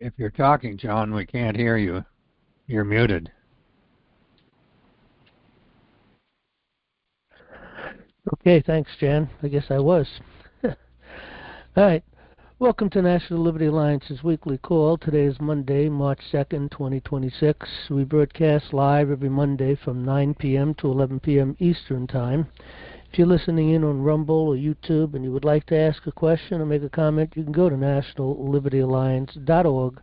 If you're talking, John, we can't hear you. You're muted. Okay, thanks, Jan. I guess I was. All right. Welcome to National Liberty Alliance's weekly call. Today is Monday, March 2nd, 2026. We broadcast live every Monday from 9 p.m. to 11 p.m. Eastern Time. If you're listening in on Rumble or YouTube and you would like to ask a question or make a comment, you can go to nationallibertyalliance.org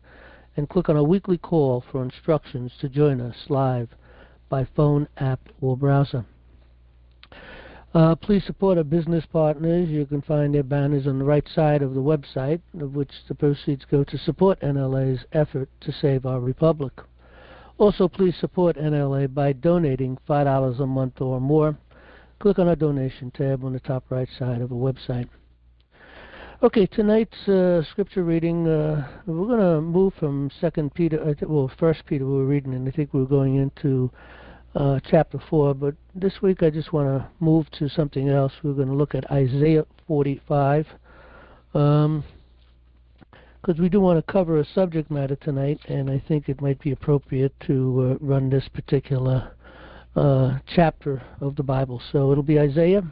and click on our weekly call for instructions to join us live by phone, app, or browser. Please support our business partners. You can find their banners on the right side of the website, of which the proceeds go to support NLA's effort to save our republic. Also, please support NLA by donating $5 a month or more. Click on our donation tab on the top right side of the website. Okay, tonight's scripture reading, we're going to move from 1 Peter we were reading, and I think we're going into chapter 4, but this week I just want to move to something else. We're going to look at Isaiah 45, because we do want to cover a subject matter tonight, and I think it might be appropriate to run this particular chapter of the Bible. So it'll be Isaiah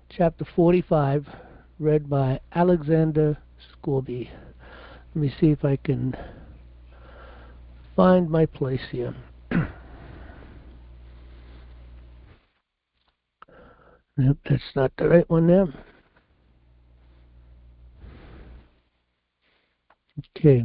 chapter 45, read by Alexander Scorby. Let me see if I can find my place here. Yep, that's not the right one there. Okay.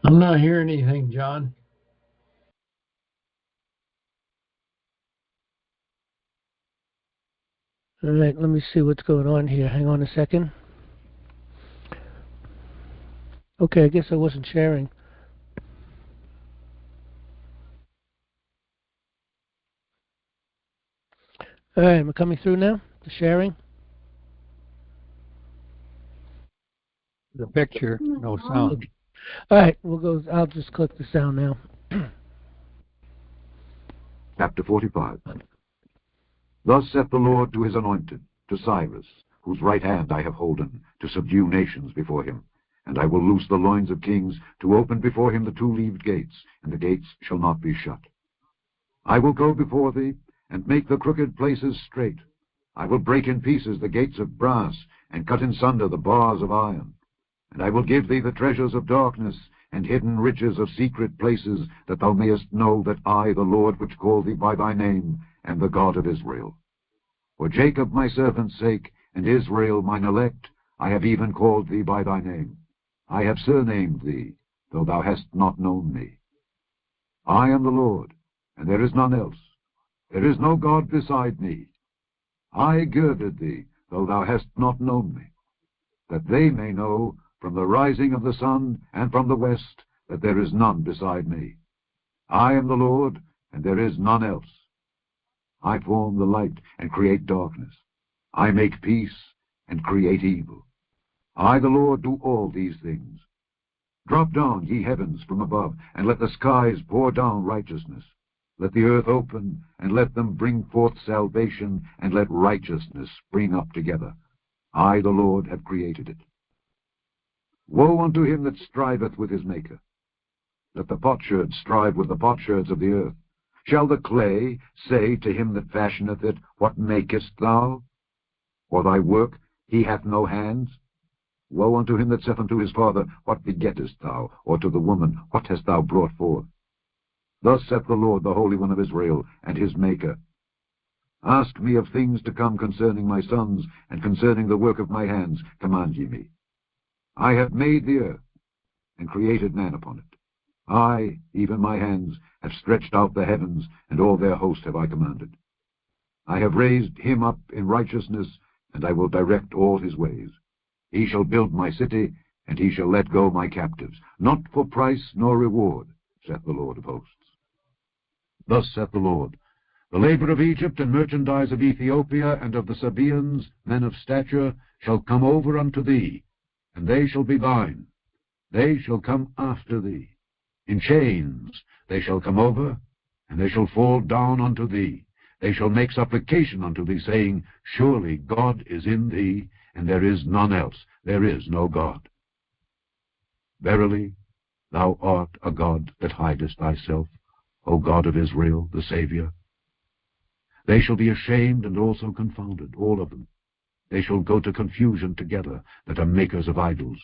I'm not hearing anything, John. All right, let me see what's going on here. Hang on a second. Okay, I guess I wasn't sharing. All right, am I coming through now? The sharing? The picture, no sound. Okay. All right, we'll go. I'll just click the sound now. Chapter 45. Thus saith the Lord to his anointed, to Cyrus, whose right hand I have holden, to subdue nations before him. And I will loose the loins of kings, to open before him the two-leaved gates, and the gates shall not be shut. I will go before thee, and make the crooked places straight. I will break in pieces the gates of brass, and cut in sunder the bars of iron. And I will give thee the treasures of darkness, and hidden riches of secret places, that thou mayest know that I, the Lord, which call thee by thy name, am the God of Israel. For Jacob my servant's sake, and Israel mine elect, I have even called thee by thy name. I have surnamed thee, though thou hast not known me. I am the Lord, and there is none else. There is no God beside me. I girded thee, though thou hast not known me, that they may know from the rising of the sun and from the west that there is none beside me. I am the Lord, and there is none else. I form the light and create darkness. I make peace and create evil. I, the Lord, do all these things. Drop down, ye heavens, from above, and let the skies pour down righteousness. Let the earth open, and let them bring forth salvation, and let righteousness spring up together. I, the Lord, have created it. Woe unto him that striveth with his Maker. Let the potsherd strive with the potsherds of the earth. Shall the clay say to him that fashioneth it, What makest thou? For thy work he hath no hands. Woe unto him that saith unto his father, What begettest thou? Or to the woman, What hast thou brought forth? Thus saith the Lord, the Holy One of Israel, and his Maker. Ask me of things to come concerning my sons, and concerning the work of my hands command ye me. I have made the earth, and created man upon it. I, even my hands, have stretched out the heavens, and all their host have I commanded. I have raised him up in righteousness, and I will direct all his ways. He shall build my city, and he shall let go my captives, not for price nor reward, saith the Lord of hosts. Thus saith the Lord, the labor of Egypt and merchandise of Ethiopia and of the Sabaeans, men of stature, shall come over unto thee, and they shall be thine. They shall come after thee. In chains they shall come over, and they shall fall down unto thee. They shall make supplication unto thee, saying, Surely God is in thee, and there is none else. There is no God. Verily, thou art a God that hidest thyself, O God of Israel, the Saviour. They shall be ashamed and also confounded, all of them. They shall go to confusion together that are makers of idols.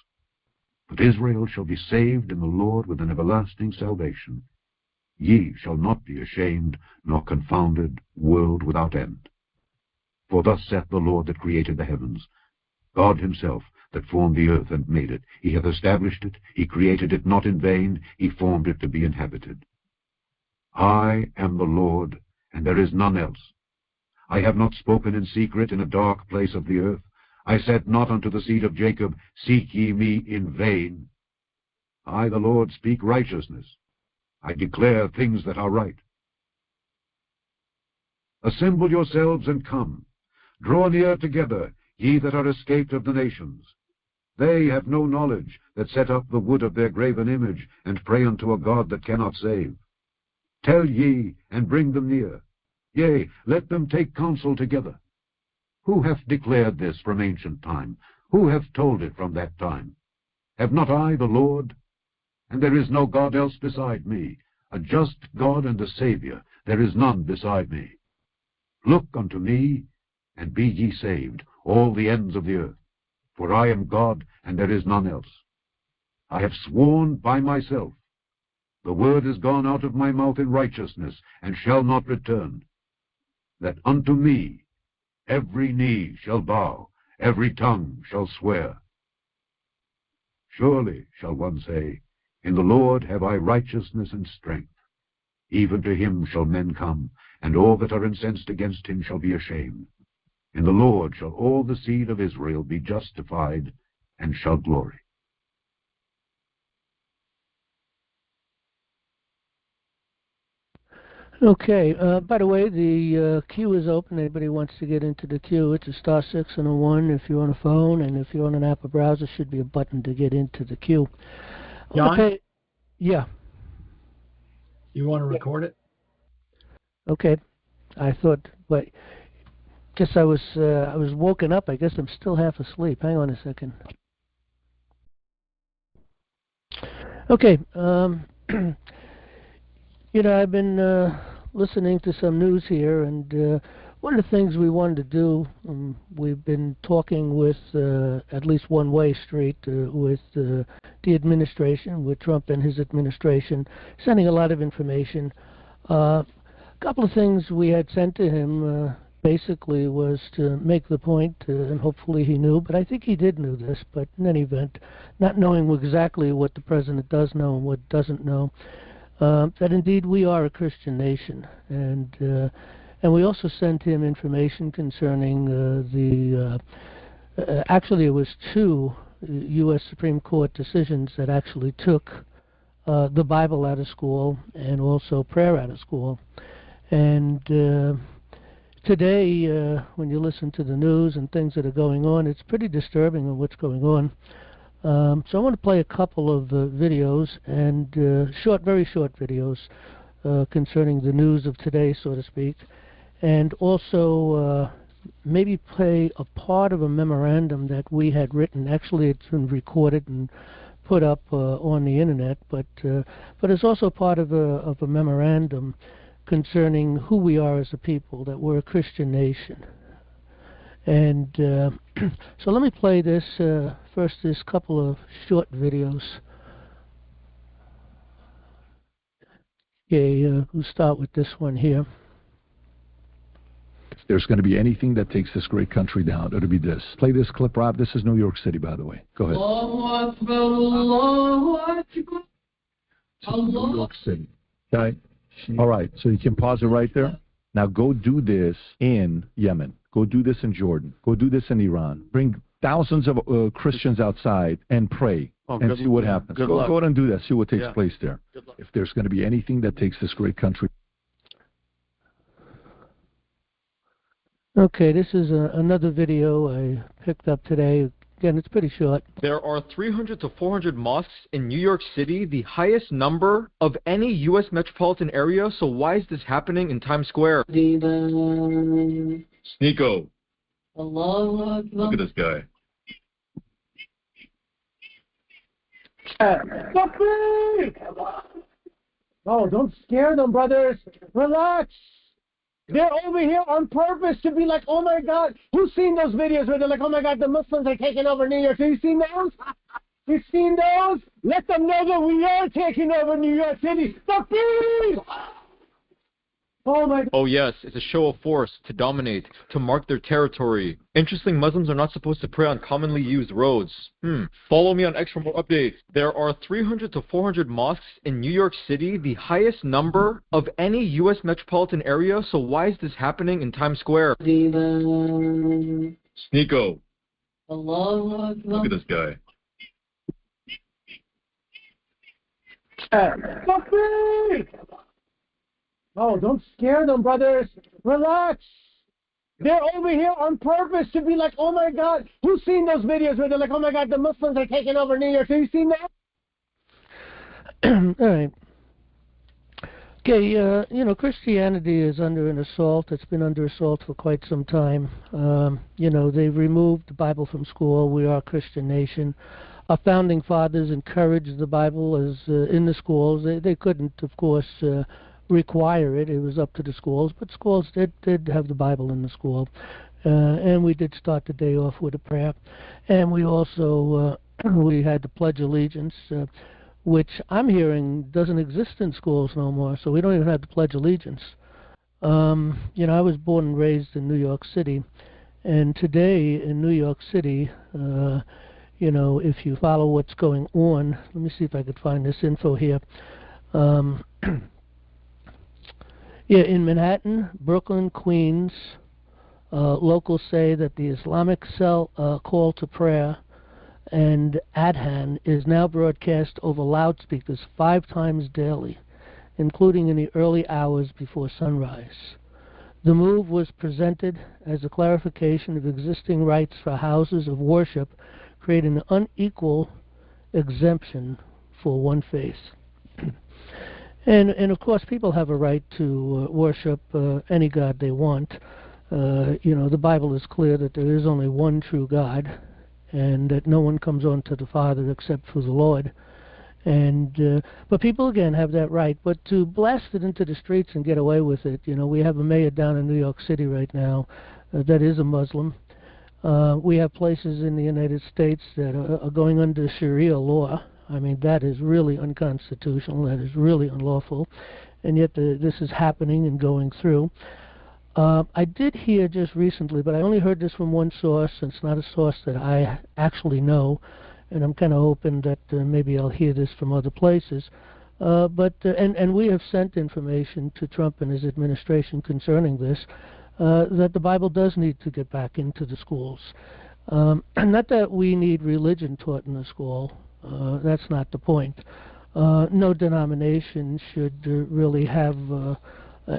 But Israel shall be saved in the Lord with an everlasting salvation. Ye shall not be ashamed nor confounded, world without end. For thus saith the Lord that created the heavens, God himself that formed the earth and made it. He hath established it, he created it not in vain, he formed it to be inhabited. I am the Lord, and there is none else. I have not spoken in secret in a dark place of the earth. I said not unto the seed of Jacob, Seek ye me in vain. I, the Lord, speak righteousness. I declare things that are right. Assemble yourselves and come. Draw near together, ye that are escaped of the nations. They have no knowledge that set up the wood of their graven image, and pray unto a God that cannot save. Tell ye, and bring them near. Yea, let them take counsel together. Who hath declared this from ancient time? Who hath told it from that time? Have not I the Lord? And there is no God else beside me, a just God and a Saviour. There is none beside me. Look unto me, and be ye saved, all the ends of the earth. For I am God, and there is none else. I have sworn by myself. The word is gone out of my mouth in righteousness, and shall not return, that unto me every knee shall bow, every tongue shall swear. Surely, shall one say, in the Lord have I righteousness and strength. Even to him shall men come, and all that are incensed against him shall be ashamed. In the Lord shall all the seed of Israel be justified, and shall glory. Okay, by the way, the queue is open. Anybody wants to get into the queue, it's a *6 and a 1 if you're on a phone, and if you're on an Apple browser, should be a button to get into the queue. John? Yeah. You want to record it? Okay. I thought, wait, guess I was woken up. I guess I'm still half asleep. Hang on a second. Okay, I've been listening to some news here, and one of the things we wanted to do, we've been talking with, at least one-way street, with the administration, with Trump and his administration, sending a lot of information. A couple of things we had sent to him basically was to make the point, and hopefully he knew, but I think he did know this, but in any event, not knowing exactly what the president does know and what doesn't know, that indeed we are a Christian nation, and we also sent him information concerning actually it was 2 U.S. Supreme Court decisions that actually took the Bible out of school and also prayer out of school. And today, when you listen to the news and things that are going on, it's pretty disturbing on what's going on. So I want to play a couple of videos, and very short videos concerning the news of today, so to speak, and also maybe play a part of a memorandum that we had written. Actually, it's been recorded and put up on the internet, but it's also part of a memorandum concerning who we are as a people, that we're a Christian nation. And so let me play this first, this couple of short videos. Okay, we'll start with this one here. If there's going to be anything that takes this great country down, it'll be this. Play this clip, Rob. This is New York City, by the way. Go ahead. New York City. Okay? All right, so you can pause it right there. Now go do this in Yemen. Go do this in Jordan. Go do this in Iran. Bring thousands of Christians outside and pray and see what happens. Go out and do that. See what takes place there. If there's going to be anything that takes this great country. Okay, this is another video I picked up today. Again, it's pretty short. There are 300 to 400 mosques in New York City, the highest number of any U.S. metropolitan area. So why is this happening in Times Square? Sneeko. Look at this guy. Oh, don't scare them, brothers. Relax. They're over here on purpose to be like, oh my God. Who's seen those videos where they're like, oh my God, the Muslims are taking over New York? Have you seen those? You've seen those? Let them know that we are taking over New York City. The peace! Oh my God. Oh yes, it's a show of force to dominate, to mark their territory. Interesting, Muslims are not supposed to pray on commonly used roads. Follow me on X for more updates. There are 300 to 400 mosques in New York City, the highest number of any U.S. metropolitan area. So why is this happening in Times Square? Sneeko. Look at this guy. Oh, don't scare them, brothers. Relax. They're over here on purpose to be like, oh my God. Who's seen those videos where they're like, oh my God, the Muslims are taking over New York? Have you seen that? All right. Okay, Christianity is under an assault. It's been under assault for quite some time. They've removed the Bible from school. We are a Christian nation. Our founding fathers encouraged the Bible as in the schools. They couldn't, of course, require it. It was up to the schools, but schools did have the Bible in the school, and we did start the day off with a prayer, and we also we had the Pledge of Allegiance, which I'm hearing doesn't exist in schools no more, so we don't even have the Pledge of Allegiance. I was born and raised in New York City, and today in New York City, if you follow what's going on, let me see if I could find this info here. In Manhattan, Brooklyn, Queens, locals say that the Islamic call to prayer and adhan is now broadcast over loudspeakers 5 times daily, including in the early hours before sunrise. The move was presented as a clarification of existing rights for houses of worship, creating an unequal exemption for one faith. And of course, people have a right to worship any God they want. The Bible is clear that there is only one true God, and that no one comes on to the Father except through the Lord. But people again have that right. But to blast it into the streets and get away with it, we have a mayor down in New York City right now that is a Muslim. We have places in the United States that are going under Sharia law. I mean, that is really unconstitutional. That is really unlawful. And yet this is happening and going through. I did hear just recently, but I only heard this from one source, and it's not a source that I actually know, and I'm kind of hoping that maybe I'll hear this from other places. And we have sent information to Trump and his administration concerning this, that the Bible does need to get back into the schools. Not that we need religion taught in the school. That's not the point. No denomination should really have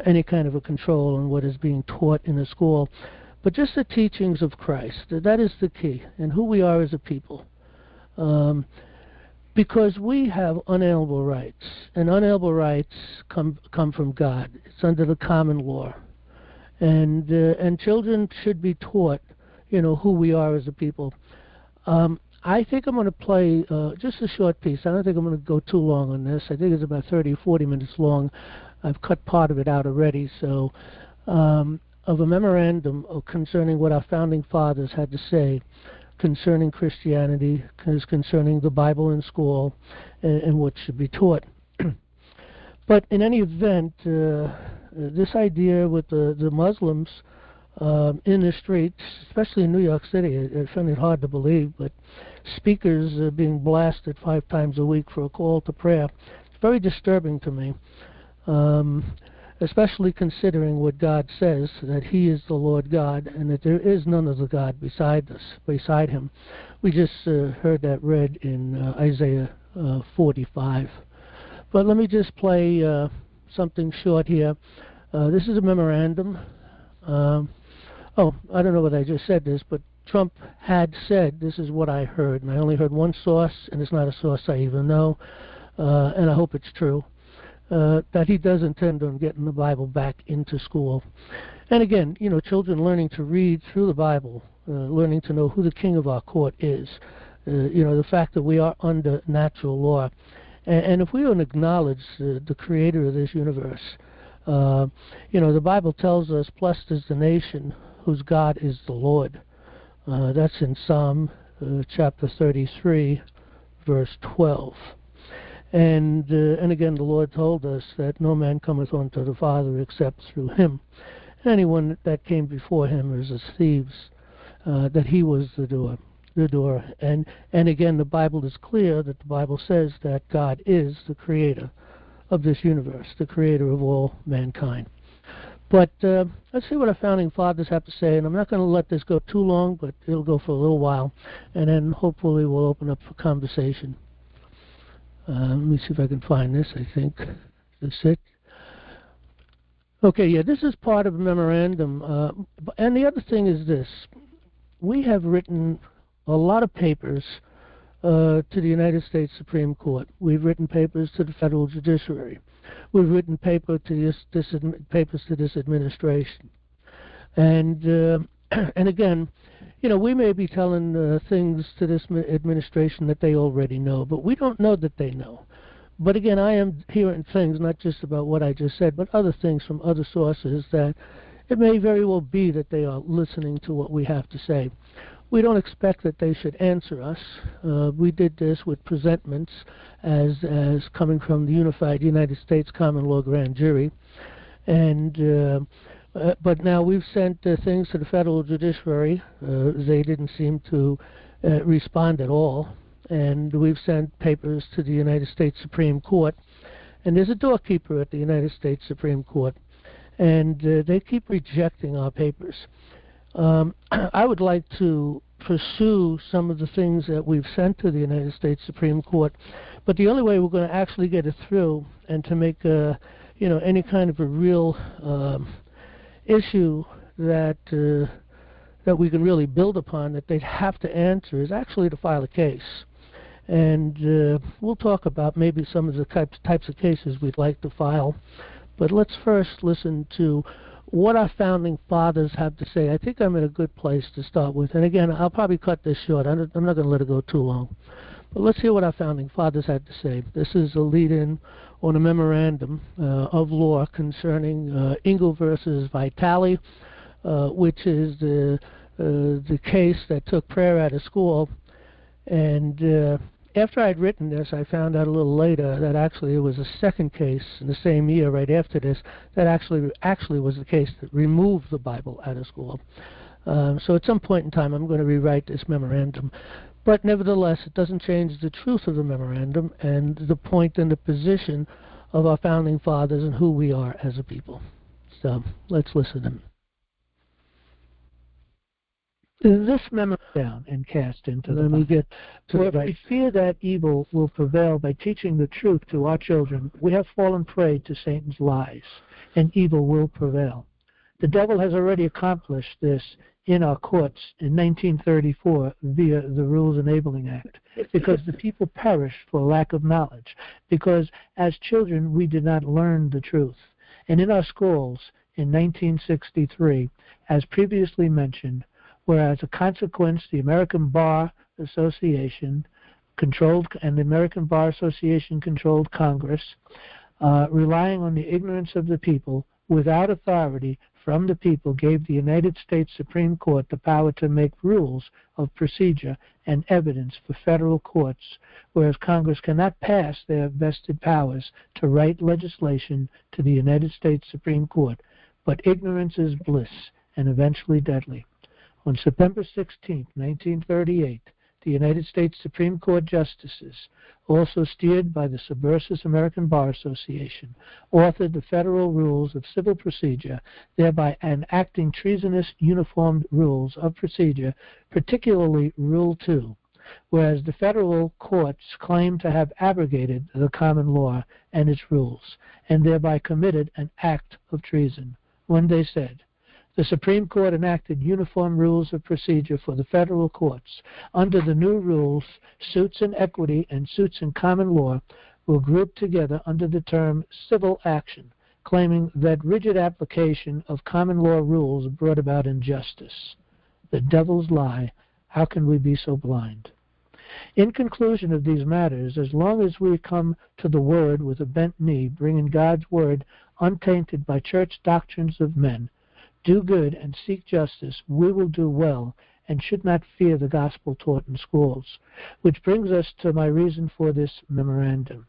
any kind of a control on what is being taught in a school, but just the teachings of Christ. That is the key, and who we are as a people. Because we have unalienable rights, and unalienable rights come from God. It's under the common law, and children should be taught, who we are as a people. I think I'm going to play just a short piece. I don't think I'm going to go too long on this. I think it's about 30 or 40 minutes long. I've cut part of it out already. So, of a memorandum concerning what our founding fathers had to say concerning Christianity, concerning the Bible in school, and what should be taught. But in any event, this idea with the Muslims in the streets, especially in New York City, I find it hard to believe, but speakers being blasted 5 times a week for a call to prayer, it's very disturbing to me. especially considering what God says, that He is the Lord God and that there is none other God beside Him. We just heard that read in Isaiah 45. But let me just play something short here. This is a memorandum. I don't know whether I just said this, but Trump had said, this is what I heard, and I only heard one source, and it's not a source I even know, and I hope it's true, that he does intend on getting the Bible back into school. And again, children learning to read through the Bible, learning to know who the king of our court is, the fact that we are under natural law. And if we don't acknowledge the creator of this universe, the Bible tells us, blessed is the nation whose God is the Lord. That's in Psalm chapter 33, verse 12. And again, the Lord told us that no man cometh unto the Father except through Him. Anyone that came before Him is as thieves, that He was the door. And again, the Bible is clear that the Bible says that God is the creator of this universe, the creator of all mankind. But let's see what our founding fathers have to say, and I'm not going to let this go too long, but it'll go for a little while, and then hopefully we'll open up for conversation. Let me see if I can find this, I think. Is this it? Okay, yeah, this is part of a memorandum. And the other thing is this. We have written a lot of papers to the United States Supreme Court. We've written papers to the federal judiciary. We've written papers to this administration. And again, we may be telling things to this administration that they already know, but we don't know that they know. But again, I am hearing things, not just about what I just said, but other things from other sources that it may very well be that they are listening to what we have to say. We don't expect that they should answer us. We did this with presentments as coming from the Unified United States Common Law Grand Jury. And but now we've sent things to the federal judiciary. They didn't seem to respond at all. And we've sent papers to the United States Supreme Court. And there's a doorkeeper at the United States Supreme Court. And they keep rejecting our papers. I would like to pursue some of the things that we've sent to the United States Supreme Court, but the only way we're going to actually get it through and to make any kind of a real issue that we can really build upon, that they'd have to answer, is actually to file a case. And we'll talk about maybe some of the types of cases we'd like to file, but let's first listen to what our founding fathers have to say. I think I'm in a good place to start with. And again, I'll probably cut this short. I'm not going to let it go too long. But let's hear what our founding fathers had to say. This is a lead-in on a memorandum of law concerning Engel versus Vitale, which is the case that took prayer out of school. And after I'd written this, I found out a little later that actually it was a second case in the same year, right after this, that actually was the case that removed the Bible out of school. So at some point in time, I'm going to rewrite this memorandum. But nevertheless, it doesn't change the truth of the memorandum and the point and the position of our founding fathers and who we are as a people. So let's listen to them. This memo down and cast into the Bible. For if we fear that evil will prevail by teaching the truth to our children, we have fallen prey to Satan's lies, and evil will prevail. The devil has already accomplished this in our courts in 1934 via the Rules Enabling Act, because the people perished for lack of knowledge, because as children we did not learn the truth. And in our schools in 1963, as previously mentioned, whereas a consequence, the American Bar Association controlled, and the American Bar Association controlled Congress, relying on the ignorance of the people, without authority from the people, gave the United States Supreme Court the power to make rules of procedure and evidence for federal courts, whereas Congress cannot pass their vested powers to write legislation to the United States Supreme Court. But ignorance is bliss and eventually deadly. On September 16, 1938, the United States Supreme Court justices, also steered by the Subversive American Bar Association, authored the Federal Rules of Civil Procedure, thereby enacting treasonous uniformed rules of procedure, particularly Rule 2, whereas the federal courts claim to have abrogated the common law and its rules, and thereby committed an act of treason, when they said, the Supreme Court enacted uniform rules of procedure for the federal courts. Under the new rules, suits in equity and suits in common law will group together under the term civil action, claiming that rigid application of common law rules brought about injustice. The devil's lie. How can we be so blind? In conclusion of these matters, as long as we come to the Word with a bent knee, bringing God's Word untainted by church doctrines of men, do good and seek justice, we will do well and should not fear the gospel taught in schools. Which brings us to my reason for this memorandum.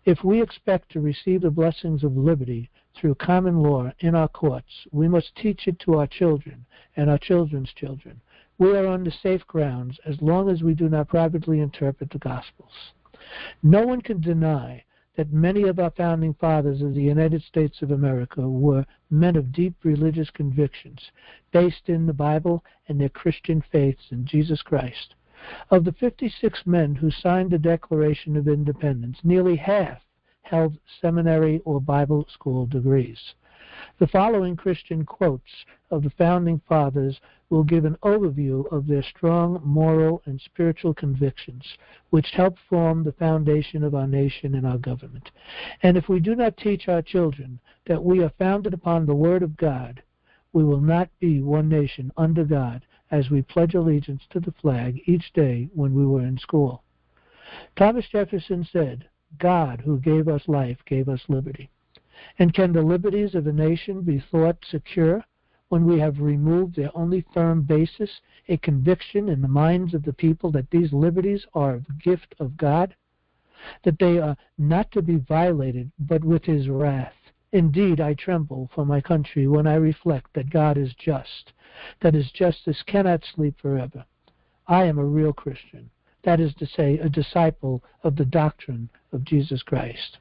If we expect to receive the blessings of liberty through common law in our courts, we must teach it to our children and our children's children. We are on the safe grounds as long as we do not privately interpret the Gospels. No one can deny that many of our founding fathers of the United States of America were men of deep religious convictions, based in the Bible and their Christian faiths in Jesus Christ. Of the 56 men who signed the Declaration of Independence, nearly half held seminary or Bible school degrees. The following Christian quotes of the Founding Fathers will give an overview of their strong moral and spiritual convictions, which help form the foundation of our nation and our government. And if we do not teach our children that we are founded upon the Word of God, we will not be one nation under God, as we pledge allegiance to the flag each day when we were in school. Thomas Jefferson said, God, who gave us life, gave us liberty. And can the liberties of a nation be thought secure when we have removed their only firm basis, a conviction in the minds of the people that these liberties are a gift of God, that they are not to be violated but with His wrath? Indeed, I tremble for my country when I reflect that God is just, that His justice cannot sleep forever. I am a real Christian, that is to say, a disciple of the doctrine of Jesus Christ.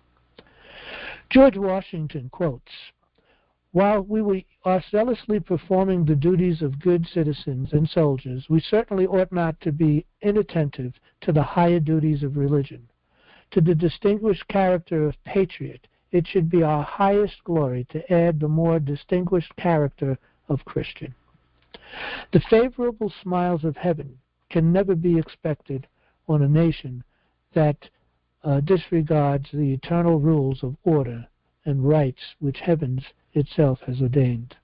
George Washington quotes, while we are zealously performing the duties of good citizens and soldiers, we certainly ought not to be inattentive to the higher duties of religion. To the distinguished character of patriot, it should be our highest glory to add the more distinguished character of Christian. The favorable smiles of heaven can never be expected on a nation that disregards the eternal rules of order and rights which heaven itself has ordained.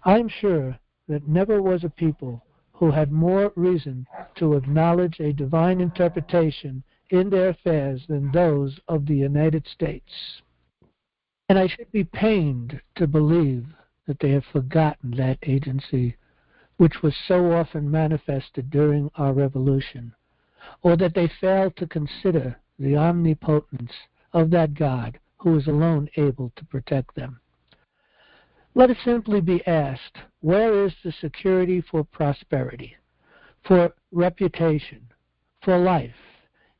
I am sure that never was a people who had more reason to acknowledge a divine interpretation in their affairs than those of the United States. And I should be pained to believe that they have forgotten that agency which was so often manifested during our revolution, or that they failed to consider the omnipotence of that God who is alone able to protect them. Let it simply be asked, where is the security for prosperity, for reputation, for life,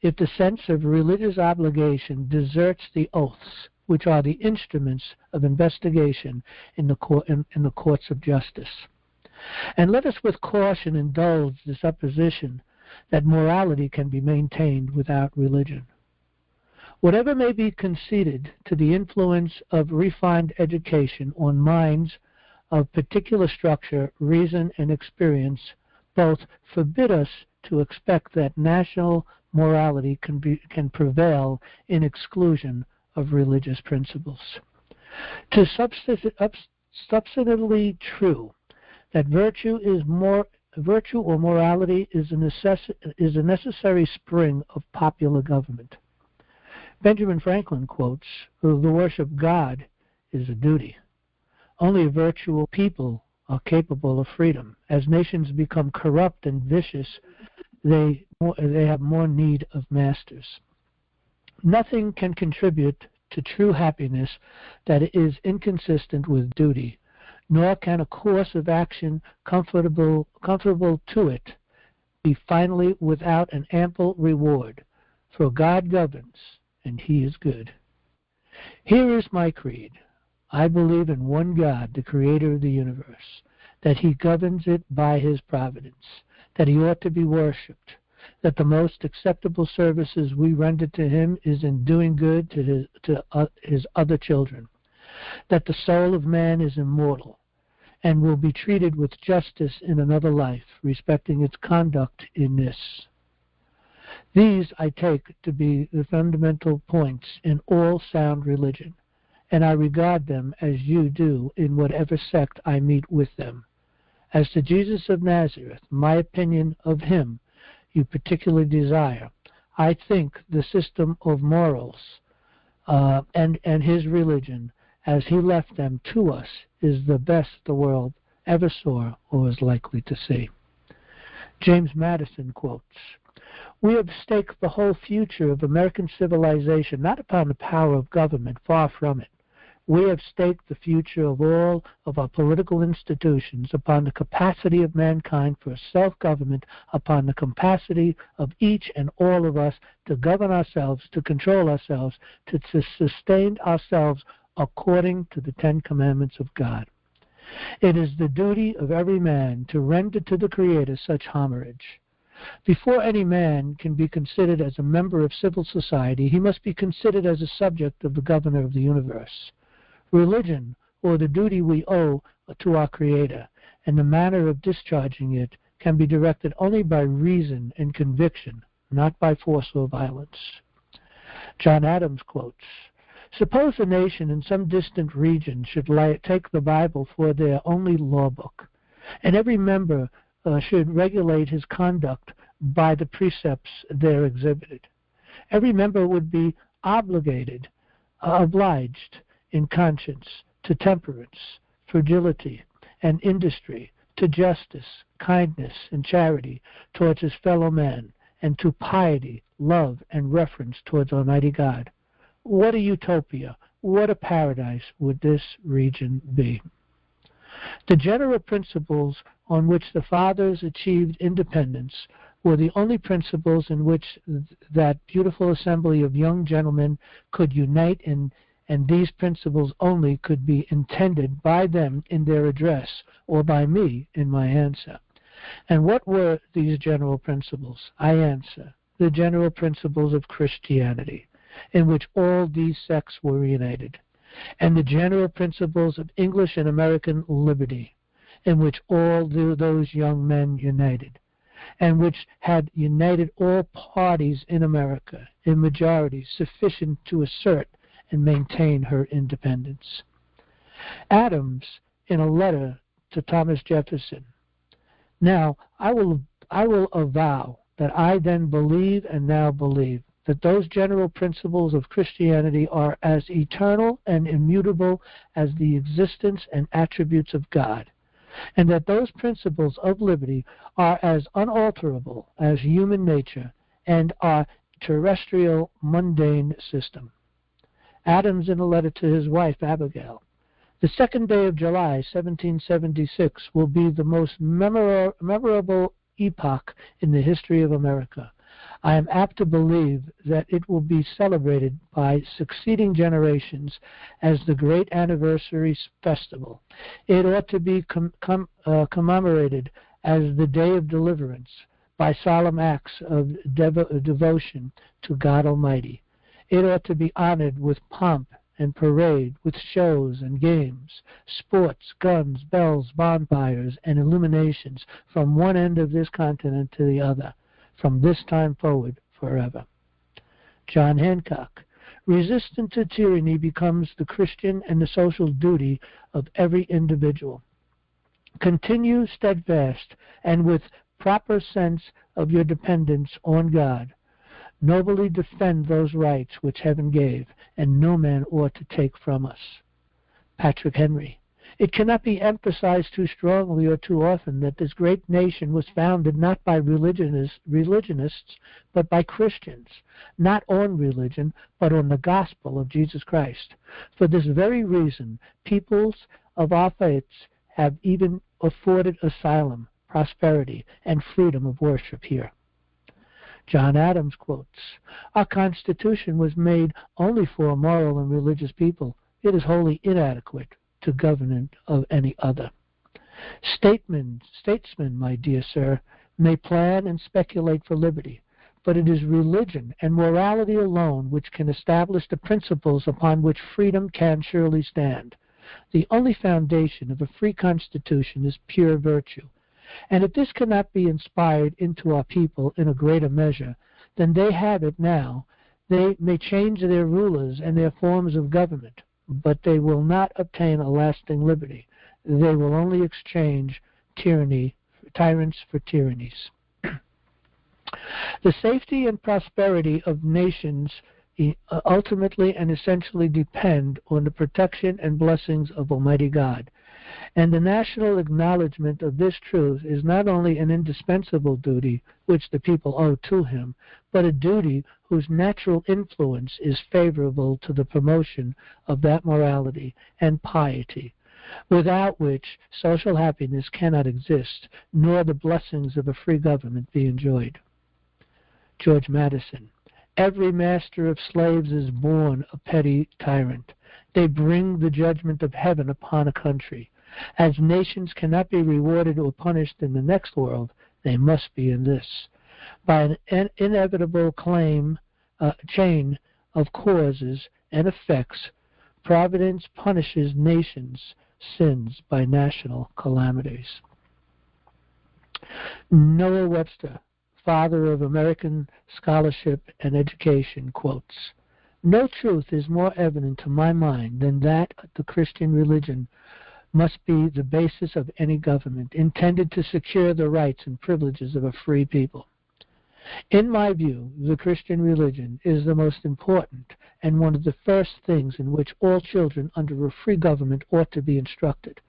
if the sense of religious obligation deserts the oaths, which are the instruments of investigation in the courts of justice? And let us with caution indulge the supposition that morality can be maintained without religion. Whatever may be conceded to the influence of refined education on minds of particular structure, reason, and experience, both forbid us to expect that national morality can prevail in exclusion of religious principles. To substantively true that virtue or morality is a necessary spring of popular government. Benjamin Franklin quotes, the worship of God is a duty. Only a virtuous people are capable of freedom. As nations become corrupt and vicious, they have more need of masters. Nothing can contribute to true happiness that is inconsistent with duty, nor can a course of action comfortable to it be finally without an ample reward, for God governs, and he is good. Here is my creed. I believe in one God, the creator of the universe, that he governs it by his providence, that he ought to be worshipped, that the most acceptable services we render to him is in doing good to his other children, that the soul of man is immortal and will be treated with justice in another life, respecting its conduct in this. These I take to be the fundamental points in all sound religion, and I regard them as you do in whatever sect I meet with them. As to Jesus of Nazareth, my opinion of him you particularly desire. I think the system of morals and his religion, as he left them to us, is the best the world ever saw or is likely to see. James Madison quotes, "We have staked the whole future of American civilization not upon the power of government, far from it. We have staked the future of all of our political institutions upon the capacity of mankind for self-government, upon the capacity of each and all of us to govern ourselves, to control ourselves, to sustain ourselves according to the Ten Commandments of God. It is the duty of every man to render to the Creator such homage. Before any man can be considered as a member of civil society, he must be considered as a subject of the governor of the universe. Religion, or the duty we owe to our Creator, and the manner of discharging it, can be directed only by reason and conviction, not by force or violence." John Adams quotes, "Suppose a nation in some distant region should take the Bible for their only law book, and every member should regulate his conduct by the precepts there exhibited. Every member would be obliged in conscience to temperance, fragility, and industry, to justice, kindness, and charity towards his fellow man, and to piety, love, and reverence towards Almighty God. What a utopia, what a paradise would this region be!" The general principles on which the fathers achieved independence were the only principles in which that beautiful assembly of young gentlemen could unite, and these principles only could be intended by them in their address, or by me in my answer. And what were these general principles? I answer, the general principles of Christianity, in which all these sects were united, and the general principles of English and American liberty, in which all those young men united, and which had united all parties in America in majorities sufficient to assert and maintain her independence. Adams, in a letter to Thomas Jefferson, "Now I will avow that I then believe and now believe that those general principles of Christianity are as eternal and immutable as the existence and attributes of God, and that those principles of liberty are as unalterable as human nature and our terrestrial mundane system." Adams, in a letter to his wife Abigail, "The 2nd day of July, 1776, will be the most memorable epoch in the history of America. I am apt to believe that it will be celebrated by succeeding generations as the great anniversary festival. It ought to be commemorated as the day of deliverance by solemn acts of devotion to God Almighty. It ought to be honored with pomp and parade, with shows and games, sports, guns, bells, bonfires, and illuminations from one end of this continent to the other, from this time forward forever." John Hancock, "Resistance to tyranny becomes the Christian and the social duty of every individual. Continue steadfast and with proper sense of your dependence on God. Nobly defend those rights which heaven gave, and no man ought to take from us." Patrick Henry, "It cannot be emphasized too strongly or too often that this great nation was founded not by religionists, but by Christians, not on religion, but on the gospel of Jesus Christ. For this very reason, peoples of our faiths have even afforded asylum, prosperity, and freedom of worship here. John Adams quotes, "Our Constitution was made only for a moral and religious people. It is wholly inadequate to government of any other." Statesmen, my dear sir, may plan and speculate for liberty, but it is religion and morality alone which can establish the principles upon which freedom can surely stand. The only foundation of a free constitution is pure virtue. And if this cannot be inspired into our people in a greater measure than they have it now, they may change their rulers and their forms of government, but they will not obtain a lasting liberty. They will only exchange tyrants for tyrannies. The safety and prosperity of nations ultimately and essentially depend on the protection and blessings of Almighty God. And the national acknowledgement of this truth is not only an indispensable duty which the people owe to him, but a duty whose natural influence is favorable to the promotion of that morality and piety, without which social happiness cannot exist, nor the blessings of a free government be enjoyed. George Madison, "Every master of slaves is born a petty tyrant. They bring the judgment of heaven upon a country. As nations cannot be rewarded or punished in the next world, they must be in this. By an inevitable chain of causes and effects, Providence punishes nations' sins by national calamities." Noah Webster, father of American scholarship and education, quotes, "No truth is more evident to my mind than that the Christian religion must be the basis of any government intended to secure the rights and privileges of a free people. In my view, the Christian religion is the most important and one of the first things in which all children under a free government ought to be instructed.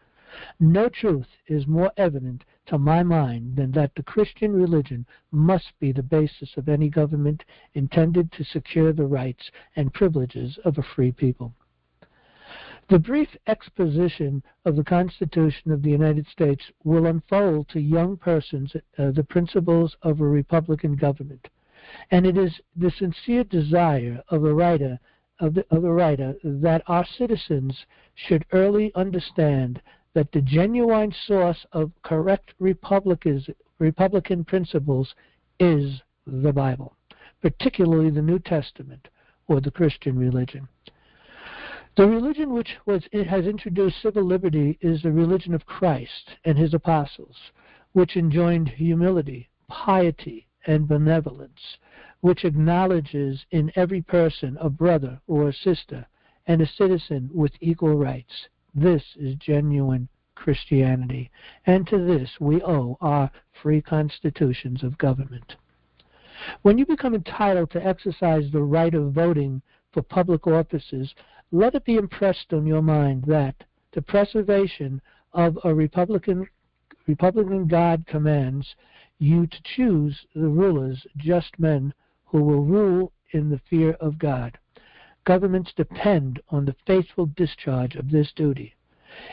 No truth is more evident to my mind than that the Christian religion must be the basis of any government intended to secure the rights and privileges of a free people." The brief exposition of the Constitution of the United States will unfold to young persons the principles of a Republican government, and it is the sincere desire of the writer that our citizens should early understand that the genuine source of correct Republican principles is the Bible, particularly the New Testament, or the Christian religion. The religion which has introduced civil liberty is the religion of Christ and his apostles, which enjoined humility, piety, and benevolence, which acknowledges in every person a brother or a sister and a citizen with equal rights. This is genuine Christianity, and to this we owe our free constitutions of government. When you become entitled to exercise the right of voting for public offices, let it be impressed on your mind that the preservation of a Republican God commands you to choose the rulers, just men who will rule in the fear of God. Governments depend on the faithful discharge of this duty.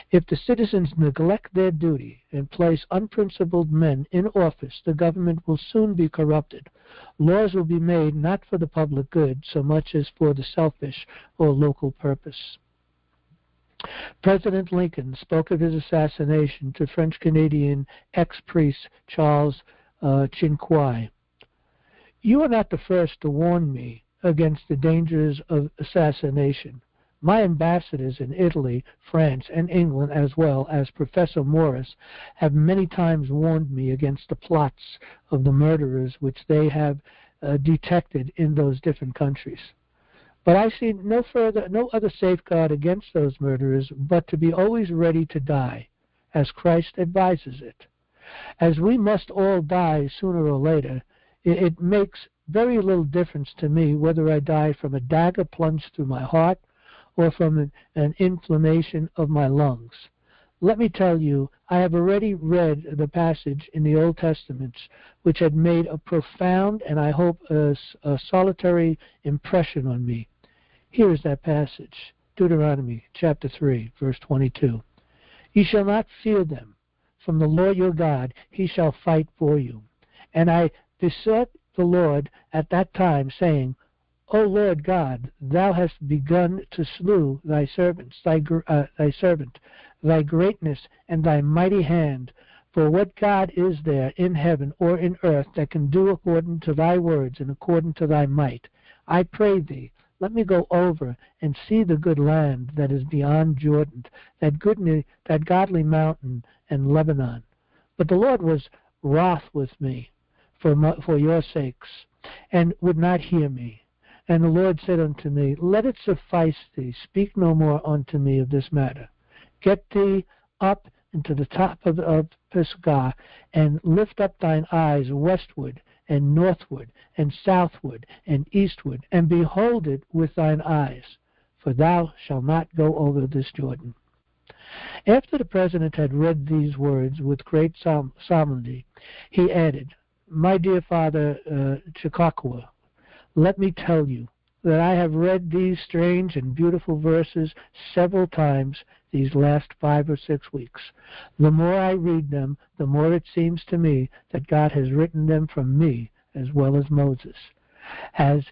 If the citizens neglect their duty and place unprincipled men in office, the government will soon be corrupted. Laws will be made not for the public good so much as for the selfish or local purpose. President Lincoln spoke of his assassination to French-Canadian ex-priest Charles Chinquoy. "You are not the first to warn me against the dangers of assassination. My ambassadors in Italy, France, and England, as well as Professor Morris, have many times warned me against the plots of the murderers which they have detected in those different countries. But I see no other safeguard against those murderers but to be always ready to die, as Christ advises it. As we must all die sooner or later, it makes very little difference to me whether I die from a dagger plunged through my heart or from an inflammation of my lungs. Let me tell you, I have already read the passage in the Old Testament which had made a profound and I hope a solitary impression on me. Here is that passage, Deuteronomy chapter 3, verse 22. "You shall not fear them, from the Lord your God, he shall fight for you. And I besought the Lord at that time, saying, O Lord God, thou hast begun to slew thy servants, thy servant, thy greatness and thy mighty hand. For what God is there in heaven or in earth that can do according to thy words and according to thy might? I pray thee, let me go over and see the good land that is beyond Jordan, that godly mountain and Lebanon. But the Lord was wroth with me for your sakes, and would not hear me. And the Lord said unto me, Let it suffice thee, speak no more unto me of this matter. Get thee up into the top of Pisgah, and lift up thine eyes westward, and northward, and southward, and eastward, and behold it with thine eyes, for thou shalt not go over this Jordan. After the President had read these words with great solemnity, he added, My dear Father Chikakwa, let me tell you that I have read these strange and beautiful verses several times these last 5 or 6 weeks. The more I read them, the more it seems to me that God has written them from me as well as Moses. Has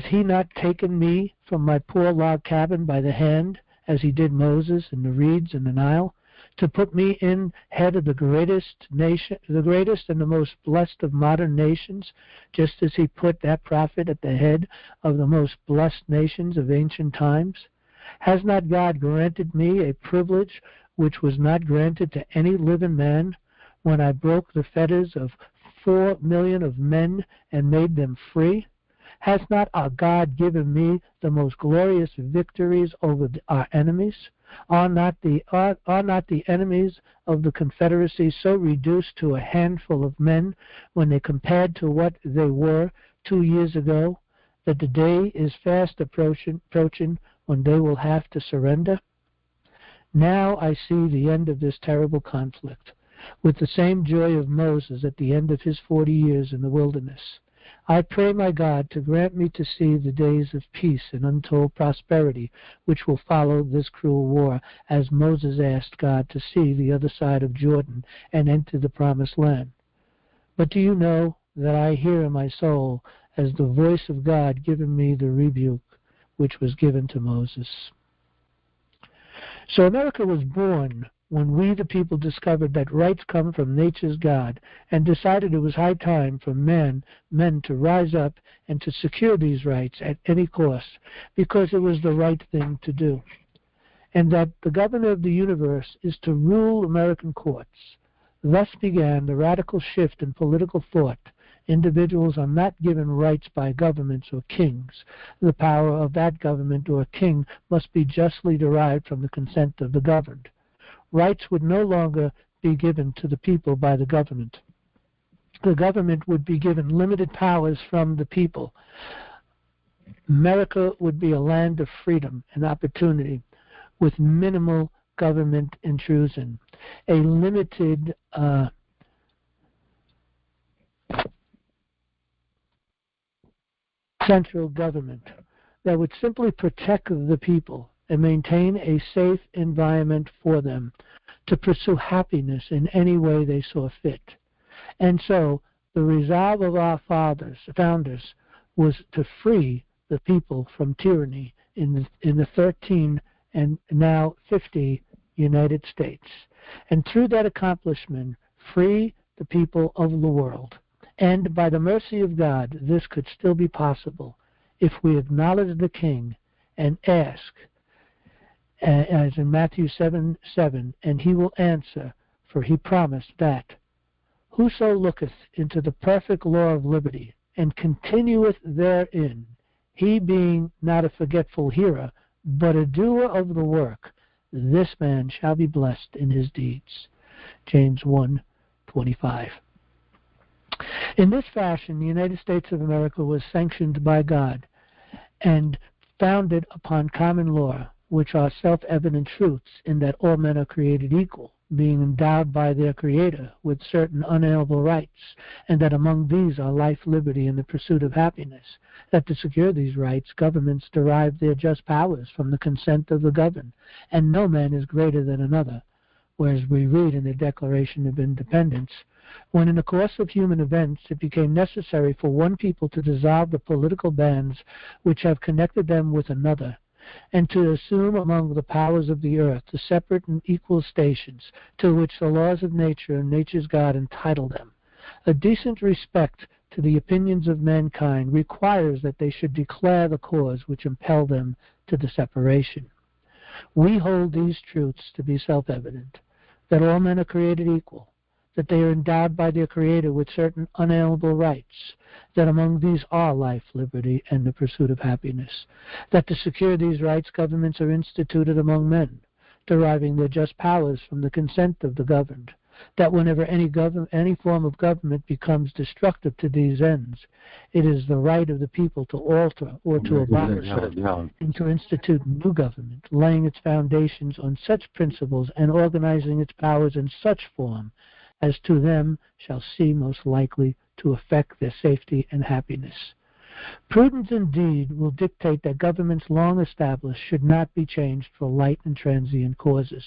he not taken me from my poor log cabin by the hand, as he did Moses in the reeds in the Nile, to put me in head of the greatest nation, the greatest and the most blessed of modern nations, just as he put that prophet at the head of the most blessed nations of ancient times? Has not God granted me a privilege which was not granted to any living man when I broke the fetters of 4 million of men and made them free? Has not our God given me the most glorious victories over our enemies? Are not the enemies of the Confederacy so reduced to a handful of men when they compared to what they were 2 years ago, that the day is fast approaching when they will have to surrender? Now I see the end of this terrible conflict, with the same joy of Moses at the end of his 40 years in the wilderness. I pray my God to grant me to see the days of peace and untold prosperity which will follow this cruel war, as Moses asked God to see the other side of Jordan and enter the promised land. But do you know that I hear in my soul as the voice of God giving me the rebuke which was given to Moses? So America was born when we, the people, discovered that rights come from nature's God and decided it was high time for men to rise up and to secure these rights at any cost, because it was the right thing to do. And that the governor of the universe is to rule American courts. Thus began the radical shift in political thought. Individuals are not given rights by governments or kings. The power of that government or king must be justly derived from the consent of the governed. Rights would no longer be given to the people by the government. The government would be given limited powers from the people. America would be a land of freedom and opportunity with minimal government intrusion. A limited central government that would simply protect the people and maintain a safe environment for them to pursue happiness in any way they saw fit. And so the resolve of our founders was to free the people from tyranny in the 13 and now 50 United States. And through that accomplishment, free the people of the world. And by the mercy of God, this could still be possible if we acknowledge the King and ask, as in Matthew 7:7, and he will answer, for he promised that whoso looketh into the perfect law of liberty and continueth therein, he being not a forgetful hearer, but a doer of the work, this man shall be blessed in his deeds. James 1:25. In this fashion, the United States of America was sanctioned by God and founded upon common law, which are self-evident truths in that all men are created equal, being endowed by their Creator with certain unalienable rights, and that among these are life, liberty, and the pursuit of happiness, that to secure these rights, governments derive their just powers from the consent of the governed, and no man is greater than another, whereas we read in the Declaration of Independence, when in the course of human events it became necessary for one people to dissolve the political bands which have connected them with another, and to assume among the powers of the earth the separate and equal stations to which the laws of nature and nature's God entitle them, a decent respect to the opinions of mankind requires that they should declare the cause which impelled them to the separation. We hold these truths to be self-evident, that all men are created equal, that they are endowed by their Creator with certain unalienable rights, that among these are life, liberty, and the pursuit of happiness, that to secure these rights governments are instituted among men, deriving their just powers from the consent of the governed, that whenever any form of government becomes destructive to these ends, it is the right of the people to alter or to abolish it and to institute new government, laying its foundations on such principles and organizing its powers in such form as to them shall seem most likely to affect their safety and happiness. Prudence indeed will dictate that governments long established should not be changed for light and transient causes,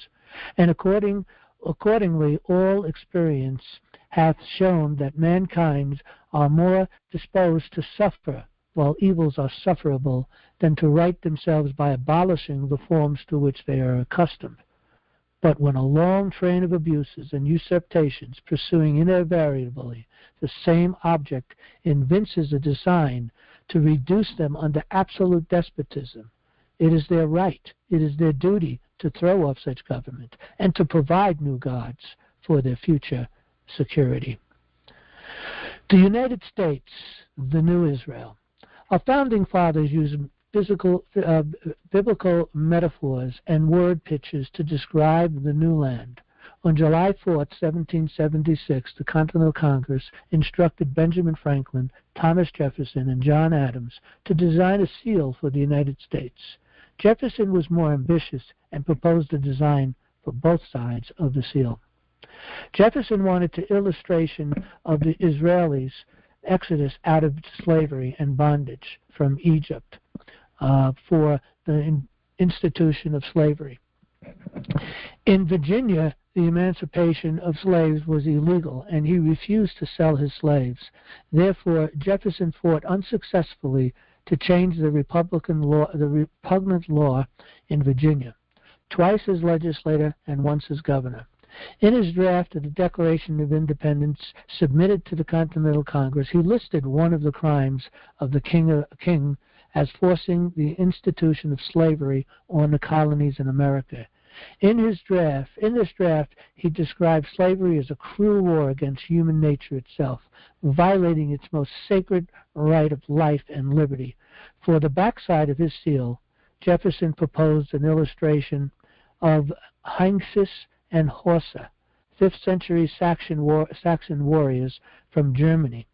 and accordingly all experience hath shown that mankind are more disposed to suffer while evils are sufferable than to right themselves by abolishing the forms to which they are accustomed. But when a long train of abuses and usurpations pursuing invariably the same object evinces a design to reduce them under absolute despotism, it is their right, it is their duty to throw off such government and to provide new gods for their future security. The United States, the new Israel. Our founding fathers used biblical metaphors and word pictures to describe the new land. On July 4, 1776, the Continental Congress instructed Benjamin Franklin, Thomas Jefferson, and John Adams to design a seal for the United States. Jefferson was more ambitious and proposed a design for both sides of the seal. Jefferson wanted the illustration of the Israelis' exodus out of slavery and bondage from Egypt for the institution of slavery. In Virginia, the emancipation of slaves was illegal, and he refused to sell his slaves. Therefore, Jefferson fought unsuccessfully to change the repugnant law in Virginia, twice as legislator and once as governor. In his draft of the Declaration of Independence submitted to the Continental Congress, he listed one of the crimes of the king as forcing the institution of slavery on the colonies in America. In this draft, he described slavery as a cruel war against human nature itself, violating its most sacred right of life and liberty. For the backside of his seal, Jefferson proposed an illustration of Hengist and Horsa, 5th century Saxon warriors from Germany.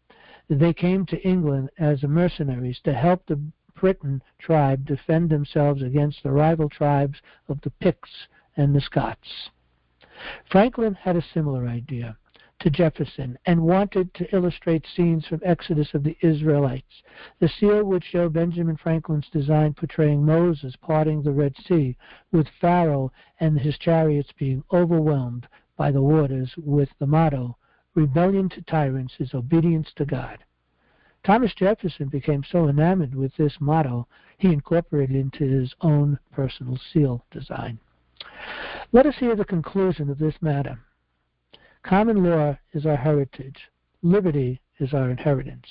They came to England as mercenaries to help the Briton tribe defend themselves against the rival tribes of the Picts and the Scots. Franklin had a similar idea to Jefferson and wanted to illustrate scenes from Exodus of the Israelites. The seal would show Benjamin Franklin's design portraying Moses parting the Red Sea, with Pharaoh and his chariots being overwhelmed by the waters, with the motto, "Rebellion to tyrants is obedience to God." Thomas Jefferson became so enamored with this motto, he incorporated it into his own personal seal design. Let us hear the conclusion of this matter. Common law is our heritage. Liberty is our inheritance.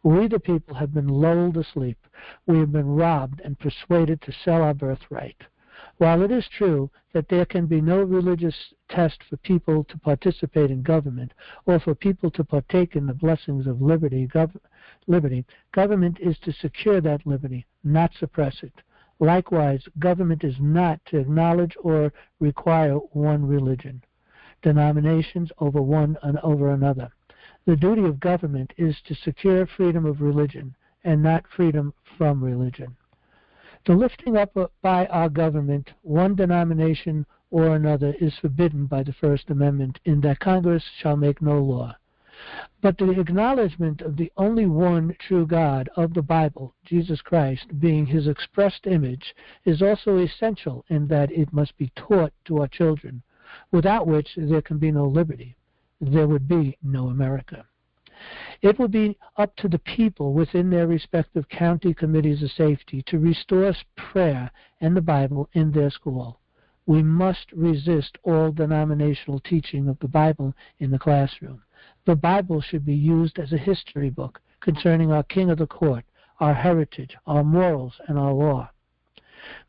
We, the people, have been lulled asleep. We have been robbed and persuaded to sell our birthright. While it is true that there can be no religious test for people to participate in government or for people to partake in the blessings of liberty, government is to secure that liberty, not suppress it. Likewise, government is not to acknowledge or require one religion, denominations over another. The duty of government is to secure freedom of religion and not freedom from religion. The lifting up by our government one denomination or another is forbidden by the First Amendment, in that Congress shall make no law. But the acknowledgement of the only one true God of the Bible, Jesus Christ, being his expressed image, is also essential in that it must be taught to our children. without which there can be no liberty. There would be no America. It will be up to the people within their respective county committees of safety to restore prayer and the Bible in their school. We must resist all denominational teaching of the Bible in the classroom. The Bible should be used as a history book concerning our King of the Court, our heritage, our morals, and our law.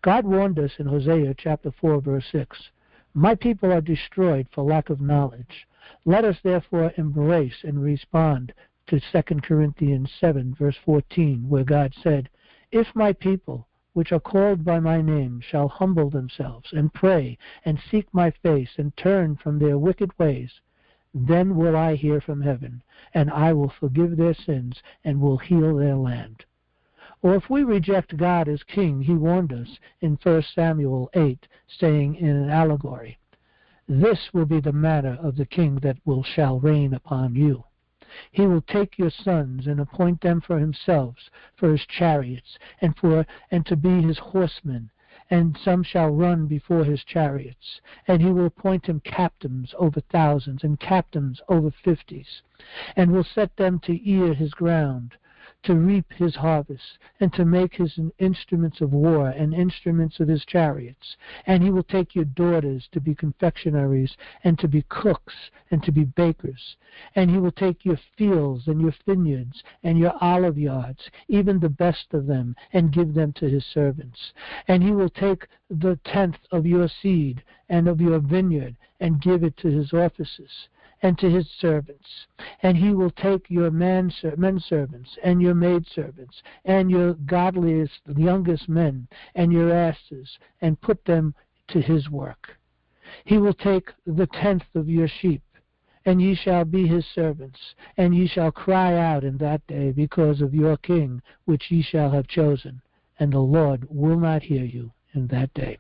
God warned us in Hosea chapter 4, verse 6, "My people are destroyed for lack of knowledge." Let us therefore embrace and respond to 2 Corinthians 7, verse 14, where God said, "If my people, which are called by my name, shall humble themselves and pray and seek my face and turn from their wicked ways, then will I hear from heaven, and I will forgive their sins and will heal their land." Or if we reject God as King, he warned us in 1 Samuel 8, saying in an allegory, "This will be the manner of the king that shall reign upon you. He will take your sons and appoint them for himself, for his chariots, and to be his horsemen, and some shall run before his chariots. And he will appoint him captains over thousands, and captains over 50s, and will set them to ear his ground, to reap his harvest, and to make his instruments of war and instruments of his chariots. And he will take your daughters to be confectionaries, and to be cooks, and to be bakers. And he will take your fields and your vineyards and your olive yards, even the best of them, and give them to his servants. And he will take the 10th of your seed and of your vineyard, and give it to his officers and to his servants. And he will take your menservants and your maidservants and your godliest, youngest men and your asses, and put them to his work. He will take the 10th of your sheep, and ye shall be his servants, and ye shall cry out in that day because of your king, which ye shall have chosen, and the Lord will not hear you in that day.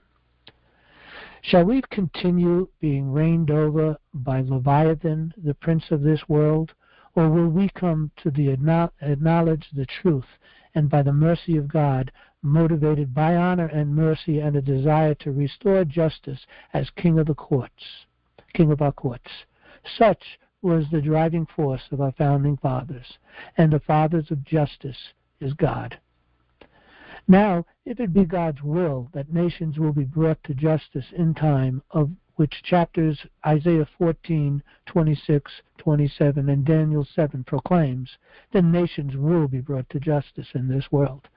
Shall we continue being reigned over by Leviathan, the prince of this world, or will we come to acknowledge the truth, and by the mercy of God, motivated by honor and mercy and a desire to restore justice as King of the courts, King of our courts? Such was the driving force of our founding fathers, and the fathers of justice is God. Now, if it be God's will that nations will be brought to justice in time, of which chapters Isaiah 14, 26, 27, and Daniel 7 proclaims, then nations will be brought to justice in this world.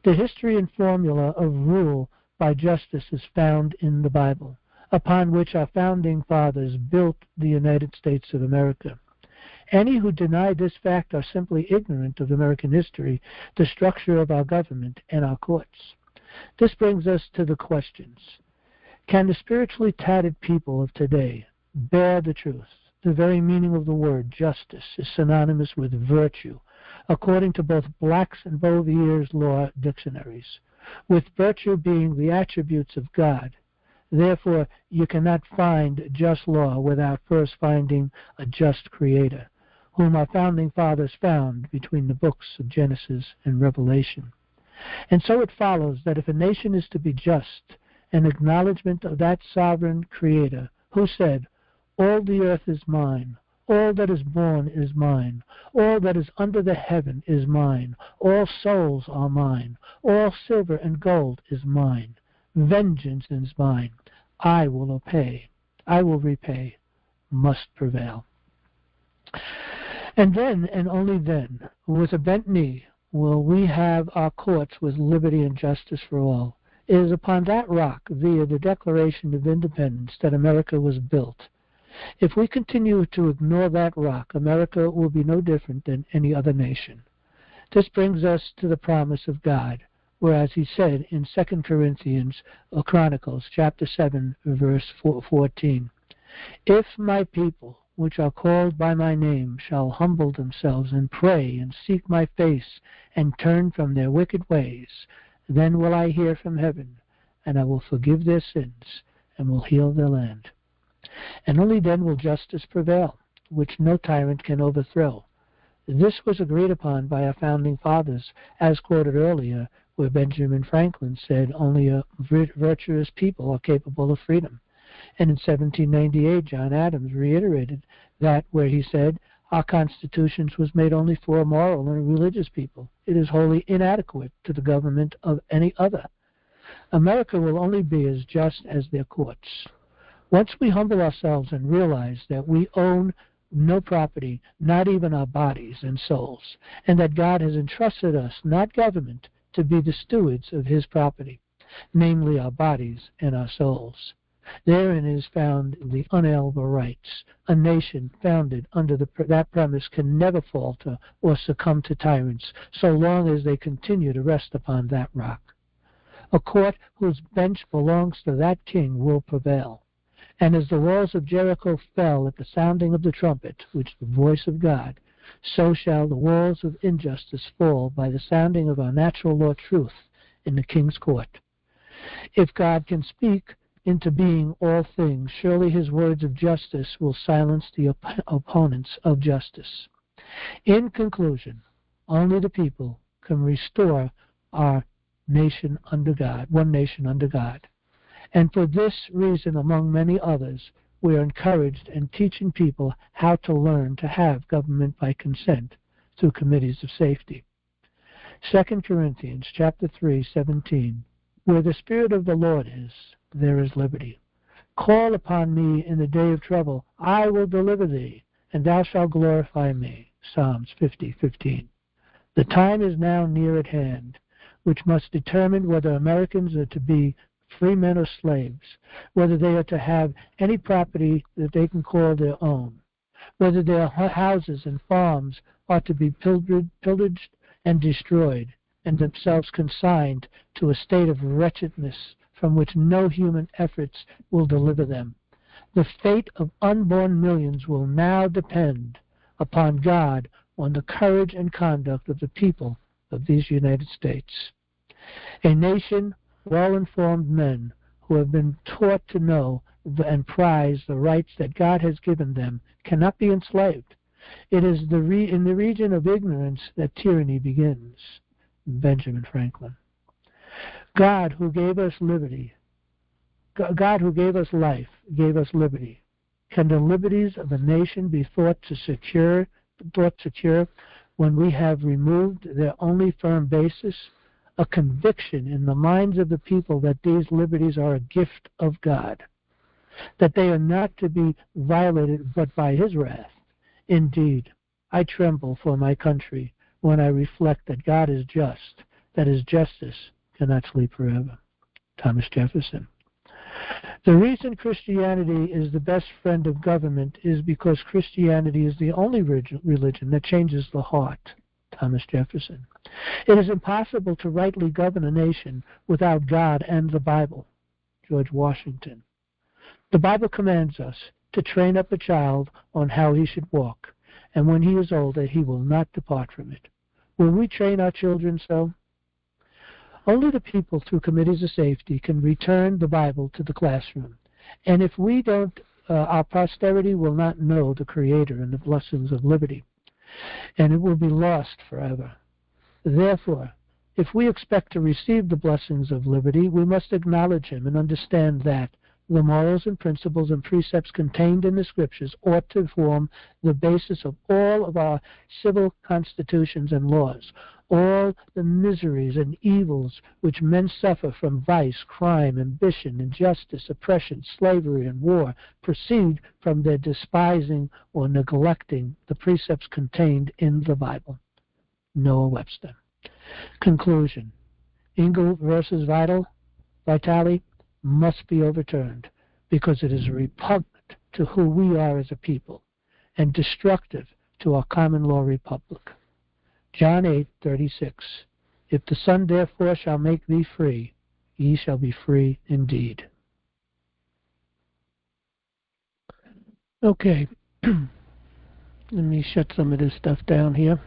The history and formula of rule by justice is found in the Bible, upon which our founding fathers built the United States of America. Any who deny this fact are simply ignorant of American history, the structure of our government, and our courts. This brings us to the questions. Can the spiritually tattered people of today bear the truth? The very meaning of the word justice is synonymous with virtue, according to both Black's and Bouvier's law dictionaries, with virtue being the attributes of God. Therefore, you cannot find just law without first finding a just creator, whom our founding fathers found between the books of Genesis and Revelation. And so it follows that if a nation is to be just, an acknowledgement of that sovereign creator who said, "All the earth is mine, all that is born is mine, all that is under the heaven is mine, all souls are mine, all silver and gold is mine, vengeance is mine, I will repay, must prevail." And then, and only then, with a bent knee, will we have our courts with liberty and justice for all. It is upon that rock, via the Declaration of Independence, that America was built. If we continue to ignore that rock, America will be no different than any other nation. This brings us to the promise of God, whereas he said in 2 Corinthians Chronicles chapter 7, verse 14, "If my people, which are called by my name, shall humble themselves and pray and seek my face and turn from their wicked ways, then will I hear from heaven, and I will forgive their sins and will heal their land." And only then will justice prevail, which no tyrant can overthrow. This was agreed upon by our founding fathers, as quoted earlier, where Benjamin Franklin said only a virtuous people are capable of freedom. And in 1798, John Adams reiterated that, where he said, our Constitution was made only for a moral and a religious people. It is wholly inadequate to the government of any other. America will only be as just as their courts. Once we humble ourselves and realize that we own no property, not even our bodies and souls, and that God has entrusted us, not government, to be the stewards of his property, namely our bodies and our souls. Therein is found the unalienable rights. A nation founded under that premise can never falter or succumb to tyrants so long as they continue to rest upon that rock. A court whose bench belongs to that king will prevail. And as the walls of Jericho fell at the sounding of the trumpet, which is the voice of God, so shall the walls of injustice fall by the sounding of our natural law truth in the king's court. If God can speak into being all things, surely his words of justice will silence the opponents of justice. In conclusion, only the people can restore our nation under God, one nation under God. And for this reason, among many others, we are encouraged in teaching people how to learn to have government by consent through committees of safety. 2 Corinthians chapter 3:17, where the Spirit of the Lord is, there is liberty. Call upon me in the day of trouble. I will deliver thee, and thou shalt glorify me. Psalms 50:15. The time is now near at hand, which must determine whether Americans are to be free men or slaves, whether they are to have any property that they can call their own, whether their houses and farms are to be pillaged and destroyed, and themselves consigned to a state of wretchedness from which no human efforts will deliver them. The fate of unborn millions will now depend upon God, on the courage and conduct of the people of these United States. A nation, well-informed men who have been taught to know and prize the rights that God has given them, cannot be enslaved. It is in the region of ignorance that tyranny begins. Benjamin Franklin. God who gave us liberty, God who gave us life, gave us liberty. Can the liberties of a nation be thought secure when we have removed their only firm basis? A conviction in the minds of the people that these liberties are a gift of God, that they are not to be violated but by his wrath. Indeed, I tremble for my country when I reflect that God is just, that his justice cannot sleep forever. Thomas Jefferson. The reason Christianity is the best friend of government is because Christianity is the only religion that changes the heart. Thomas Jefferson. It is impossible to rightly govern a nation without God and the Bible. George Washington. The Bible commands us to train up a child on how he should walk, and when he is older, he will not depart from it. Will we train our children so? Only the people, through committees of safety, can return the Bible to the classroom. And if we don't, our posterity will not know the Creator and the blessings of liberty, and it will be lost forever. Therefore, if we expect to receive the blessings of liberty, we must acknowledge him and understand that the morals and principles and precepts contained in the Scriptures ought to form the basis of all of our civil constitutions and laws. All the miseries and evils which men suffer from vice, crime, ambition, injustice, oppression, slavery, and war proceed from their despising or neglecting the precepts contained in the Bible. Noah Webster. Conclusion. Engel versus Vitale must be overturned because it is repugnant to who we are as a people and destructive to our common law republic. John 8:36. If the Son therefore shall make thee free, ye shall be free indeed. Okay. Let me shut some of this stuff down here.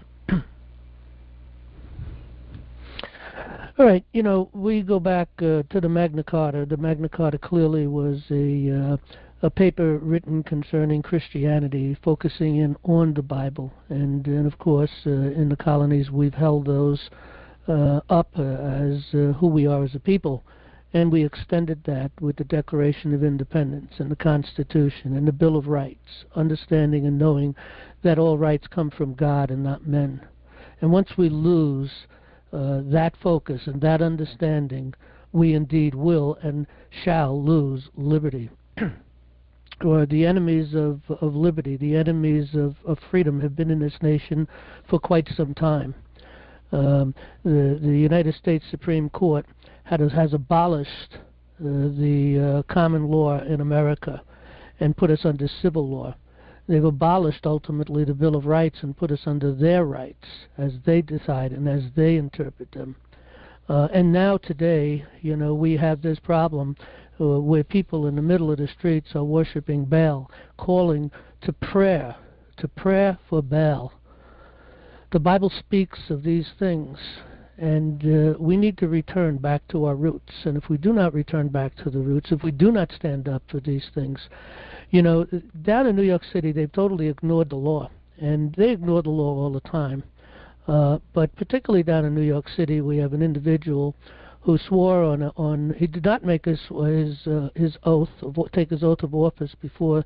All right, we go back to the Magna Carta. The Magna Carta clearly was a paper written concerning Christianity, focusing in on the Bible. And of course, in the colonies, we've held those up as who we are as a people. And we extended that with the Declaration of Independence and the Constitution and the Bill of Rights, understanding and knowing that all rights come from God and not men. And once we lose that focus and that understanding, we indeed will and shall lose liberty. Or the enemies of liberty, the enemies of freedom have been in this nation for quite some time. The United States Supreme Court has abolished the common law in America and put us under civil law. They've abolished ultimately the Bill of Rights and put us under their rights as they decide and as they interpret them. And now today, we have this problem where people in the middle of the streets are worshiping Baal, calling to prayer for Baal. The Bible speaks of these things, and we need to return back to our roots. And if we do not return back to the roots, if we do not stand up for these things, down in New York City, they've totally ignored the law, and they ignore the law all the time. But particularly down in New York City, we have an individual who swore he did not make his oath, take his oath of office before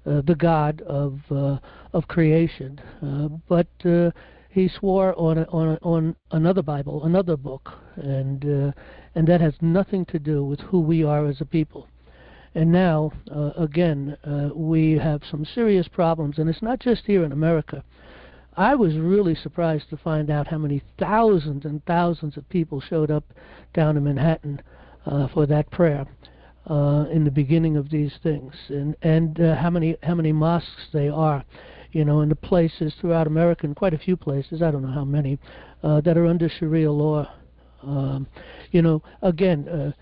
the God of creation, but he swore on another Bible, another book, and that has nothing to do with who we are as a people. And now, again, we have some serious problems, and it's not just here in America. I was really surprised to find out how many thousands and thousands of people showed up down in Manhattan for that prayer in the beginning of these things, and how many mosques they are, in the places throughout America, and quite a few places, I don't know how many, that are under Sharia law. Again,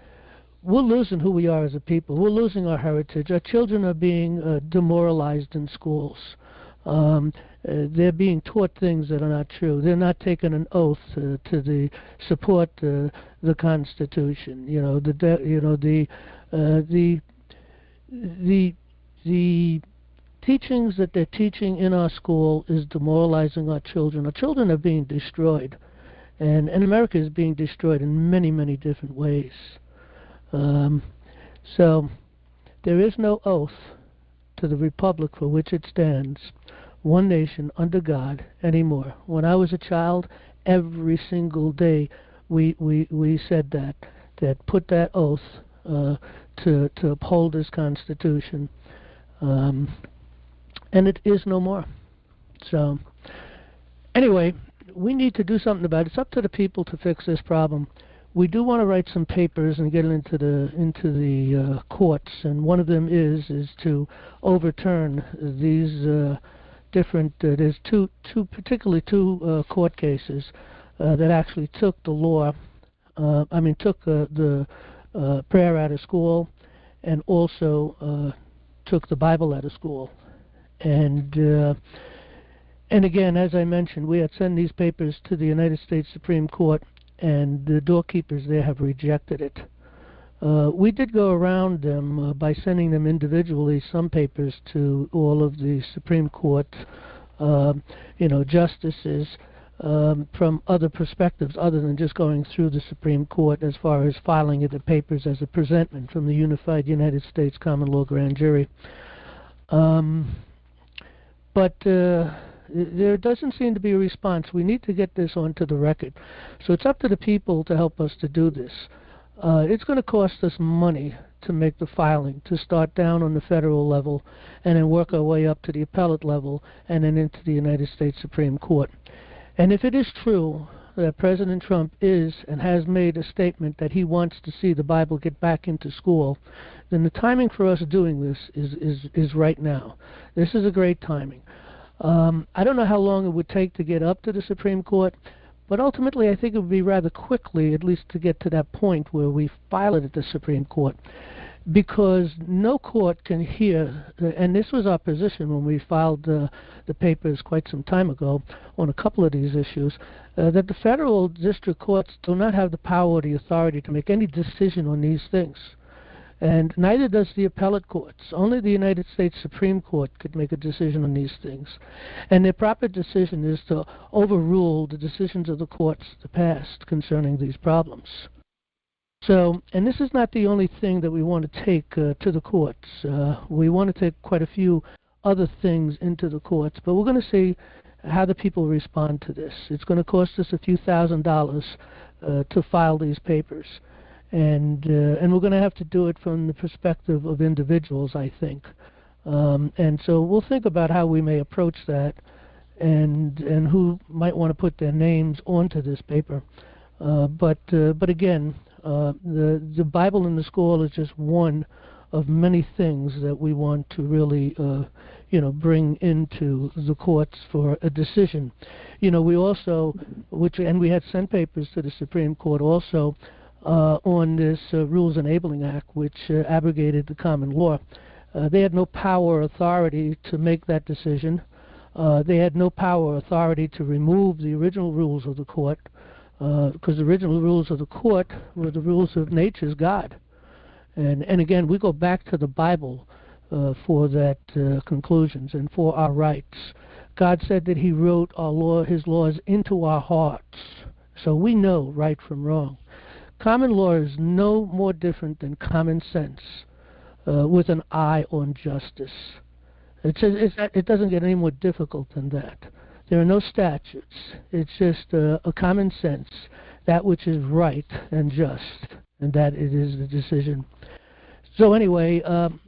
we're losing who we are as a people. We're losing our heritage. Our children are being demoralized in schools. They're being taught things that are not true. They're not taking an oath to support the Constitution. The teachings that they're teaching in our school is demoralizing our children. Our children are being destroyed, and America is being destroyed in many, many different ways. So there is no oath to the republic for which it stands, one nation under God, anymore. When I was a child, every single day we said that put that oath to uphold this Constitution, and it is no more. So anyway, we need to do something about it. It's up to the people to fix this problem. We do want to write some papers and get it into the courts, and one of them is to overturn these different. There's particularly two court cases that actually took the law. Took the prayer out of school, and also took the Bible out of school, and again, as I mentioned, we had sent these papers to the United States Supreme Court, and the doorkeepers there have rejected it. We did go around them by sending them individually some papers to all of the Supreme Court, justices from other perspectives other than just going through the Supreme Court as far as filing of the papers as a presentment from the Unified United States Common Law Grand Jury. But there doesn't seem to be a response. We need to get this onto the record. So it's up to the people to help us to do this. It's going to cost us money to make the filing, to start down on the federal level and then work our way up to the appellate level and then into the United States Supreme Court. And if it is true that President Trump is and has made a statement that he wants to see the Bible get back into school, then the timing for us doing this is right now. This is a great timing. I don't know how long it would take to get up to the Supreme Court, but ultimately I think it would be rather quickly, at least to get to that point where we file it at the Supreme Court, because no court can hear, and this was our position when we filed the papers quite some time ago on a couple of these issues, that the federal district courts do not have the power or the authority to make any decision on these things. And neither does the appellate courts. Only the United States Supreme Court could make a decision on these things. And their proper decision is to overrule the decisions of the courts of the past concerning these problems. So, and this is not the only thing that we want to take to the courts. We want to take quite a few other things into the courts, but we're going to see how the people respond to this. It's going to cost us a few $1,000s to file these papers, and we're going to have to do it from the perspective of individuals, I think. And so we'll think about how we may approach that, and who might want to put their names onto this paper. But again, the Bible in the School is just one of many things that we want to really, bring into the courts for a decision. We also, and we had sent papers to the Supreme Court also on this Rules Enabling Act, which abrogated the common law. They had no power or authority to make that decision. They had no power or authority to remove the original rules of the court, because the original rules of the court were the rules of nature's God. And again, we go back to the Bible for that conclusions and for our rights. God said that He wrote His laws into our hearts, so we know right from wrong. Common law is no more different than common sense with an eye on justice. It doesn't get any more difficult than that. There are no statutes. It's just a common sense, that which is right and just, and that it is the decision. So anyway,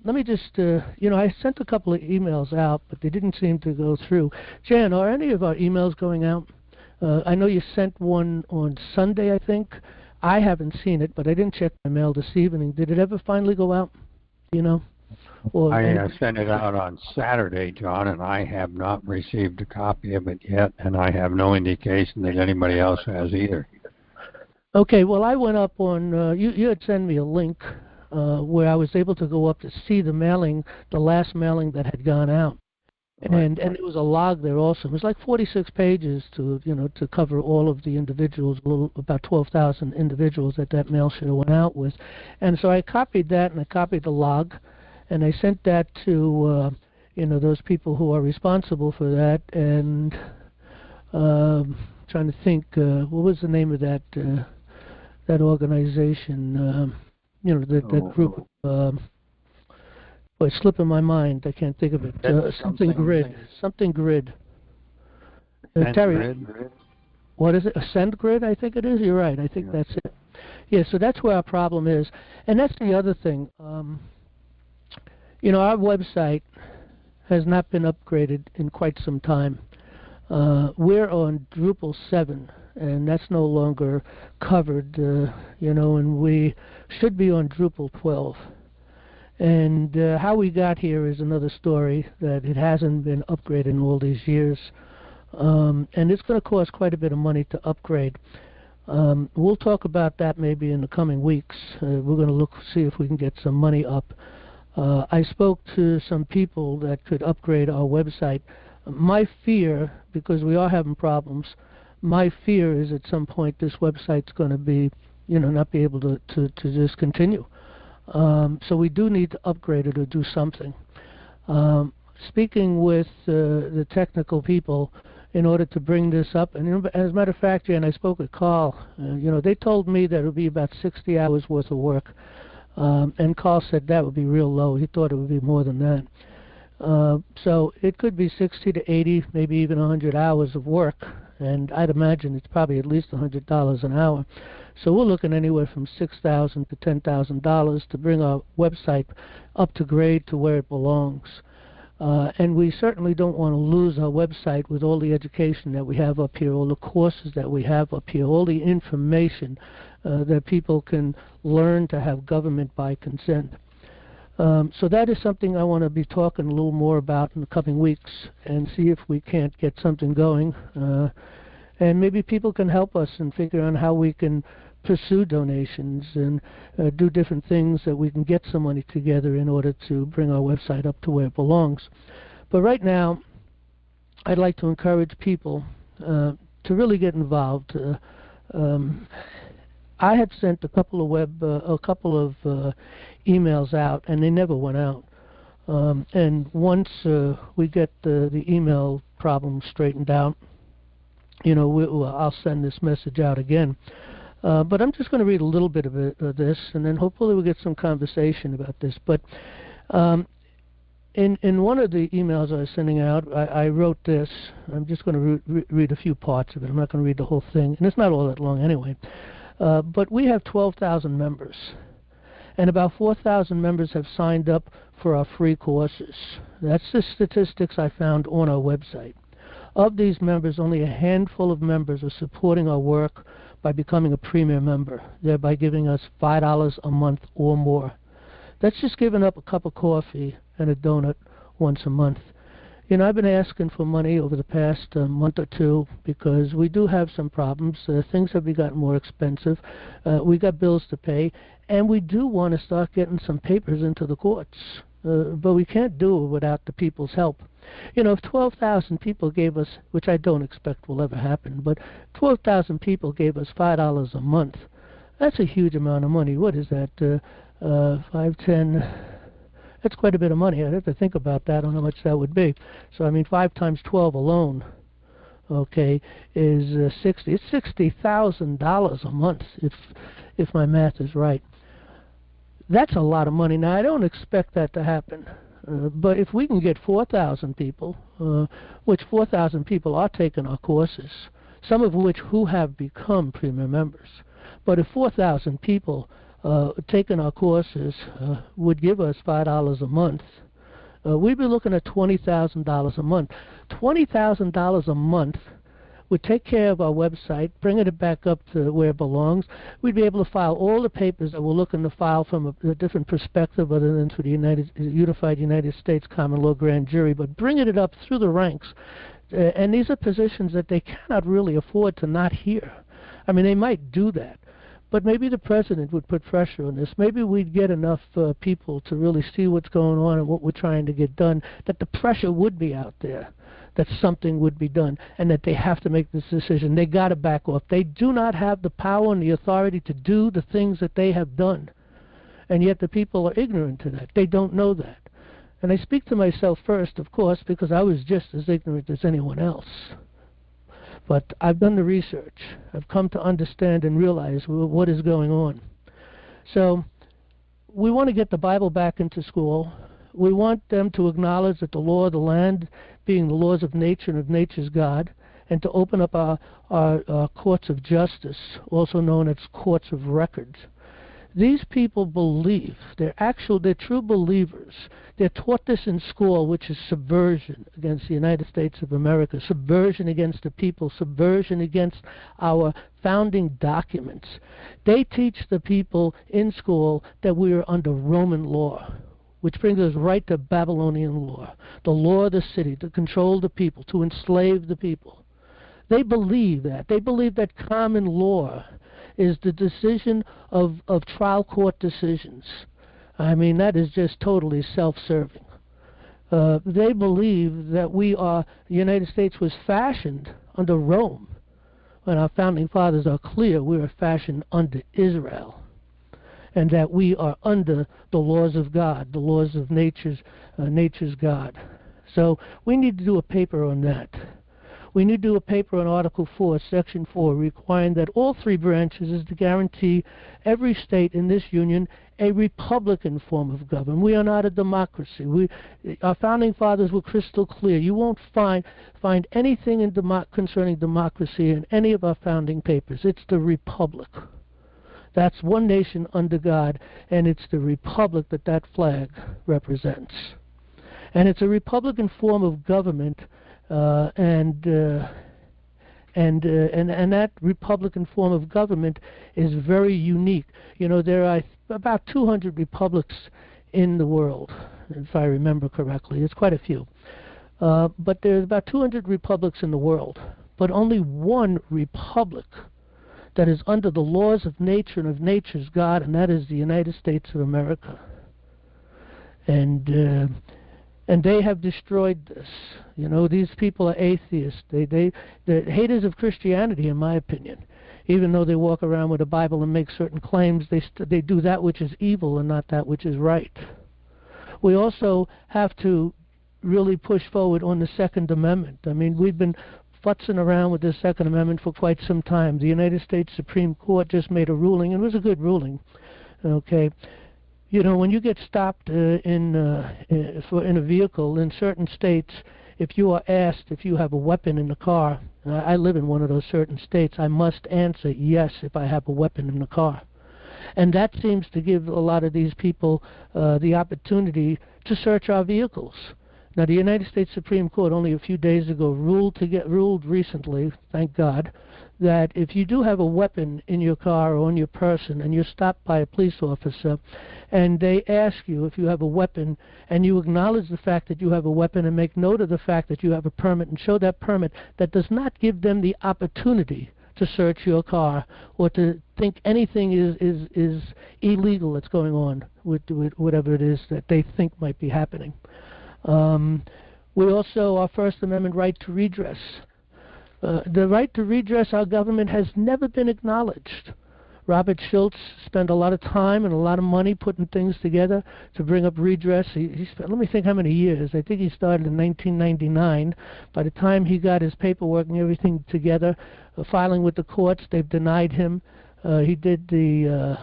let me just, I sent a couple of emails out, but they didn't seem to go through. Jan, are any of our emails going out? I know you sent one on Sunday, I think. I haven't seen it, but I didn't check my mail this evening. Did it ever finally go out? Or I sent it out on Saturday, John, and I have not received a copy of it yet, and I have no indication that anybody else has either. Okay, well, I went up on, you had sent me a link where I was able to go up to see the mailing, the last mailing that had gone out. And there was a log there also. It was like 46 pages to cover all of the individuals, about 12,000 individuals that mail should have went out with. And so I copied that, and I copied the log, and I sent that to those people who are responsible for that. And trying to think, what was the name of that organization? That group. It's slipping my mind. I can't think of it. Something grid. Terry, grid? What is it? Ascend Grid, I think it is. You're right. I think that's it. Yeah, so that's where our problem is. And that's the other thing. Our website has not been upgraded in quite some time. We're on Drupal 7, and that's no longer covered, and we should be on Drupal 12. And how we got here is another story, that it hasn't been upgraded in all these years. And it's going to cost quite a bit of money to upgrade. We'll talk about that maybe in the coming weeks. We're going to see if we can get some money up. I spoke to some people that could upgrade our website. My fear, because we are having problems, my fear is at some point this website's going to be, not be able to just continue. So we do need to upgrade it or do something. Speaking with the technical people in order to bring this up, and as a matter of fact, Jan, I spoke with Carl. They told me that it would be about 60 hours worth of work, and Carl said that would be real low. He thought it would be more than that. So it could be 60 to 80, maybe even 100 hours of work, and I'd imagine it's probably at least $100 an hour. So we're looking anywhere from $6,000 to $10,000 to bring our website up to grade to where it belongs. And we certainly don't want to lose our website with all the education that we have up here, all the courses that we have up here, all the information that people can learn to have government by consent. So that is something I want to be talking a little more about in the coming weeks, and see if we can't get something going. And maybe people can help us and figure out how we can pursue donations and do different things that we can get some money together in order to bring our website up to where it belongs. But right now, I'd like to encourage people to really get involved. I had sent a couple of emails out, and they never went out. And once we get the email problem straightened out, I'll send this message out again. But I'm just going to read a little bit of this, and then hopefully we'll get some conversation about this. But in one of the emails I was sending out, I wrote this. I'm just going to read a few parts of it. I'm not going to read the whole thing, and it's not all that long anyway. But we have 12,000 members, and about 4,000 members have signed up for our free courses. That's the statistics I found on our website. Of these members, only a handful of members are supporting our work by becoming a premier member, thereby giving us $5 a month or more. That's just giving up a cup of coffee and a donut once a month. You know, I've been asking for money over the past month or two because we do have some problems. Things have gotten more expensive. We got bills to pay, and we do want to start getting some papers into the courts. But we can't do it without the people's help. You know, if 12,000 people gave us, which I don't expect will ever happen, but 12,000 people gave us $5 a month, that's a huge amount of money. What is that? 5, 10... That's quite a bit of money. I'd have to think about that, on how much that would be. So, I mean, 5 times 12 alone, okay, is 60. It's $60,000 a month, if my math is right. That's a lot of money. Now, I don't expect that to happen. But if we can get 4,000 people, which 4,000 people are taking our courses, some of which who have become premier members, but if 4,000 people taking our courses would give us $5 a month, we'd be looking at $20,000 a month. $20,000 a month would take care of our website, bringing it back up to where it belongs. We'd be able to file all the papers that we're looking to file from a different perspective other than through the Unified United States Common Law Grand Jury, but bringing it up through the ranks. And these are positions that they cannot really afford to not hear. I mean, they might do that, but maybe the president would put pressure on this. Maybe we'd get enough people to really see what's going on and what we're trying to get done, that the pressure would be out there, that something would be done, and that they have to make this decision. They got to back off. They do not have the power and the authority to do the things that they have done, and yet the people are ignorant to that. They don't know that. And I speak to myself first, of course, because I was just as ignorant as anyone else. But I've done the research. I've come to understand and realize what is going on. So we want to get the Bible back into school. We want them to acknowledge that the law of the land, being the laws of nature and of nature's God, and to open up our courts of justice, also known as courts of records. These people believe, they're true believers. They're taught this in school, which is subversion against the United States of America, subversion against the people, subversion against our founding documents. They teach the people in school that we are under Roman law, which brings us right to Babylonian law, the law of the city, to control the people, to enslave the people. They believe that. They believe that common law is the decision of trial court decisions. I mean, that is just totally self-serving. They believe that the United States was fashioned under Rome, when our founding fathers are clear we were fashioned under Israel, and that we are under the laws of God, the laws of nature's God. So we need to do a paper on that. We need to do a paper on Article 4, Section 4, requiring that all three branches is to guarantee every state in this union a Republican form of government. We are not a democracy. Our founding fathers were crystal clear. You won't find anything concerning democracy in any of our founding papers. It's the Republic. That's one nation under God, and it's the Republic that flag represents. And it's a Republican form of government. And that Republican form of government is very unique. You know, there are about 200 republics in the world, if I remember correctly. It's quite a few. But there's about 200 republics in the world, but only one republic that is under the laws of nature and of nature's God, and that is the United States of America. And they have destroyed this. You know, these people are atheists. They're haters of Christianity, in my opinion. Even though they walk around with a Bible and make certain claims, they do that which is evil and not that which is right. We also have to really push forward on the Second Amendment. I mean, we've been futzing around with the Second Amendment for quite some time. The United States Supreme Court just made a ruling, and it was a good ruling. Okay, you know, when you get stopped in a vehicle in certain states, if you are asked if you have a weapon in the car, I live in one of those certain states, I must answer yes if I have a weapon in the car. And that seems to give a lot of these people the opportunity to search our vehicles. Now, the United States Supreme Court only a few days ago ruled recently, thank God, that if you do have a weapon in your car or on your person and you're stopped by a police officer and they ask you if you have a weapon and you acknowledge the fact that you have a weapon and make note of the fact that you have a permit and show that permit, that does not give them the opportunity to search your car or to think anything is illegal that's going on with whatever it is that they think might be happening. We also, our First Amendment right to redress. The right to redress our government has never been acknowledged. Robert Schultz spent a lot of time and a lot of money putting things together to bring up redress. He spent, let me think how many years. I think he started in 1999. By the time he got his paperwork and everything together, filing with the courts, they've denied him. He did the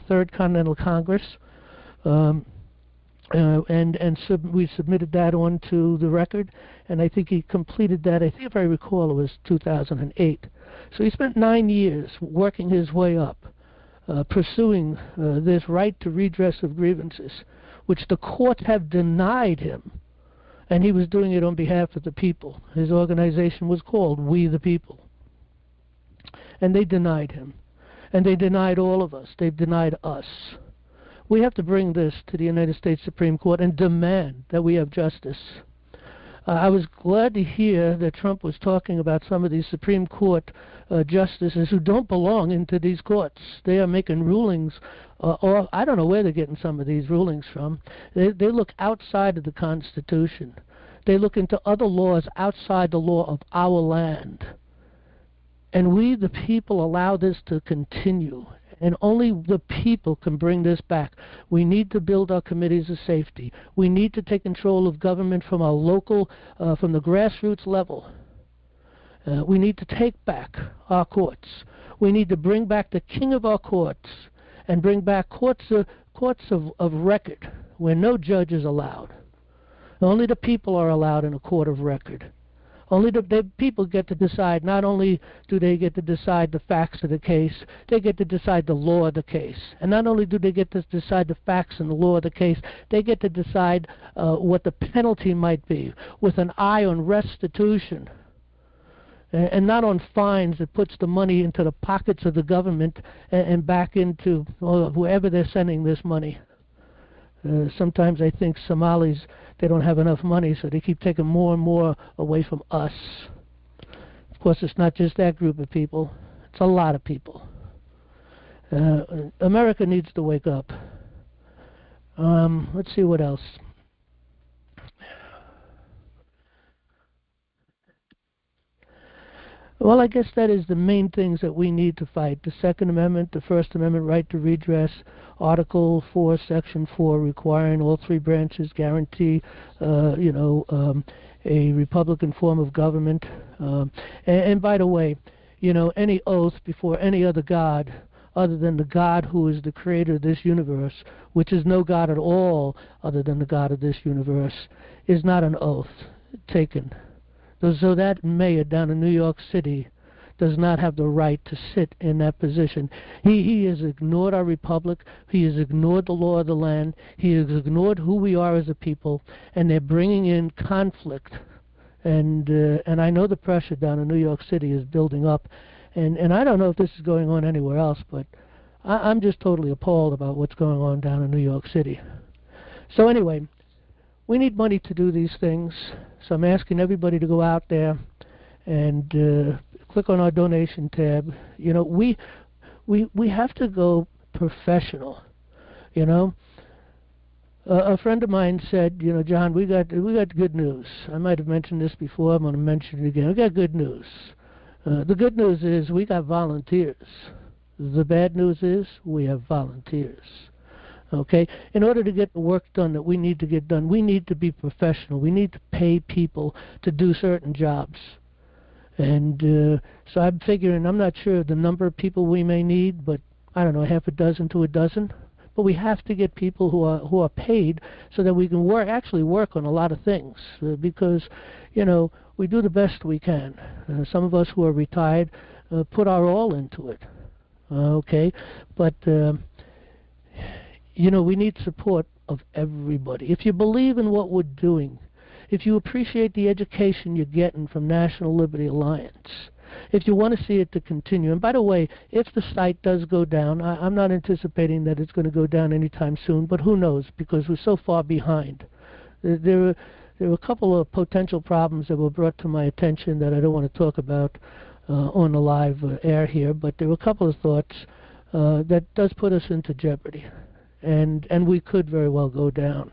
Third Continental Congress. We submitted that onto the record, and I think he completed that. I think, if I recall, it was 2008. So he spent 9 years working his way up, pursuing this right to redress of grievances, which the courts have denied him, and he was doing it on behalf of the people. His organization was called We the People, and they denied him, and they denied all of us. They've denied us. We have to bring this to the United States Supreme Court and demand that we have justice. I was glad to hear that Trump was talking about some of these Supreme Court justices who don't belong into these courts. They are making rulings, or I don't know where they're getting some of these rulings from. They look outside of the Constitution. They look into other laws outside the law of our land. And we, the people, allow this to continue. And only the people can bring this back. We need to build our committees of safety. We need to take control of government from our local, from the grassroots level. We need to take back our courts. We need to bring back the king of our courts and bring back courts of record where no judge is allowed. Only the people are allowed in a court of record. Only the people get to decide. Not only do they get to decide the facts of the case, they get to decide the law of the case. And not only do they get to decide the facts and the law of the case, they get to decide what the penalty might be, with an eye on restitution, and not on fines that puts the money into the pockets of the government and back into whoever they're sending this money. Sometimes I think Somalis, they don't have enough money, so they keep taking more and more away from us. Of course, it's not just that group of people. It's a lot of people. America needs to wake up. Let's see what else. Well, I guess that is the main things that we need to fight. The Second Amendment, the First Amendment right to redress, Article 4, Section 4, requiring all three branches guarantee, a Republican form of government. And by the way, any oath before any other God other than the God who is the creator of this universe, which is no God at all other than the God of this universe, is not an oath taken. So that mayor down in New York City does not have the right to sit in that position. He has ignored our republic. He has ignored the law of the land. He has ignored who we are as a people, and they're bringing in conflict. And I know the pressure down in New York City is building up, and I don't know if this is going on anywhere else, but I'm just totally appalled about what's going on down in New York City. So anyway, we need money to do these things, so I'm asking everybody to go out there and click on our donation tab. We have to go professional. A friend of mine said, John, we got good news. I might have mentioned this before. I'm going to mention it again. We got good news. The good news is we got volunteers. The bad news is we have volunteers. Okay? In order to get the work done that we need to get done, we need to be professional. We need to pay people to do certain jobs. And so I'm figuring, I'm not sure the number of people we may need, but I don't know, half a dozen to a dozen. But we have to get people who are paid so that we can actually work on a lot of things. Because, you know, we do the best we can. Some of us who are retired put our all into it. Okay? But, you know, we need support of everybody. If you believe in what we're doing, if you appreciate the education you're getting from National Liberty Alliance, if you want to see it to continue, and by the way, if the site does go down, I'm not anticipating that it's going to go down anytime soon, but who knows, because we're so far behind. There were a couple of potential problems that were brought to my attention that I don't want to talk about on the live air here, but there were a couple of thoughts that does put us into jeopardy, and we could very well go down.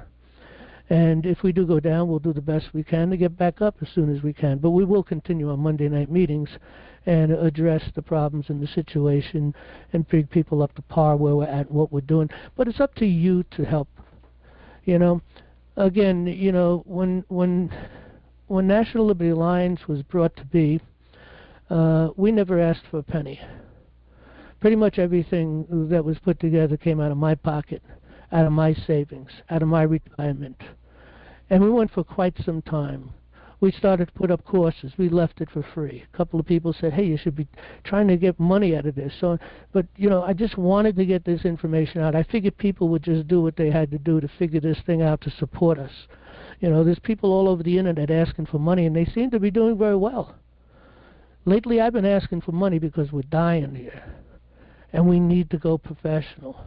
And if we do go down, we'll do the best we can to get back up as soon as we can. But we will continue on Monday night meetings and address the problems in the situation and bring people up to par where we're at and what we're doing. But it's up to you to help. You know, again, you know, when National Liberty Alliance was brought to be, we never asked for a penny. Pretty much everything that was put together came out of my pocket, out of my savings, out of my retirement. And we went for quite some time. We started to put up courses. We left it for free. A couple of people said, hey, you should be trying to get money out of this. But, you know, I just wanted to get this information out. I figured people would just do what they had to do to figure this thing out to support us. You know, there's people all over the internet asking for money, and they seem to be doing very well. Lately, I've been asking for money because we're dying here, and we need to go professional.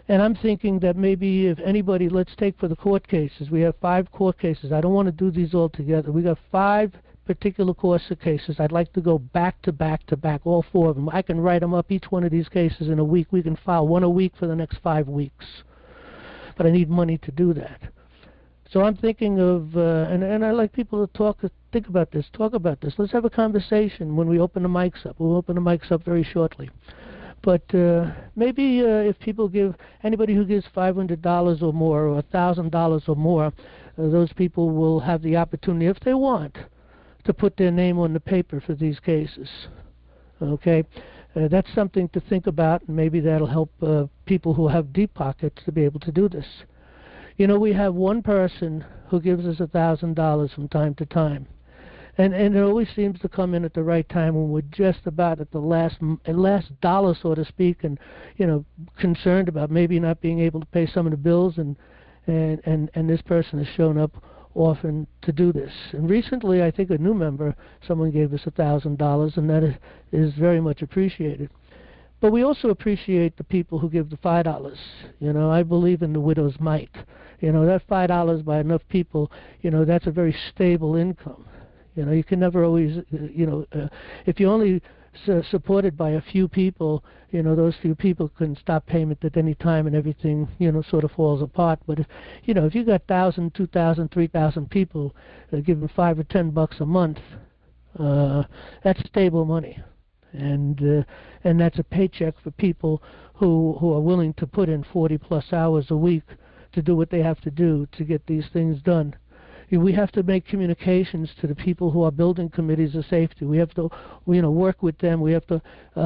And I'm thinking that maybe if anybody, let's take for the court cases, we have 5 court cases. I don't want to do these all together. We got 5 particular course of cases. I'd like to go back to back to back, all 4 of them. I can write them up, each one of these cases in a week. We can file 1 a week for the next 5 weeks. But I need money to do that. So I'm thinking of, and I like people to think about this, talk about this. Let's have a conversation when we open the mics up. We'll open the mics up very shortly. But maybe if people give, anybody who gives $500 or more or $1,000 or more, those people will have the opportunity, if they want, to put their name on the paper for these cases. Okay? That's something to think about, and maybe that'll help people who have deep pockets to be able to do this. You know, we have one person who gives us $1,000 from time to time. And it always seems to come in at the right time when we're just about at the last dollar, so to speak, and, you know, concerned about maybe not being able to pay some of the bills, and this person has shown up often to do this. And recently, I think a new member, someone gave us $1,000, and that is very much appreciated. But we also appreciate the people who give the $5. You know, I believe in the widow's mite. You know, that $5 by enough people, you know, that's a very stable income. You know, you can never always, if you're only supported by a few people, you know, those few people can stop payment at any time and everything, you know, sort of falls apart. But, if you got 1,000, 2,000, 3,000 people giving $5 or $10 a month, that's stable money. And that's a paycheck for people who are willing to put in 40-plus hours a week to do what they have to do to get these things done. We have to make communications to the people who are building committees of safety. We have to, work with them. We have to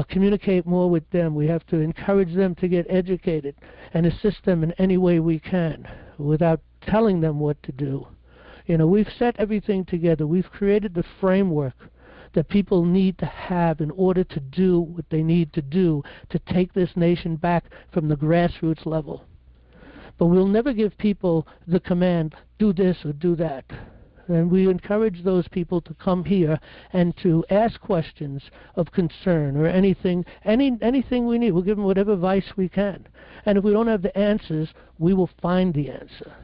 communicate more with them. We have to encourage them to get educated and assist them in any way we can without telling them what to do. We've set everything together. We've created the framework that people need to have in order to do what they need to do to take this nation back from the grassroots level. But we'll never give people the command, do this or do that. And we encourage those people to come here and to ask questions of concern or anything we need. We'll give them whatever advice we can. And if we don't have the answers, we will find the answer.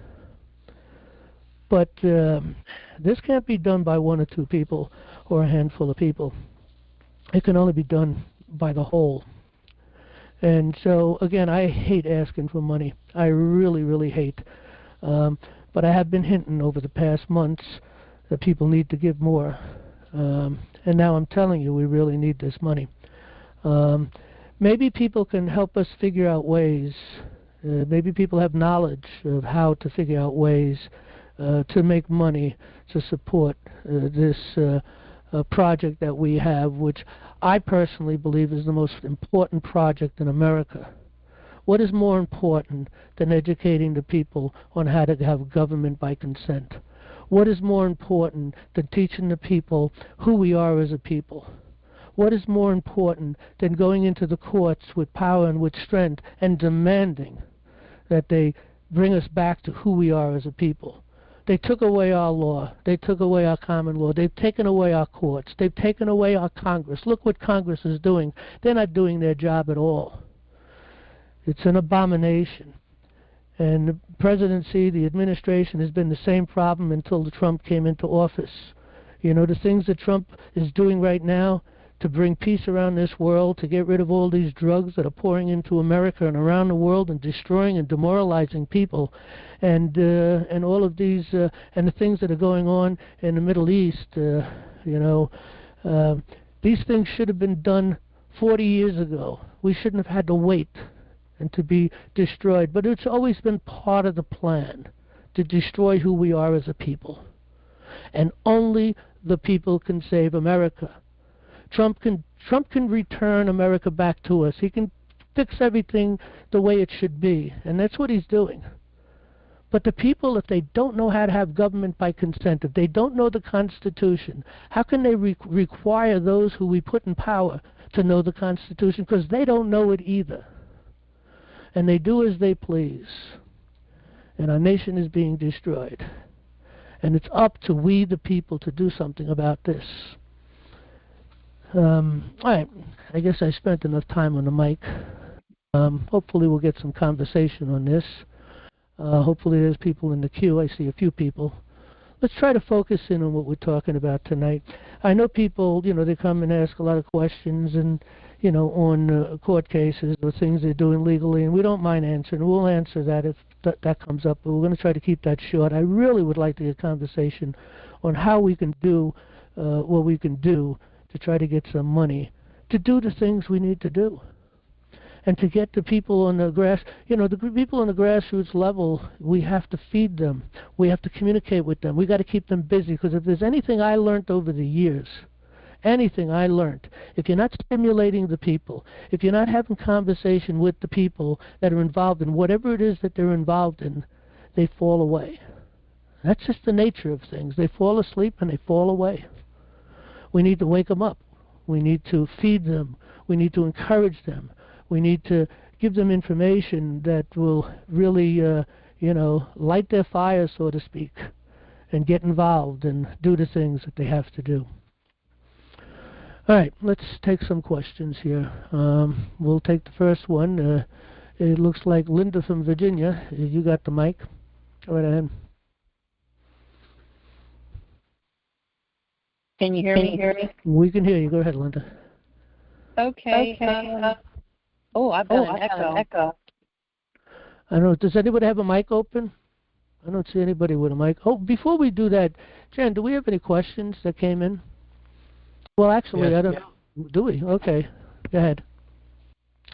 But this can't be done by 1 or 2 people or a handful of people. It can only be done by the whole. And so, again, I hate asking for money. I really, really hate. But I have been hinting over the past months that people need to give more. And now I'm telling you, we really need this money. Maybe people can help us figure out ways, Maybe people have knowledge of how to figure out ways to make money to support this project that we have, which I personally believe is the most important project in America. What is more important than educating the people on how to have government by consent? What is more important than teaching the people who we are as a people? What is more important than going into the courts with power and with strength and demanding that they bring us back to who we are as a people? They took away our law. They took away our common law. They've taken away our courts. They've taken away our Congress. Look what Congress is doing. They're not doing their job at all. It's an abomination. And the presidency, the administration, has been the same problem until Trump came into office. You know, the things that Trump is doing right now to bring peace around this world, to get rid of all these drugs that are pouring into America and around the world and destroying and demoralizing people, and all of these, and the things that are going on in the Middle East, these things should have been done 40 years ago. We shouldn't have had to wait and to be destroyed. But it's always been part of the plan to destroy who we are as a people. And only the people can save America. Trump can return America back to us. He can fix everything the way it should be, and that's what he's doing. But the people, if they don't know how to have government by consent, if they don't know the Constitution, how can they require those who we put in power to know the Constitution? Because they don't know it either. And they do as they please. And our nation is being destroyed. And it's up to we, the people, to do something about this. All right. I guess I spent enough time on the mic. Hopefully we'll get some conversation on this. Hopefully there's people in the queue. I see a few people. Let's try to focus in on what we're talking about tonight. I know people, they come and ask a lot of questions and, on court cases or things they're doing legally, and we don't mind answering. We'll answer that if that comes up, but we're going to try to keep that short. I really would like to get a conversation on how we can do what we can do to try to get some money to do the things we need to do. And to get the people on the the people on the grassroots level, we have to feed them. We have to communicate with them. We got to keep them busy, because if there's anything I learned over the years, if you're not stimulating the people, if you're not having conversation with the people that are involved in whatever it is that they're involved in, they fall away. That's just the nature of things. They fall asleep and they fall away. We need to wake them up. We need to feed them. We need to encourage them. We need to give them information that will really, light their fire, so to speak, and get involved and do the things that they have to do. All right, let's take some questions here. We'll take the first one. It looks like Linda from Virginia. You got the mic. Go right ahead. Can you hear me? We can hear you. Go ahead, Linda. Okay. I've got an echo. I don't know. Does anybody have a mic open? I don't see anybody with a mic. Oh, before we do that, Jen, do we have any questions that came in? Well, actually, yes, I don't. Yeah. Do we? Okay. Go ahead.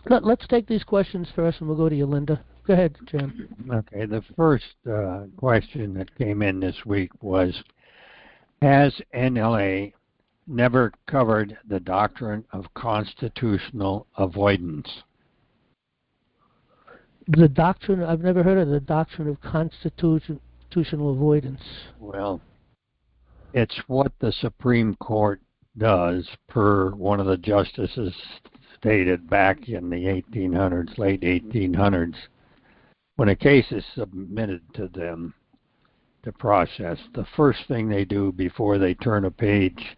Let's take these questions first, and we'll go to you, Linda. Go ahead, Jen. Okay. The first question that came in this week was, has NLA never covered the doctrine of constitutional avoidance? The doctrine, I've never heard of the doctrine of constitutional avoidance. Well, it's what the Supreme Court does, per one of the justices stated back in the 1800s, late 1800s. When a case is submitted to them to process, the first thing they do before they turn a page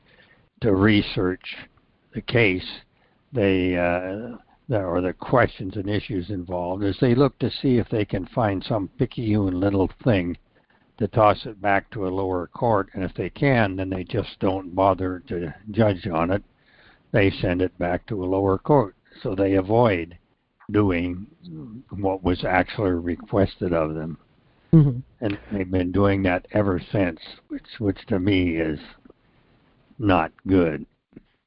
to research the case, or the questions and issues involved, is they look to see if they can find some picayune little thing to toss it back to a lower court, and if they can, then they just don't bother to judge on it. They send it back to a lower court, so they avoid doing what was actually requested of them. Mm-hmm. And they've been doing that ever since, which to me is not good.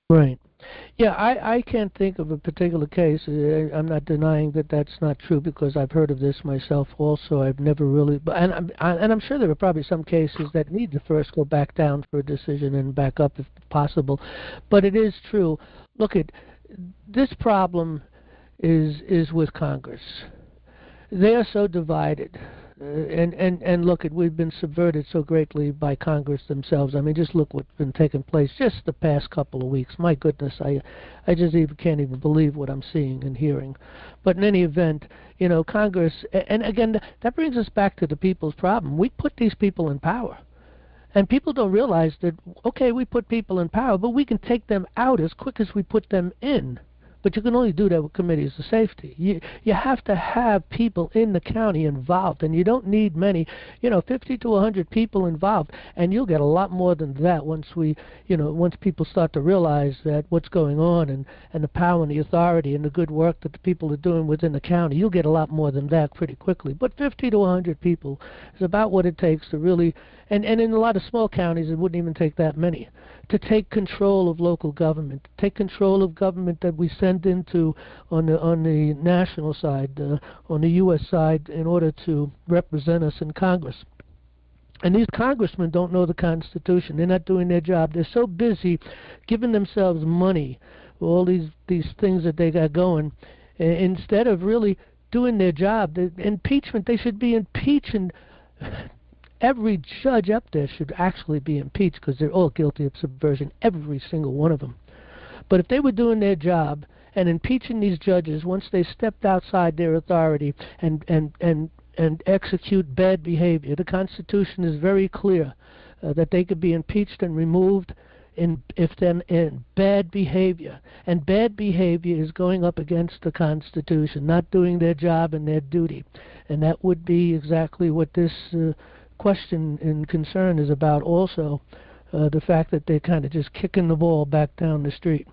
Right. Yeah, I can't think of a particular case. I'm not denying that that's not true because I've heard of this myself also. I've never really, and I'm sure there are probably some cases that need to first go back down for a decision and back up if possible. But it is true. Look, this problem is with Congress. They are so divided. And look, we've been subverted so greatly by Congress themselves. I mean, just look what's been taking place just the past couple of weeks. My goodness, I just can't even believe what I'm seeing and hearing. But in any event, you know, Congress, and again, that brings us back to the people's problem. We put these people in power. And people don't realize that, okay, we put people in power, but we can take them out as quick as we put them in. But you can only do that with committees of safety. You have to have people in the county involved, and you don't need many, 50 to 100 people involved, and you'll get a lot more than that once once people start to realize that what's going on and the power and the authority and the good work that the people are doing within the county. You'll get a lot more than that pretty quickly. But 50 to 100 people is about what it takes to really, and in a lot of small counties, it wouldn't even take that many, to take control of local government, take control of government that we send into on the national side, on the U.S. side, in order to represent us in Congress. And these congressmen don't know the Constitution. They're not doing their job. They're so busy giving themselves money for all these things that they got going, instead of really doing their job. The impeachment, they should be impeaching. Every judge up there should actually be impeached because they're all guilty of subversion, every single one of them. But if they were doing their job and impeaching these judges once they stepped outside their authority and execute bad behavior, the Constitution is very clear that they could be impeached and removed in bad behavior. And bad behavior is going up against the Constitution, not doing their job and their duty. And that would be exactly what this question and concern is about also, the fact that they're kind of just kicking the ball back down the street.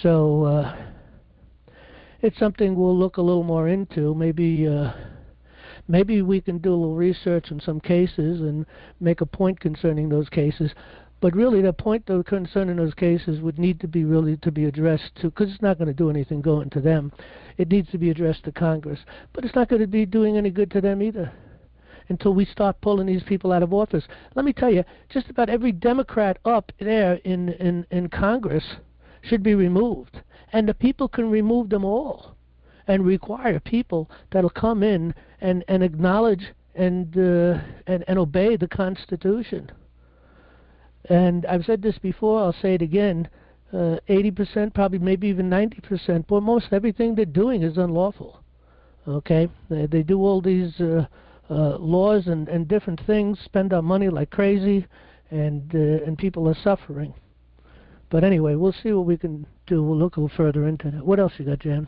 So it's something we'll look a little more into. Maybe we can do a little research on some cases and make a point concerning those cases. But really, the point concerning those cases would need to be addressed to, because it's not going to do anything going to them. It needs to be addressed to Congress. But it's not going to be doing any good to them either until we start pulling these people out of office. Let me tell you, just about every Democrat up there in Congress should be removed. And the people can remove them all and require people that'll come in and acknowledge and obey the Constitution. And I've said this before, I'll say it again, 80%, probably maybe even 90%, but most everything they're doing is unlawful. Okay? They do all these laws and different things, spend our money like crazy, and people are suffering. But anyway, we'll see what we can do. We'll look a little further into that. What else you got, Jan?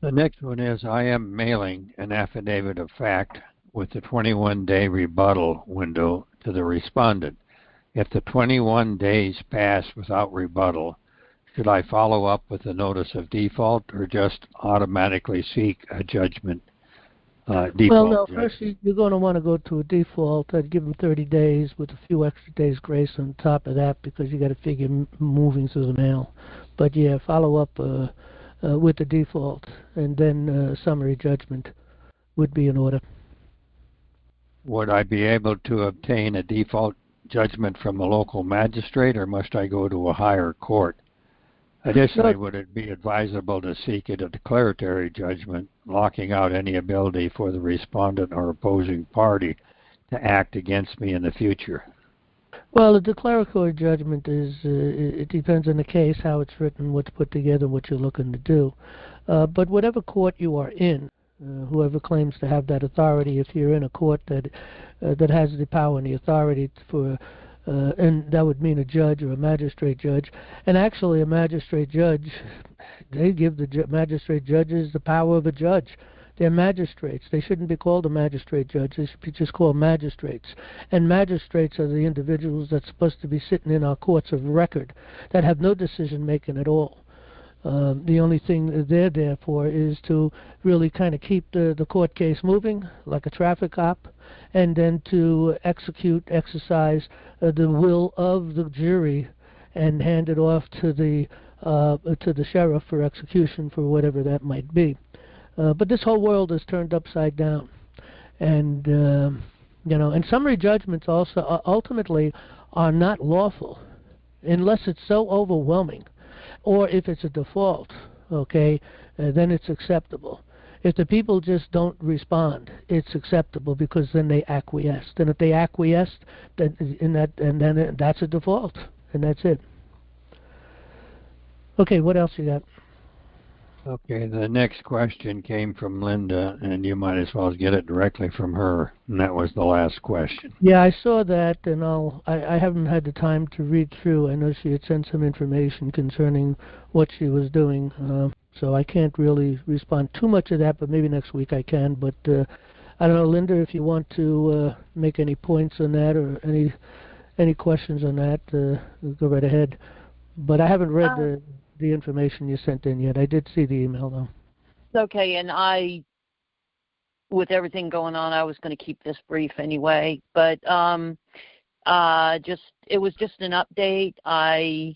The next one is I am mailing an affidavit of fact with the 21-day rebuttal window to the respondent. If the 21 days pass without rebuttal, should I follow up with a notice of default or just automatically seek a judgment? Well, no, first you're going to want to go to a default. I'd give them 30 days with a few extra days grace on top of that because you got to figure moving through the mail. But yeah, follow up with the default, and then summary judgment would be in order. Would I be able to obtain a default judgment from a local magistrate, or must I go to a higher court? Additionally, would it be advisable to seek a declaratory judgment, locking out any ability for the respondent or opposing party to act against me in the future? Well, a declaratory judgment is, it depends on the case, how it's written, what's put together, what you're looking to do. But whatever court you are in, whoever claims to have that authority, if you're in a court that has the power and the authority for and that would mean a judge or a magistrate judge. And actually, a magistrate judge, they give the magistrate judges the power of a judge. They're magistrates. They shouldn't be called a magistrate judge. They should be just called magistrates. And magistrates are the individuals that's supposed to be sitting in our courts of record that have no decision-making at all. The only thing they're there for is to really kind of keep the court case moving, like a traffic cop, and then to exercise the will of the jury and hand it off to the to the sheriff for execution for whatever that might be. But this whole world is turned upside down. And, and summary judgments also ultimately are not lawful unless it's so overwhelming. Or if it's a default, okay, then it's acceptable. If the people just don't respond, it's acceptable because then they acquiesced. And if they acquiesced, then that's a default, and that's it. Okay, what else you got? Okay, the next question came from Linda, and you might as well get it directly from her, and that was the last question. Yeah, I saw that, and I haven't had the time to read through. I know she had sent some information concerning what she was doing, so I can't really respond too much to that, but maybe next week I can. But I don't know, Linda, if you want to make any points on that or any questions on that, go right ahead. But I haven't read the information you sent in yet. I did see the email, though. Okay, and with everything going on, I was going to keep this brief anyway. But it was just an update. I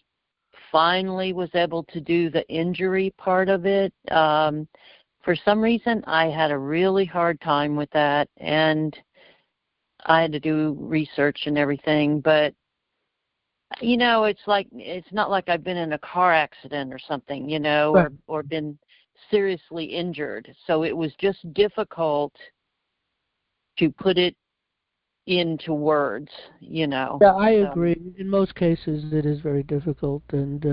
finally was able to do the injury part of it. For some reason, I had a really hard time with that, and I had to do research and everything. But it's not like I've been in a car accident or something, Right. or been seriously injured. So it was just difficult to put it into words, Yeah, I agree. In most cases, it is very difficult, and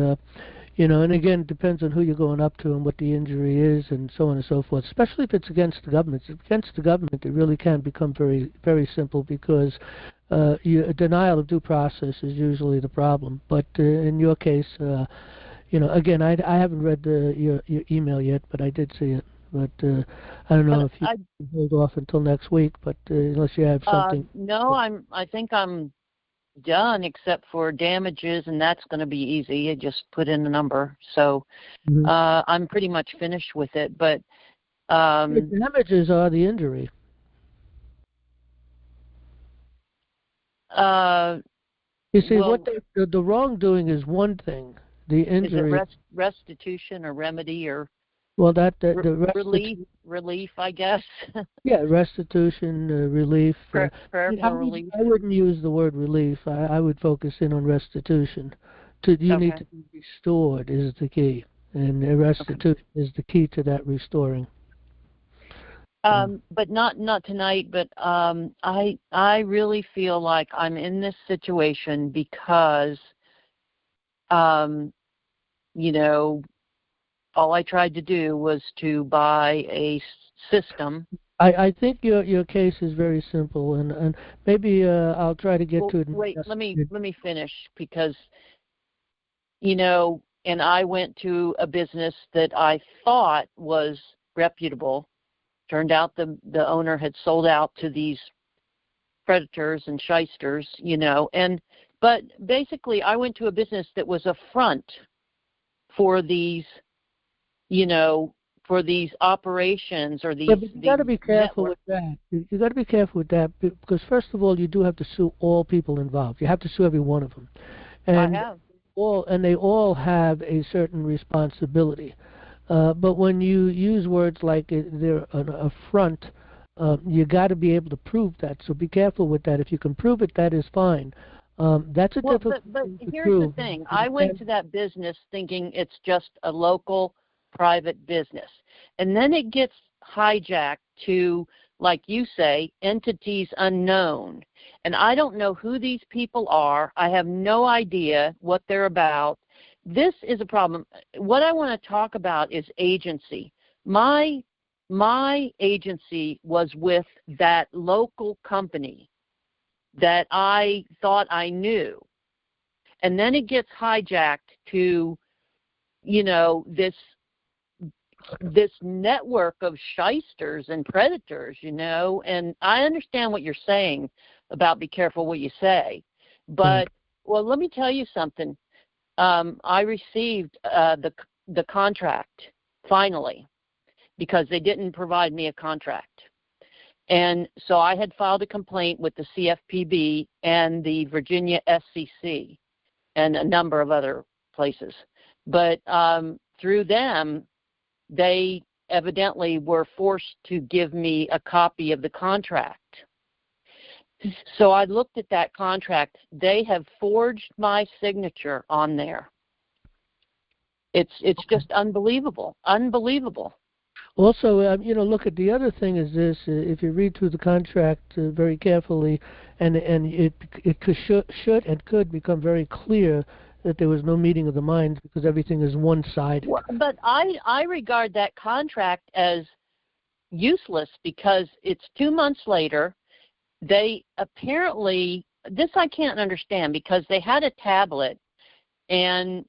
and again, it depends on who you're going up to and what the injury is, and so on and so forth. Especially if it's against the government. If it's against the government, it really can become very, very simple because a denial of due process is usually the problem. But in your case, again, I haven't read your email yet, but I did see it. But I don't know if you can hold off until next week. But unless you have something. No, I think I'm done except for damages, and that's going to be easy. You just put in a number. So I'm pretty much finished with it. But the damages are the injury. You see, well, what the wrongdoing is one thing. The injury. Is it restitution or remedy or? Well, the relief, I guess. Yeah, restitution, relief. Prayer for relief. I wouldn't use the word relief. I would focus in on restitution. You need to be restored is the key, and restitution is the key to that restoring. But not tonight. But I really feel like I'm in this situation because, all I tried to do was to buy a system. I think your case is very simple, and maybe I'll try to get to it. Wait, let me finish because, and I went to a business that I thought was reputable. Turned out the owner had sold out to these predators and shysters, but basically I went to a business that was a front for these, for these operations or these. Yeah, but you got to be careful networks. with that. You got to be careful with that because first of all, you do have to sue all people involved. You have to sue every one of them, and I have. They all have a certain responsibility. But when you use words like they're an affront, you got to be able to prove that. So be careful with that. If you can prove it, that is fine. That's a difficult but thing to here's prove. the thing. I went to that business thinking it's just a local private business. And then it gets hijacked to, like you say, entities unknown. And I don't know who these people are. I have no idea what they're about. This is a problem. What I want to talk about is agency. My agency was with that local company that I thought I knew. And then it gets hijacked to, this network of shysters and predators, and I understand what you're saying about be careful what you say. But, well, let me tell you something. I received the contract finally because they didn't provide me a contract. And so I had filed a complaint with the CFPB and the Virginia SCC and a number of other places. But through them, they evidently were forced to give me a copy of the contract. So I looked at that contract. They have forged my signature on there. It's just unbelievable, unbelievable. Also, look at the other thing is this: if you read through the contract very carefully, and it should and could become very clear that there was no meeting of the minds because everything is one-sided. Well, but I regard that contract as useless because it's 2 months later. They apparently, this I can't understand because they had a tablet, and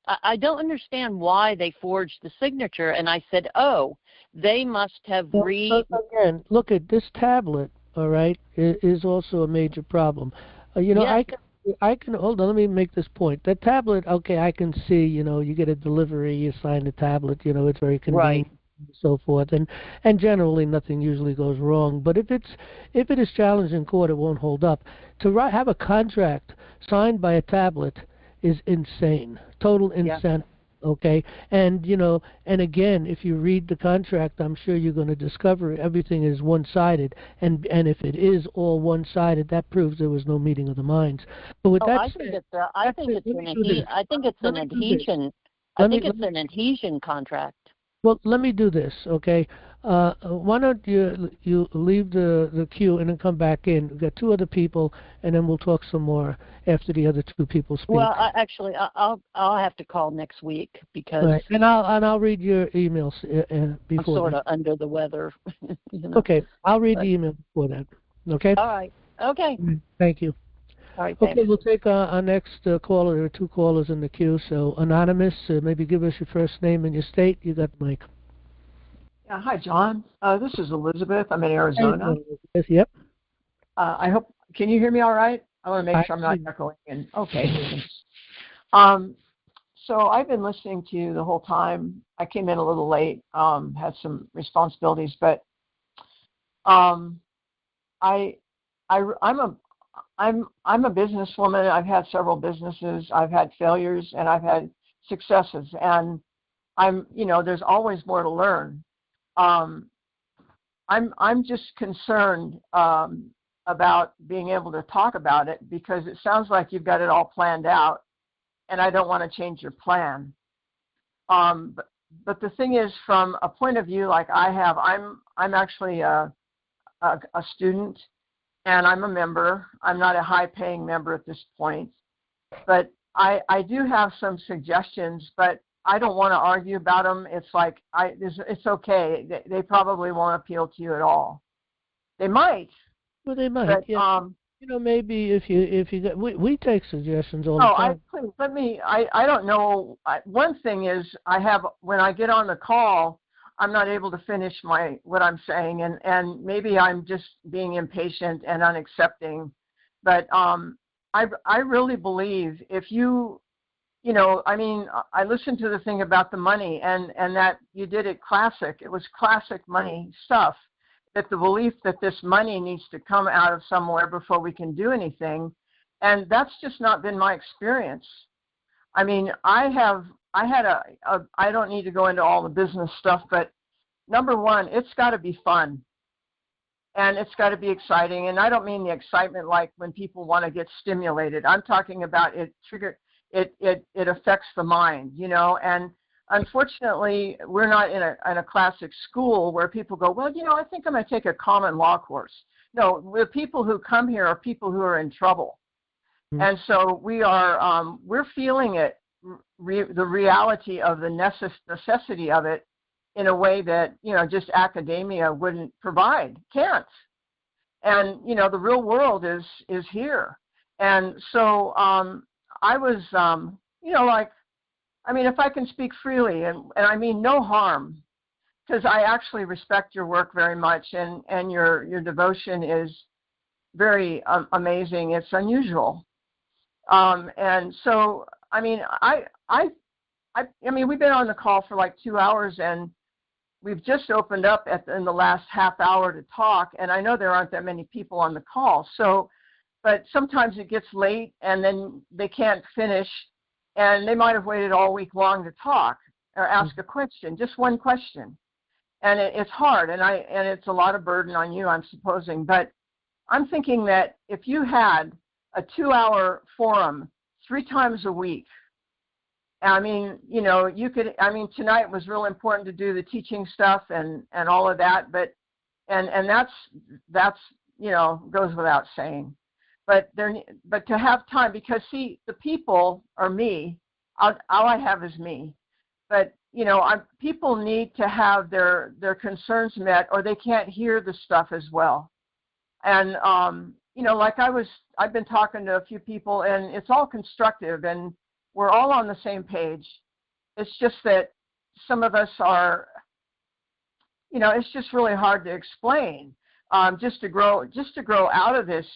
I don't understand why they forged the signature. And I said, oh, they must have Again, look at this tablet, all right, is also a major problem. Yes. I can, hold on, let me make this point. That tablet, okay, I can see, you get a delivery, you sign the tablet, it's very convenient. Right. And so forth, and generally nothing usually goes wrong. But if it is challenged in court, it won't hold up. To have a contract signed by a tablet is insane, total insanity. Yeah. Okay, and and again, if you read the contract, I'm sure you're going to discover everything is one-sided, and if it is all one-sided, that proves there was no meeting of the minds. But with that said, I think it's an adhesion contract. Well, let me do this, okay? Why don't you leave the queue and then come back in? We've got two other people, and then we'll talk some more after the other two people speak. Well, I'll have to call next week because. Right. And I'll read your emails before. I'm sort of under the weather. Okay, I'll read the email before that. Okay. All right. Okay. Thank you. All right, okay, we'll take our next caller. There are two callers in the queue. So, Anonymous, maybe give us your first name and your state. You got the mic. Yeah, hi, John. This is Elizabeth. I'm in Arizona. Yep. I hope, can you hear me all right? I want to make sure I'm not echoing in. Okay. So I've been listening to you the whole time. I came in a little late, had some responsibilities, but I'm a businesswoman. I've had several businesses. I've had failures and I've had successes, and there's always more to learn. I'm just concerned about being able to talk about it because it sounds like you've got it all planned out, and I don't want to change your plan. But the thing is, from a point of view like I have, I'm actually a student. And I'm a member. I'm not a high-paying member at this point. But I do have some suggestions, but I don't want to argue about them. It's like, it's okay. They probably won't appeal to you at all. They might. Well, they might. But, yeah. Maybe if you get, we take suggestions all the time. Please, I don't know. One thing is when I get on the call, I'm not able to finish what I'm saying, and maybe I'm just being impatient and unaccepting. But I really believe if I listened to the thing about the money and that you did it classic. It was classic money stuff. That the belief that this money needs to come out of somewhere before we can do anything, and that's just not been my experience. I mean, I don't need to go into all the business stuff, but number one, it's got to be fun. And it's got to be exciting. And I don't mean the excitement like when people want to get stimulated. I'm talking about it affects the mind, and unfortunately, we're not in a classic school where people go, well, I think I'm going to take a common law course. No, the people who come here are people who are in trouble. Mm-hmm. And so we're feeling it, the reality of the necessity of it in a way that, just academia wouldn't provide, can't. And, the real world is here. And so I was, if I can speak freely, and I mean no harm, because I actually respect your work very much, and your devotion is very amazing. It's unusual. And so, we've been on the call for like 2 hours, and we've just opened up in the last half hour to talk, and I know there aren't that many people on the call. So, but sometimes it gets late, and then they can't finish. and they might have waited all week long to talk or ask a question, just one question. And it's hard, and it's a lot of burden on you, I'm supposing. But I'm thinking that if you had a 2-hour forum 3 times a week, I mean, you know, you could, I mean, tonight was real important to do the teaching stuff and all of that, but, and that's, you know, goes without saying. But to have time, because see, the people are me, all I have is me. But, you know, people need to have their concerns met, or they can't hear the stuff as well. And, you know, like I've been talking to a few people, and it's all constructive, and we're all on the same page. It's just that some of us are, you know, it's just really hard to explain. Just to grow out of this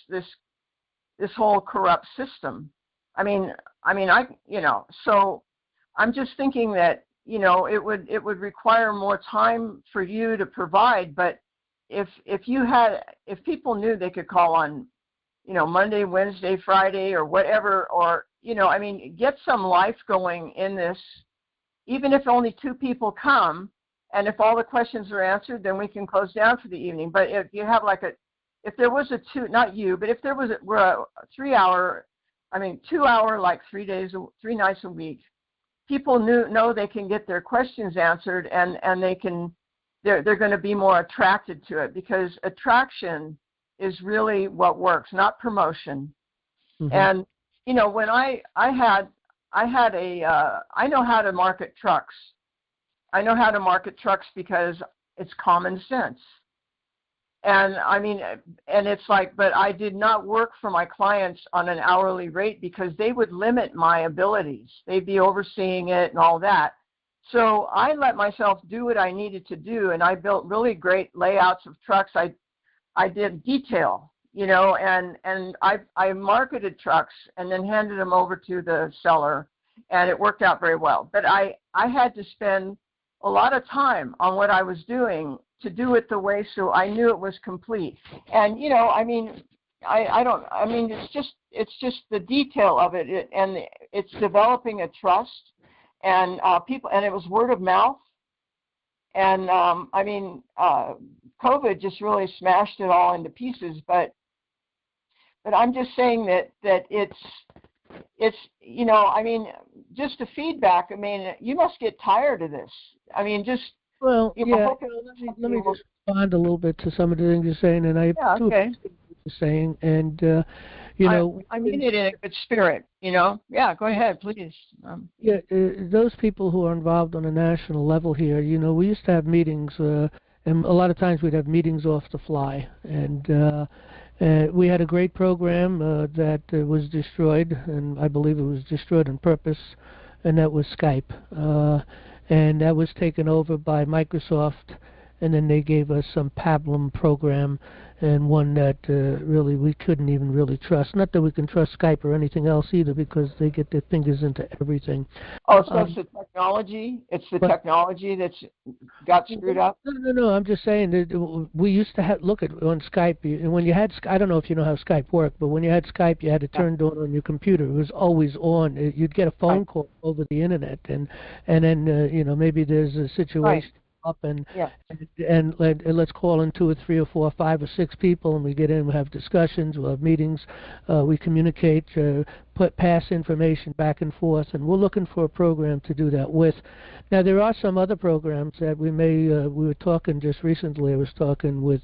whole corrupt system. I mean, you know, so I'm just thinking that, you know, it would require more time for you to provide. But if people knew they could call on, you know, Monday, Wednesday, Friday, or whatever, or, you know, I mean, get some life going in this, even if only 2 people come, and if all the questions are answered, then we can close down for the evening. But if you have like if there was a 2, not you, but if there was a 3-hour, 2-hour, like 3 nights a week, people know they can get their questions answered, and they're going to be more attracted to it, because attraction is really what works, not promotion. Mm-hmm. And you know, when I know how to market trucks. I know how to market trucks because it's common sense. And I mean, and it's like, but I did not work for my clients on an hourly rate because they would limit my abilities. They'd be overseeing it and all that. So I let myself do what I needed to do, and I built really great layouts of trucks. I did detail, you know, and I marketed trucks and then handed them over to the seller, and it worked out very well. But I had to spend a lot of time on what I was doing to do it the way so I knew it was complete. And, you know, I mean, it's just the detail of it, and it's developing a trust, and people, and it was word of mouth. And COVID just really smashed it all into pieces. But I'm just saying that it's, you know, I mean, just the feedback. I mean, you must get tired of this. I mean, just, well, you know, yeah. Let me just respond a little bit to some of the things you're saying, and I okay. What you're saying, and you know, I mean it in a good spirit. You know, yeah. Go ahead, please. Those people who are involved on a national level here, you know, we used to have meetings, and a lot of times we'd have meetings off the fly, and we had a great program that was destroyed, and I believe it was destroyed on purpose, and that was Skype. And that was taken over by Microsoft, and then they gave us some Pablum program, and one that really we couldn't even really trust. Not that we can trust Skype or anything else either, because they get their fingers into everything. Oh, so it's the technology? It's the technology that's got screwed up? No. I'm just saying that we used to look at on Skype, and when you had, I don't know if you know how Skype worked, but when you had Skype, you had it turned on your computer. It was always on. You'd get a phone call over the internet, and then you know, maybe there's a situation up, and let's call in 2 or 3 or 4 or 5 or 6 people, and we get in, we have discussions, we'll have meetings, we communicate, pass information back and forth, and we're looking for a program to do that with. Now, there are some other programs that we were talking just recently. I was talking with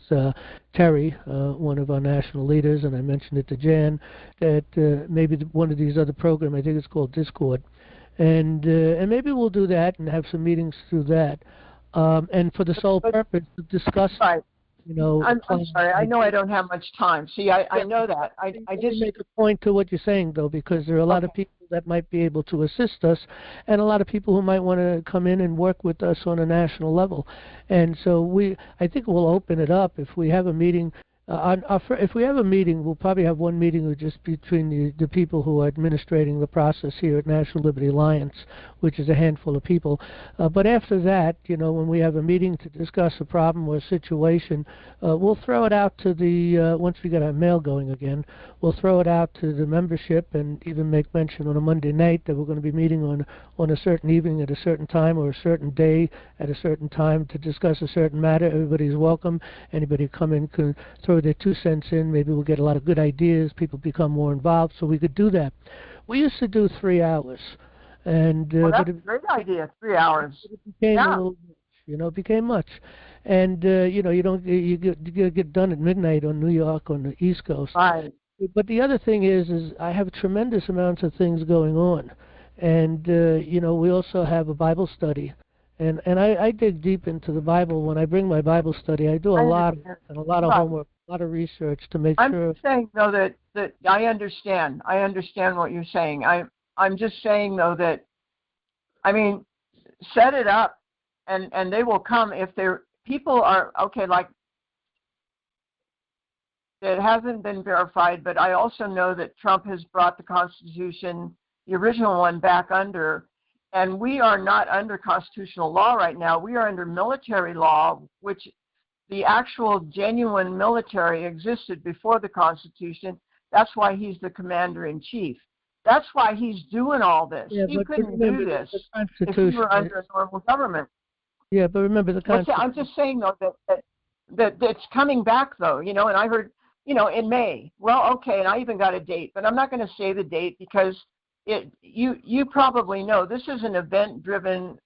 Terry, one of our national leaders, and I mentioned it to Jan, that maybe one of these other programs, I think it's called Discord, and maybe we'll do that and have some meetings through that. And for the sole purpose of discuss, you know. I'm sorry. I know I don't have much time. See, I know that. I just make a point to what you're saying, though, because there are a lot of people that might be able to assist us, and a lot of people who might want to come in and work with us on a national level. And so I think we'll open it up if we have a meeting. If we have a meeting, we'll probably have one meeting with just between the people who are administrating the process here at National Liberty Alliance, which is a handful of people. But after that, when we have a meeting to discuss a problem or a situation, we'll throw it out to the, once we get our mail going again, we'll throw it out to the membership and even make mention on a Monday night that we're going to be meeting on a certain evening at a certain time or a certain day at a certain time to discuss a certain matter. Everybody's welcome. Anybody come in can throw their 2 cents in. Maybe we'll get a lot of good ideas. People become more involved, so we could do that. We used to do 3 hours, and that's a great idea. 3 hours. It became a little much, it became much, and you get done at midnight on New York on the East Coast. Right. But the other thing is I have tremendous amounts of things going on, and we also have a Bible study. And I dig deep into the Bible. When I bring my Bible study, I do a lot of homework, a lot of research to make sure. I'm saying though that I understand. I understand what you're saying. I'm just saying though that, set it up, and they will come if people are okay. Like it hasn't been verified, but I also know that Trump has brought the Constitution, the original one, back under. And we are not under constitutional law right now. We are under military law, which the actual genuine military existed before the Constitution. That's why he's the commander-in-chief. That's why he's doing all this. Yeah, he couldn't do this if we were under a normal government. Yeah, but remember the Constitution. I'm just saying, though, that it's coming back, though, and I heard, in May. Well, okay, and I even got a date, but I'm not going to say the date because you probably know this is an event-driven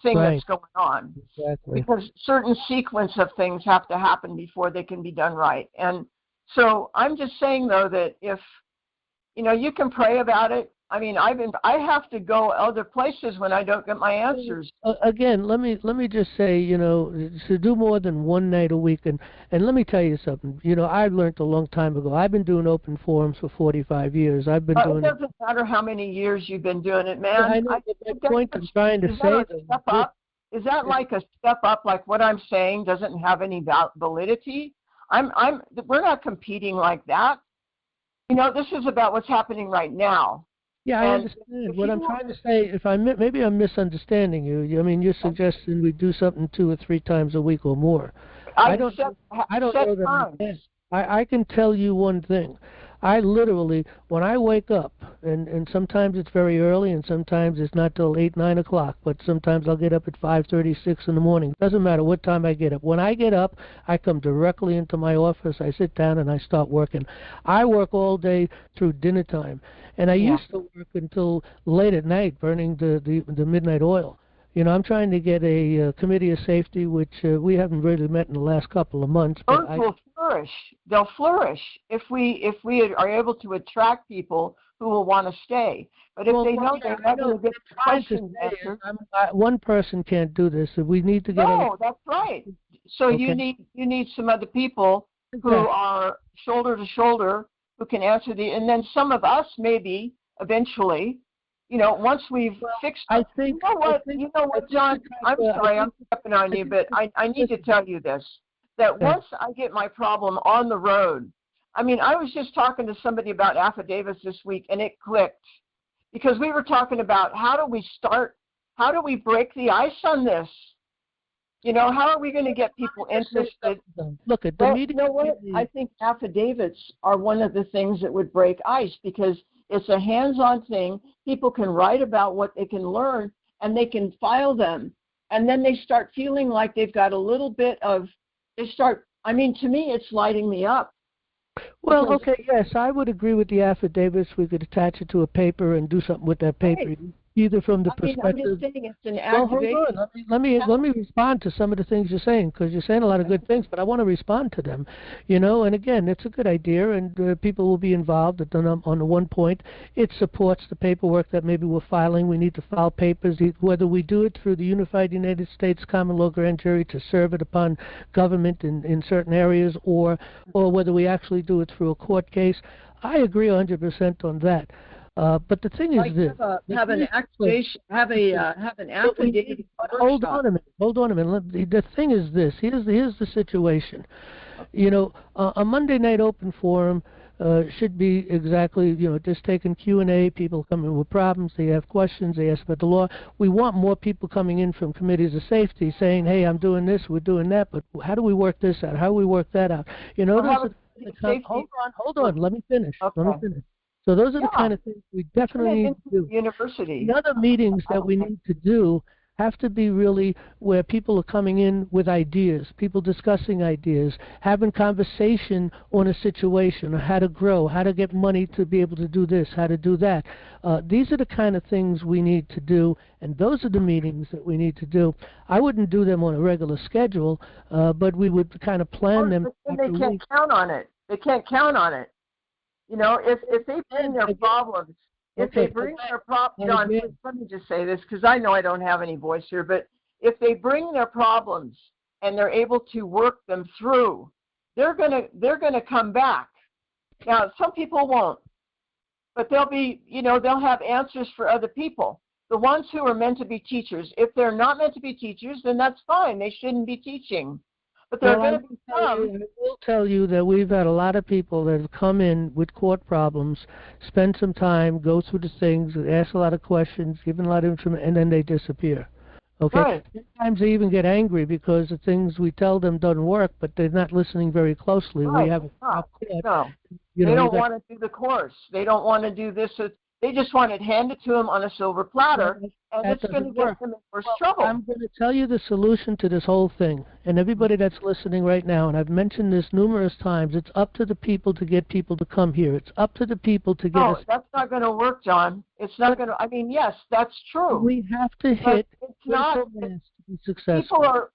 thing that's going on. Exactly. Because certain sequence of things have to happen before they can be done right. And so I'm just saying, though, that if, you can pray about it. I have to go other places when I don't get my answers. Again, let me just say, to do more than one night a week, and let me tell you something. I learned a long time ago. I've been doing open forums for 45 years. I've been doing. It doesn't matter how many years you've been doing it, man. Yeah, I know. The point I'm trying to say. Step up? Is that like a step up? Like what I'm saying doesn't have any validity? We're not competing like that. This is about what's happening right now. Yeah, I understand. What I'm trying to say, maybe I'm misunderstanding you. You're suggesting we do something 2 or 3 times a week or more. I don't know that. I can tell you one thing. I literally, when I wake up, and sometimes it's very early, and sometimes it's not till 8, 9 o'clock, but sometimes I'll get up at 5:30, 6 in the morning. Doesn't matter what time I get up. When I get up, I come directly into my office, I sit down, and I start working. I work all day through dinner time, and I used to work until late at night, burning the midnight oil. I'm trying to get a committee of safety, which we haven't really met in the last couple of months. Those will flourish. They'll flourish if we are able to attract people who will want to stay. But if they know they're not going to get questions answered, one person can't do this. We need to get. No, that's right. So you need some other people who are shoulder to shoulder who can answer and then some of us maybe eventually. Once we've fixed it. You know what, John? I'm sorry, I'm stepping on you, but I need to tell you this, that once I get my problem on the road, I was just talking to somebody about affidavits this week, and it clicked. Because we were talking about how do we break the ice on this? How are we going to get people interested? Look at the meeting. You know what? I think affidavits are one of the things that would break ice because it's a hands-on thing. People can write about what they can learn, and they can file them. And then they start feeling like they've got a little bit of, to me, it's lighting me up. Well, okay, yes, I would agree with the affidavits. We could attach it to a paper and do something with that paper. Right. Either from the perspective. I'm just saying it's an activation. Hold on. Let me respond to some of the things you're saying, because you're saying a lot of good things, but I want to respond to them. And again, it's a good idea, and people will be involved. On the one point, it supports the paperwork that maybe we're filing. We need to file papers, whether we do it through the Unified United States Common Law Grand Jury to serve it upon government in certain areas, or whether we actually do it through a court case. I agree 100% on that. But the thing is this: have an affidavit. Hold on a minute. The thing is this: here's the situation. A Monday night open forum should be exactly, just taking Q&A, people come in with problems, they have questions, they ask about the law. We want more people coming in from committees of safety saying, hey, I'm doing this, we're doing that, but how do we work this out? How do we work that out? Hold on, let me finish. Okay. Let me finish. So those are the kind of things we definitely need to do. University. The other meetings that we need to do have to be really where people are coming in with ideas, people discussing ideas, having conversation on a situation, or how to grow, how to get money to be able to do this, how to do that. These are the kind of things we need to do, and those are the meetings that we need to do. I wouldn't do them on a regular schedule, but we would kind of plan them. But they can't count on it. They can't count on it. If they bring their problems, if they bring their problems, John, let me just say this, because I know I don't have any voice here, but if they bring their problems and they're able to work them through, they're gonna come back. Now, some people won't, but they'll have answers for other people. The ones who are meant to be teachers, if they're not meant to be teachers, then that's fine. They shouldn't be teaching. But there are going to be some. I will tell you that we've had a lot of people that have come in with court problems, spend some time, go through the things, ask a lot of questions, give a lot of information, and then they disappear. Okay? Right. Sometimes they even get angry because the things we tell them doesn't work, but they're not listening very closely. Right. We have No. They don't want to do the course. They don't want to do this. They just want it handed to them on a silver platter, and it's going to get them in worse trouble. I'm going to tell you the solution to this whole thing, and everybody that's listening right now, and I've mentioned this numerous times, it's up to the people to get people to come here. It's up to the people to get us. No, that's not going to work, John. It's not going to, yes, that's true. We have to hit it's not, to be successful.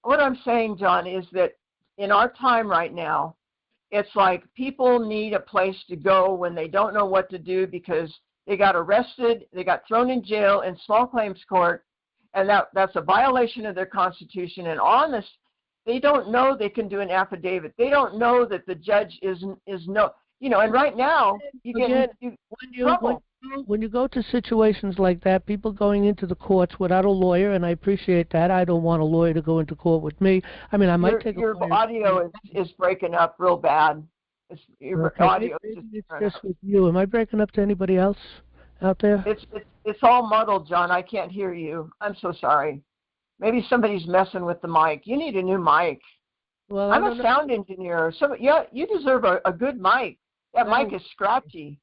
What I'm saying, John, is that in our time right now, it's like people need a place to go when they don't know what to do because they got arrested, they got thrown in jail in small claims court, and that's a violation of their Constitution. And on this, they don't know they can do an affidavit. They don't know that the judge is no, and right now, when you go to situations like that, people going into the courts without a lawyer, and I appreciate that. I don't want a lawyer to go into court with me. I mean, I might take a lawyer. Your audio is breaking up real bad. Your audio it's just with you. Am I breaking up to anybody else out there? It's all muddled, John. I can't hear you. I'm so sorry. Maybe somebody's messing with the mic. You need a new mic. Well, I'm a sound engineer. So you deserve a good mic. That mic is scratchy.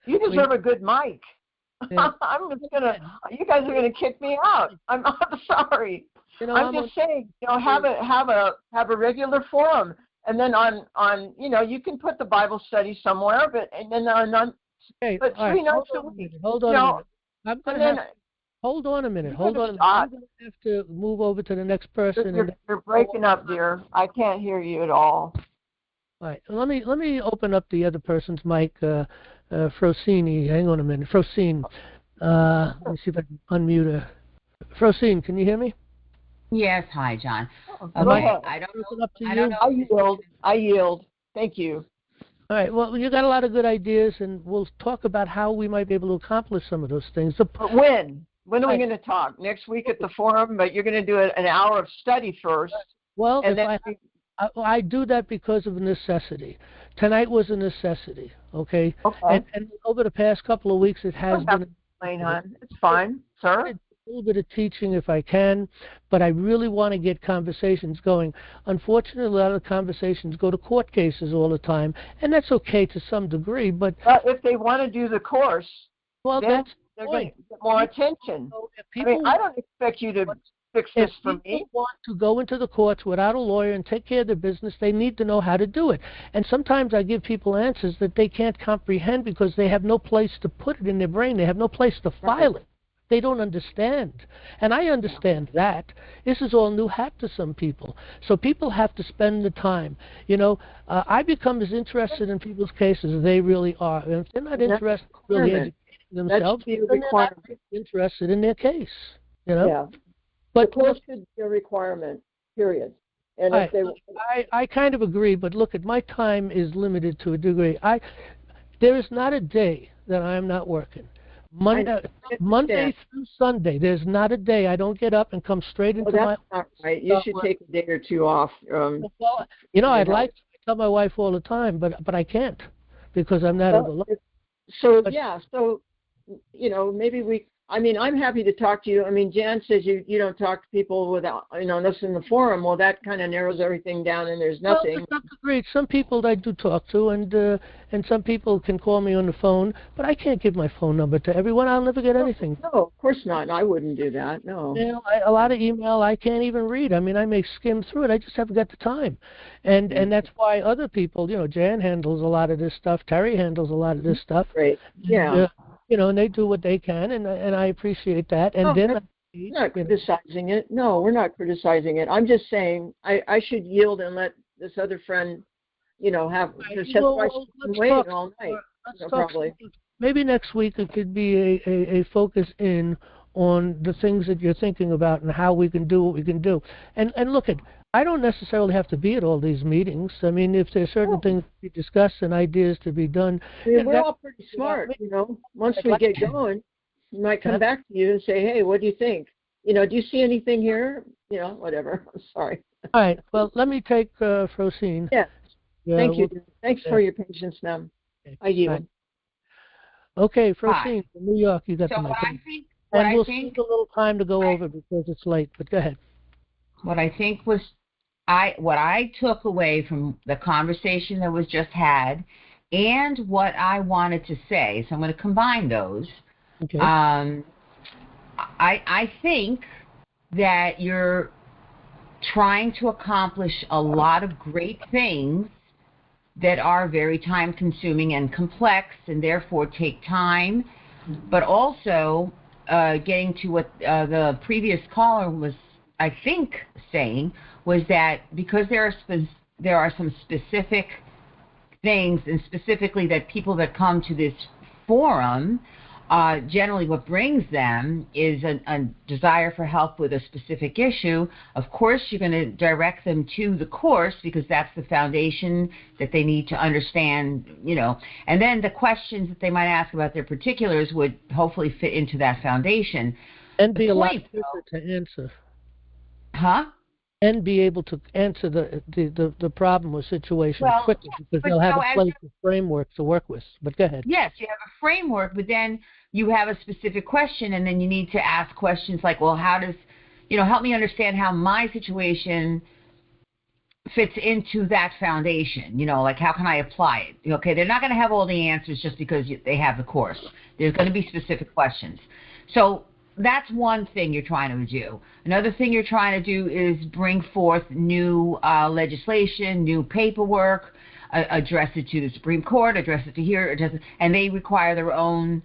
You deserve a good mic. Yeah. You guys are gonna kick me out. I'm sorry. I'm just saying, have a regular forum. And then on you can put the Bible study somewhere, but 3 nights a week. Hold on a minute. Hold on a minute. I'm going to have to move over to the next person. You're breaking up, dear. I can't hear you at all. All right. Let me open up the other person's mic, Frosini. Hang on a minute. Frosine. Let me see if I can unmute her. Frosine, can you hear me? Yes, hi, John. Okay, I don't know. I yield. Thank you. All right. Well, you got a lot of good ideas, and we'll talk about how we might be able to accomplish some of those things. But when? When are we going to talk? Next week at the forum, but you're going to do an hour of study first. Well, I do that because of necessity. Tonight was a necessity, okay? And over the past couple of weeks, it has been. It's fine, sir. A little bit of teaching if I can, but I really want to get conversations going. Unfortunately, a lot of the conversations go to court cases all the time, and that's okay to some degree, but if they want to do the course, well, then they're going to get more attention. I don't expect you to fix this for me. If people want to go into the courts without a lawyer and take care of their business, they need to know how to do it. And sometimes I give people answers that they can't comprehend because they have no place to put it in their brain. They have no place to file it. They don't understand. And I understand that. This is all new hat to some people. So people have to spend the time. I become as interested in people's cases as they really are. And if they're not interested in really educating themselves, they're not interested in their case. Yeah. But the course should be a requirement, period. And I kind of agree, but look, my time is limited to a degree. There is not a day that I am not working. Monday through Sunday. There's not a day I don't get up and come straight into my. That's not right. You should take a day or two off. Well, I'd like to tell my wife all the time, but I can't because I'm not able. So maybe I'm happy to talk to you. I mean, Jan says you don't talk to people without, us in the forum. Well, that kind of narrows everything down, and there's nothing. Well, that's great. Some people I do talk to, and some people can call me on the phone, but I can't give my phone number to everyone. I'll never get anything. No, of course not. I wouldn't do that. No. A lot of email I can't even read. I mean, I may skim through it. I just haven't got the time, and that's why other people, Jan handles a lot of this stuff. Terry handles a lot of this stuff. Great. Yeah. And they do what they can, and I appreciate that. And we're not criticizing it. No, we're not criticizing it. I'm just saying I should yield and let this other friend, have. Let's wait all night. Probably. Maybe next week it could be a focus in on the things that you're thinking about and how we can do what we can do. And look I don't necessarily have to be at all these meetings. I mean, if there's certain things to be discussed and ideas to be done. We're all pretty smart, Once we get going, we might come back to you and say, hey, what do you think? Do you see anything here? Whatever. I'm sorry. All right. Well, let me take Frosine. Yeah. Thank you. Thanks for your patience, ma'am. I yield. Okay, Frosine, from New York, you got the mic. We'll take a little time to go over because it's late, but go ahead. What I think was what I took away from the conversation that was just had and what I wanted to say, so I'm going to combine those. Okay. I think that you're trying to accomplish a lot of great things that are very time consuming and complex and therefore take time, but also getting to what the previous caller was, I think, saying was that because there are some specific things, and specifically that people that come to this forum, generally what brings them is a desire for help with a specific issue. Of course, you're going to direct them to the course because that's the foundation that they need to understand, and then the questions that they might ask about their particulars would hopefully fit into that foundation. And be a lot quicker to answer. Huh? And be able to answer the problem or situation quickly because they'll have a framework to work with. But go ahead. Yes, you have a framework, but then you have a specific question, and then you need to ask questions like, well, how does, help me understand how my situation fits into that foundation. Like how can I apply it? Okay, they're not going to have all the answers just because they have the course. There's going to be specific questions. So that's one thing you're trying to do. Another thing you're trying to do is bring forth new legislation, new paperwork, address it to the Supreme Court, address it to here, and they require their own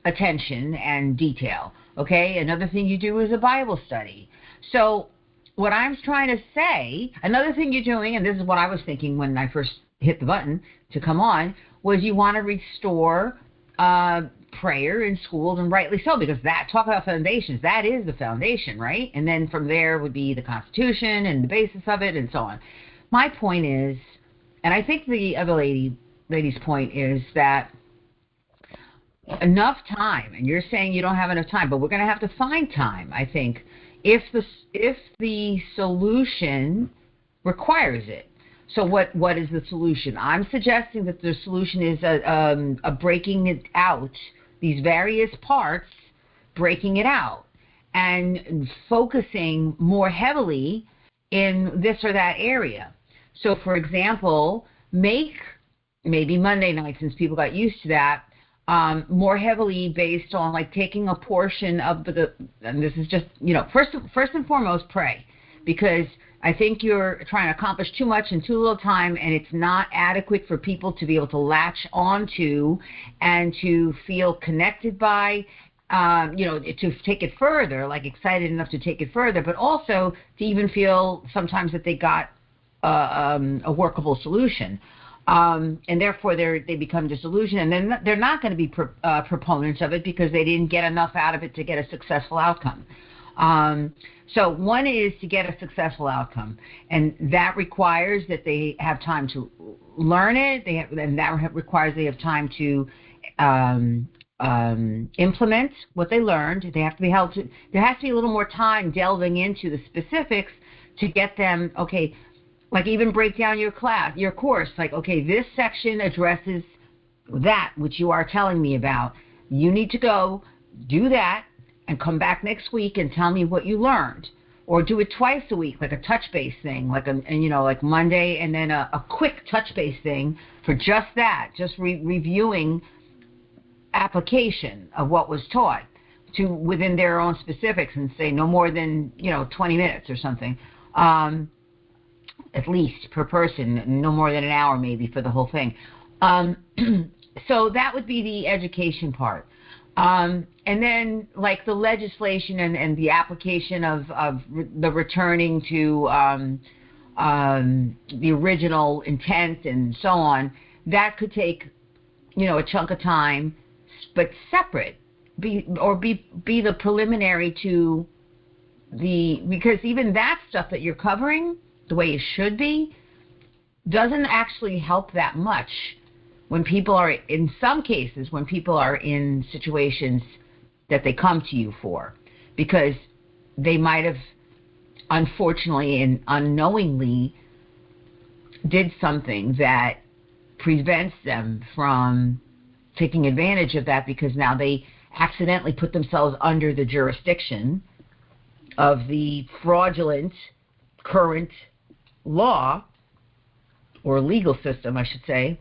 attention and detail. Okay? Another thing you do is a Bible study. So what I'm trying to say, another thing you're doing, and this is what I was thinking when I first hit the button to come on, was you want to restore prayer in schools, and rightly so, because talk about foundations, that is the foundation, right? And then from there would be the Constitution and the basis of it and so on. My point is, and I think the other lady's point is that enough time, and you're saying you don't have enough time, but we're going to have to find time, I think, if the solution requires it. So what is the solution? I'm suggesting that the solution is a breaking it out, these various parts, breaking it out, and focusing more heavily in this or that area. So, for example, make maybe Monday night, since people got used to that, more heavily based on like taking a portion of and this is just, first and foremost, pray, because I think you're trying to accomplish too much in too little time, and it's not adequate for people to be able to latch onto and to feel connected by, to take it further, like excited enough to take it further, but also to even feel sometimes that they got a workable solution. And therefore they become disillusioned, and then they're not going to be proponents of it because they didn't get enough out of it to get a successful outcome. So one is to get a successful outcome, and that requires that they have time to learn it. And that requires they have time to implement what they learned. They have to be held to. There has to be a little more time delving into the specifics to get them. Okay, like even break down your course. Like, okay, this section addresses that which you are telling me about. You need to go do that and come back next week and tell me what you learned. Or do it twice a week, like a touch base thing, like like Monday, and then a quick touch base thing for just that, just reviewing application of what was taught to within their own specifics, and say no more than 20 minutes or something, at least per person, no more than an hour maybe for the whole thing. So that would be the education part. And then, like the legislation and the application of the returning to the original intent and so on, that could take, a chunk of time, but separate, be the preliminary to because even that stuff that you're covering, the way it should be, doesn't actually help that much when people are, in some cases, when people are in situations that they come to you for, because they might have unfortunately and unknowingly did something that prevents them from taking advantage of that, because now they accidentally put themselves under the jurisdiction of the fraudulent current law, or legal system, I should say,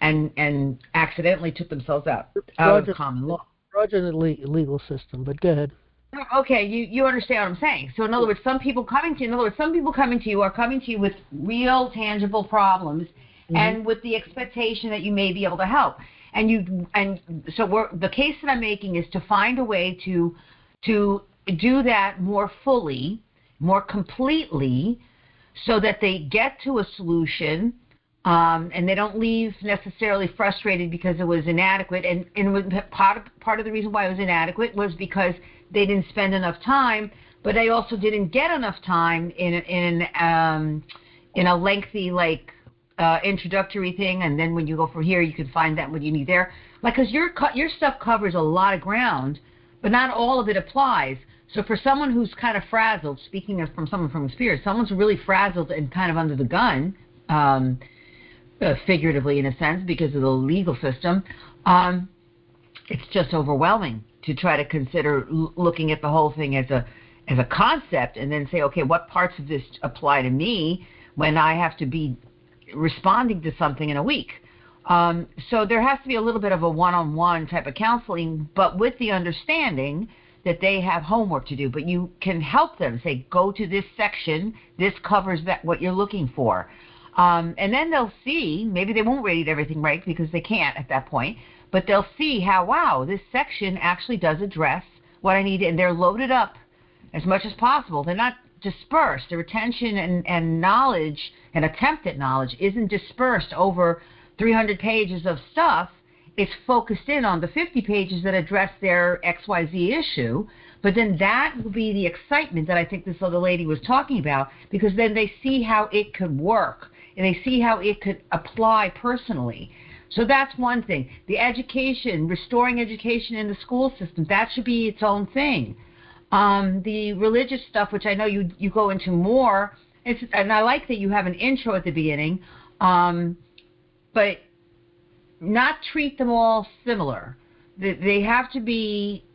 and accidentally took themselves out of common law. Fraudulent legal system, but go ahead. Okay, you understand what I'm saying. So in other words, some people coming to you are coming to you with real tangible problems, and with the expectation that you may be able to help. And so the case that I'm making is to find a way to do that more fully, more completely, so that they get to a solution, and they don't leave necessarily frustrated because it was inadequate. And part of the reason why it was inadequate was because they didn't spend enough time, but they also didn't get enough time in a lengthy introductory thing. And then when you go for here, you can find that what you need there. Because your stuff covers a lot of ground, but not all of it applies. So for someone who's kind of frazzled, speaking from someone from experience, someone's really frazzled and kind of under the gun, figuratively in a sense, because of the legal system, it's just overwhelming to try to consider looking at the whole thing as a concept, and then say, okay, what parts of this apply to me when I have to be responding to something in a week? So there has to be a little bit of a one-on-one type of counseling, but with the understanding that they have homework to do. But you can help them, say, go to this section, this covers what you're looking for. And then they'll see, maybe they won't read everything right because they can't at that point, but they'll see how, wow, this section actually does address what I need, and they're loaded up as much as possible. They're not dispersed. Their attention and knowledge and attempt at knowledge isn't dispersed over 300 pages of stuff. It's focused in on the 50 pages that address their XYZ issue. But then that will be the excitement that I think this other lady was talking about, because then they see how it could work and they see how it could apply personally. So that's one thing. The education, restoring education in the school system, that should be its own thing. The religious stuff, which I know you go into more, and I like that you have an intro at the beginning, but not treat them all similar. They have to be,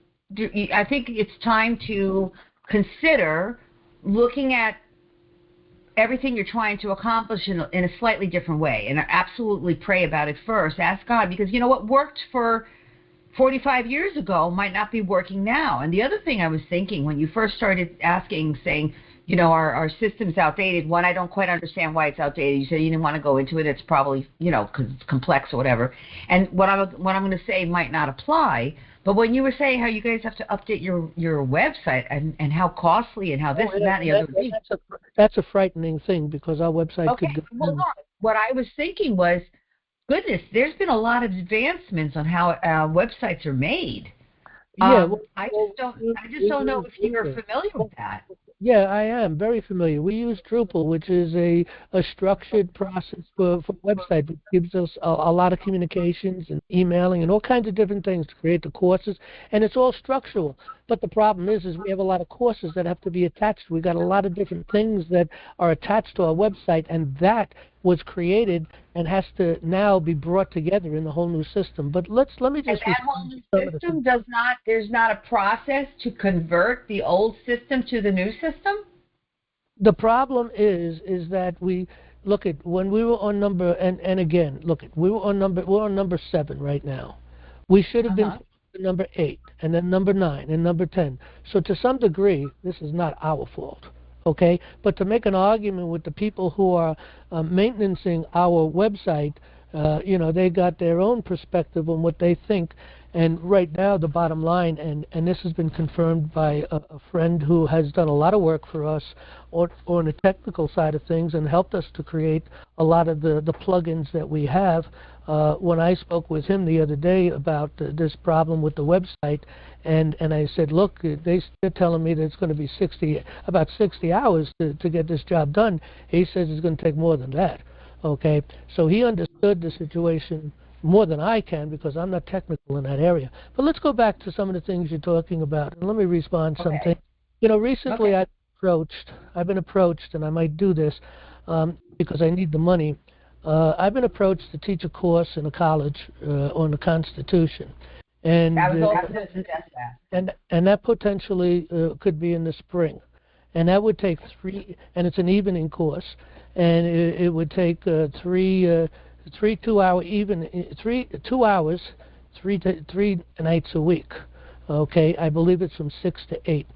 I think it's time to consider looking at everything you're trying to accomplish in a slightly different way, and absolutely pray about it first. Ask God, because what worked for 45 years ago might not be working now. And the other thing I was thinking when you first started asking, saying, our system's outdated. One, I don't quite understand why it's outdated. You said you didn't want to go into it. It's probably, because it's complex or whatever. And what I'm going to say might not apply. But when you were saying how you guys have to update your website and how costly and how this and that and the other thing. That's a frightening thing, because our website could go. Well, no, what I was thinking was, goodness, there's been a lot of advancements on how websites are made. I just don't know if you're familiar with that. Yeah, I am very familiar. We use Drupal, which is a structured process for website that gives us a lot of communications and emailing and all kinds of different things to create the courses, and it's all structural. But the problem is we have a lot of courses that have to be attached. We've got a lot of different things that are attached to our website, and that was created and has to now be brought together in the whole new system. But let me just. And that whole new system there's not a process to convert the old system to the new system? The problem is that we look at when we were on number and again look at we're on number 7 right now. We should have been number 8 and then number 9 and number 10. So to some degree, this is not our fault. Okay, but to make an argument with the people who are maintaining our website, they got their own perspective on what they think. And right now, the bottom line, and this has been confirmed by a friend who has done a lot of work for us on the technical side of things and helped us to create a lot of the plugins that we have. When I spoke with him the other day about this problem with the website, and I said, look, they're telling me that it's going to be about 60 hours to get this job done. He says it's going to take more than that. Okay, so he understood the situation more than I can because I'm not technical in that area. But let's go back to some of the things you're talking about, and let me respond to something. Recently I've been approached, and I might do this because I need the money. I've been approached to teach a course in a college on the Constitution. And I was also going to suggest that. And that potentially could be in the spring. And that would take 3, and it's an evening course, and it would take 2 hours, 3 nights a week. Okay, I believe it's from 6 to 8.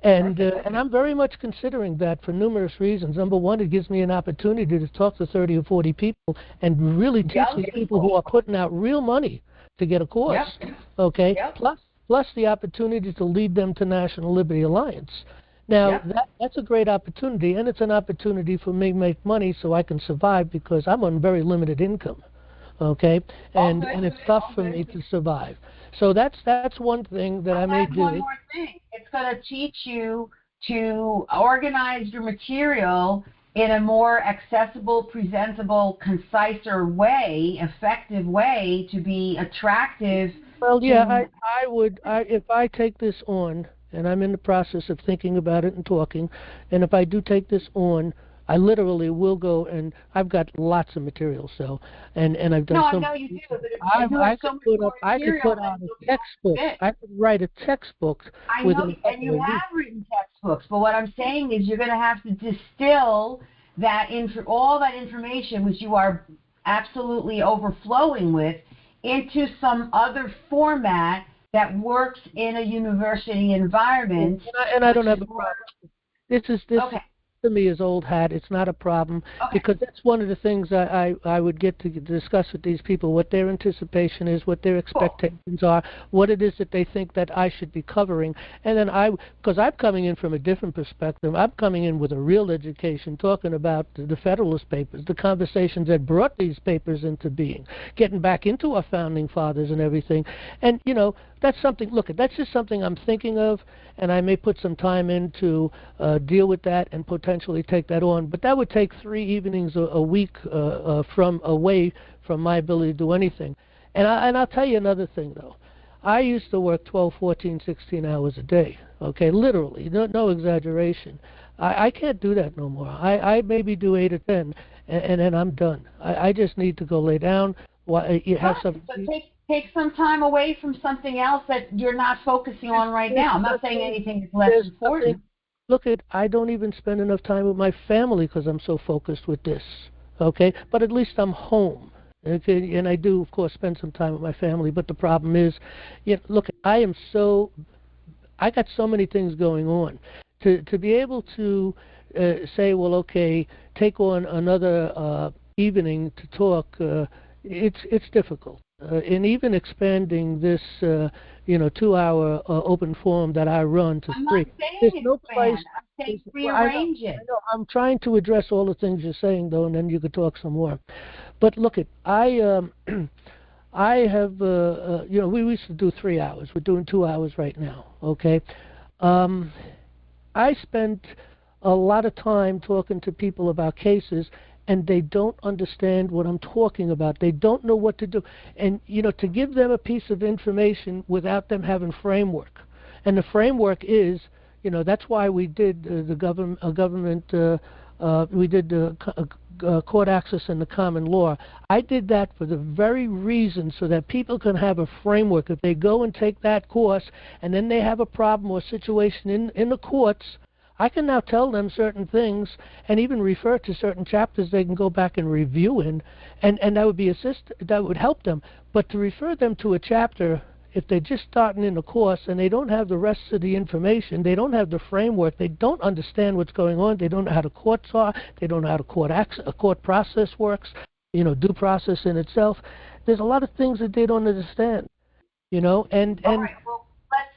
And I'm very much considering that for numerous reasons. Number one, it gives me an opportunity to talk to 30 or 40 people and really teach these people who are putting out real money to get a course. Yep. Okay, Yep. plus the opportunity to lead them to National Liberty Alliance. Now, that's a great opportunity, and it's an opportunity for me to make money so I can survive because I'm on very limited income, okay? And it's tough for me to survive. So that's one thing that I may do. One more thing. It's going to teach you to organize your material in a more accessible, presentable, conciser way, effective way to be attractive. Well, yeah, I would if I take this on, and I'm in the process of thinking about it and talking, and if I do take this on, I literally will go, and I've got lots of material, so, and I've done I know you do, but if I could put out a textbook. I could write a textbook. I know, and you have written textbooks, but what I'm saying is you're going to have to distill all that information, which you are absolutely overflowing with, into some other format that works in a university environment. And I don't have a problem. This to me is old hat. It's not a problem because that's one of the things I would get to discuss with these people, what their anticipation is, what their expectations are, what it is that they think that I should be covering. And then because I'm coming in from a different perspective, I'm coming in with a real education, talking about the Federalist Papers, the conversations that brought these papers into being, getting back into our Founding Fathers and everything. And, that's something, that's just something I'm thinking of, and I may put some time in to deal with that and potentially take that on. But that would take 3 evenings a week away from my ability to do anything. And I'll tell you another thing, though. I used to work 12, 14, 16 hours a day, okay, literally, no exaggeration. I can't do that no more. I maybe do 8 or 10, and then I'm done. I just need to go lay down. Have some. Take some time away from something else that you're not focusing on right now. I'm not saying anything is less important. I don't even spend enough time with my family because I'm so focused with this, okay? But at least I'm home, okay? And I do, of course, spend some time with my family. But the problem is, I got so many things going on. To be able to say, well, okay, take on another evening to talk, it's difficult. And even expanding this, 2-hour open forum that I run to 3. There's no place. I'm saying rearrange it. I know. I'm trying to address all the things you're saying, though, and then you could talk some more. But I have, we used to do 3 hours. We're doing 2 hours right now. Okay. I spent a lot of time talking to people about cases, and they don't understand what I'm talking about. They don't know what to do. And, to give them a piece of information without them having framework. And the framework is, that's why we did we did court access and the common law. I did that for the very reason so that people can have a framework. If they go and take that course and then they have a problem or situation in the courts, I can now tell them certain things and even refer to certain chapters they can go back and review in, and that would be that would help them. But to refer them to a chapter, if they're just starting in a course and they don't have the rest of the information, they don't have the framework, they don't understand what's going on, they don't know how the courts are, they don't know how a court process works, due process in itself. There's a lot of things that they don't understand, and all right, well,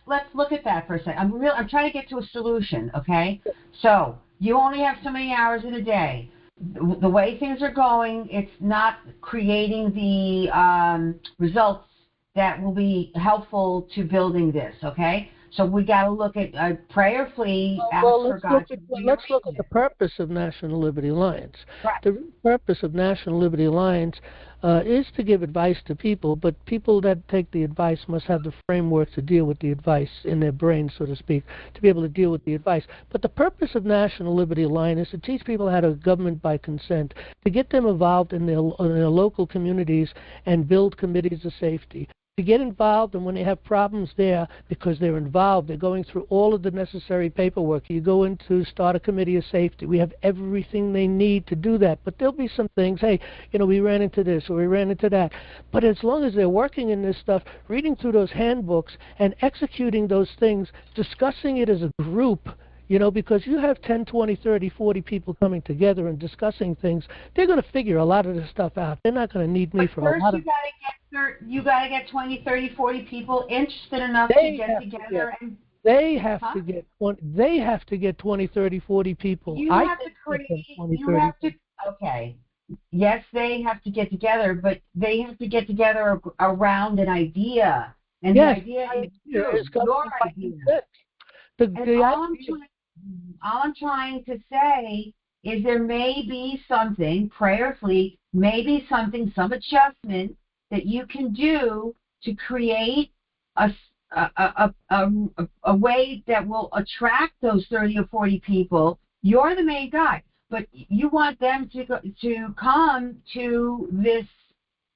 let's look at that for a second. I'm trying to get to a solution, okay? So you only have so many hours in a day. The way things are going, it's not creating the results that will be helpful to building this, okay? So we got to look at prayerfully ask for God to let's look at the purpose of National Liberty Alliance. Right. The purpose of National Liberty Alliance is to give advice to people, but people that take the advice must have the framework to deal with the advice in their brain, so to speak, to be able to deal with the advice. But the purpose of National Liberty Alliance is to teach people how to government by consent, to get them involved in their local communities and build committees of safety. To get involved, and when they have problems there, because they're involved, they're going through all of the necessary paperwork. You go in to start a committee of safety. We have everything they need to do that. But there'll be some things, hey, we ran into this or we ran into that. But as long as they're working in this stuff, reading through those handbooks and executing those things, discussing it as a group, because you have 10, 20, 30, 40 people coming together and discussing things, they're going to figure a lot of this stuff out. They're not going to need me for a lot of... You got to get 20, 30, 40 people interested enough to get together and... They have to get 20, 30, 40 people. You have to create... Okay. Yes, they have to get together, but they have to get together around an idea. And yes, the idea is your idea. All I'm trying to say is there may be something, prayerfully, some adjustment that you can do to create a way that will attract those 30 or 40 people. You're the main guy, but you want them to come to this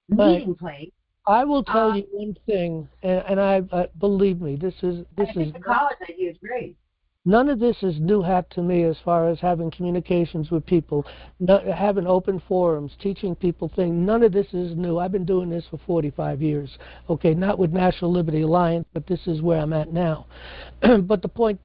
meeting place. I will tell you one thing, and I believe me, I think the college idea is great. None of this is new hat to me as far as having communications with people, having open forums, teaching people things. None of this is new. I've been doing this for 45 years. Okay, not with National Liberty Alliance, but this is where I'm at now. But the point,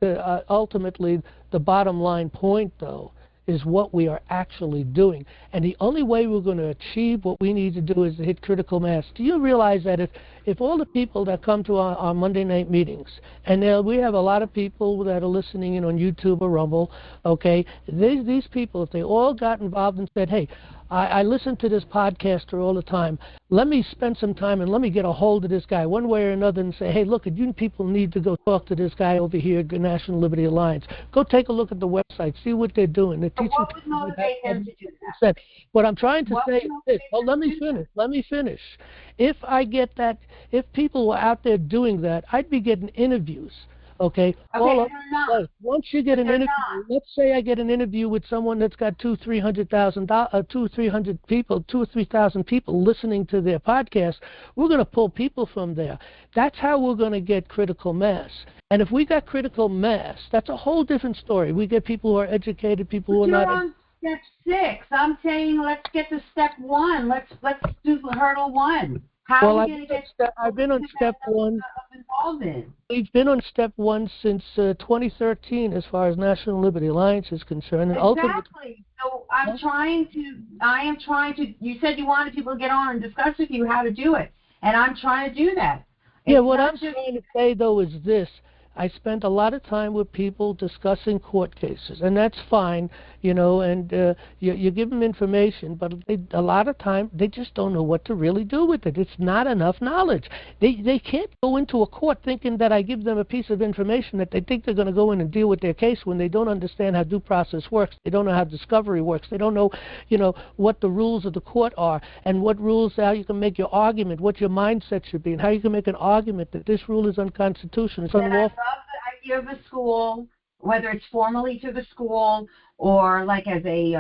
ultimately, the bottom line point, though, is what we are actually doing. And the only way we're going to achieve what we need to do is to hit critical mass. Do you realize that if all the people that come to our Monday night meetings, and we have a lot of people that are listening in on YouTube or Rumble, okay, these people, if they all got involved and said, hey, I listen to this podcaster all the time. Let me spend some time and let me get a hold of this guy one way or another and say, hey, look, you people need to go talk to this guy over here at National Liberty Alliance. Go take a look at the website, see what they're doing. They're teaching what would motivate them to do that? What I'm trying to say is this. Oh, let me finish. If I get that, if people were out there doing that, I'd be getting interviews. Okay. Once you get an interview, let's say I get an interview with someone that's got 2,000-300 people, 2,000 or 3,000 people listening to their podcast. We're going to pull people from there. That's how we're going to get critical mass. And if we got critical mass, that's a whole different story. We get people who are educated, people who are not. You're on step 6. I'm saying let's get to step 1. Let's do hurdle 1. How are we going to get? I've been on step 1. We've been on step 1 since 2013, as far as National Liberty Alliance is concerned. And exactly. So I am trying to. You said you wanted people to get on and discuss with you how to do it, and I'm trying to do that. What I'm trying to say though is this. I spent a lot of time with people discussing court cases, and that's fine. and you give them information, but a lot of time they just don't know what to really do with it. It's not enough knowledge. They can't go into a court thinking that I give them a piece of information that they think they're going to go in and deal with their case when they don't understand how due process works. They don't know how discovery works. They don't know, what the rules of the court are and what rules, how you can make your argument, what your mindset should be, and how you can make an argument that this rule is unconstitutional. It's unlawful. I love the idea of a school, whether it's formally to the school or like as a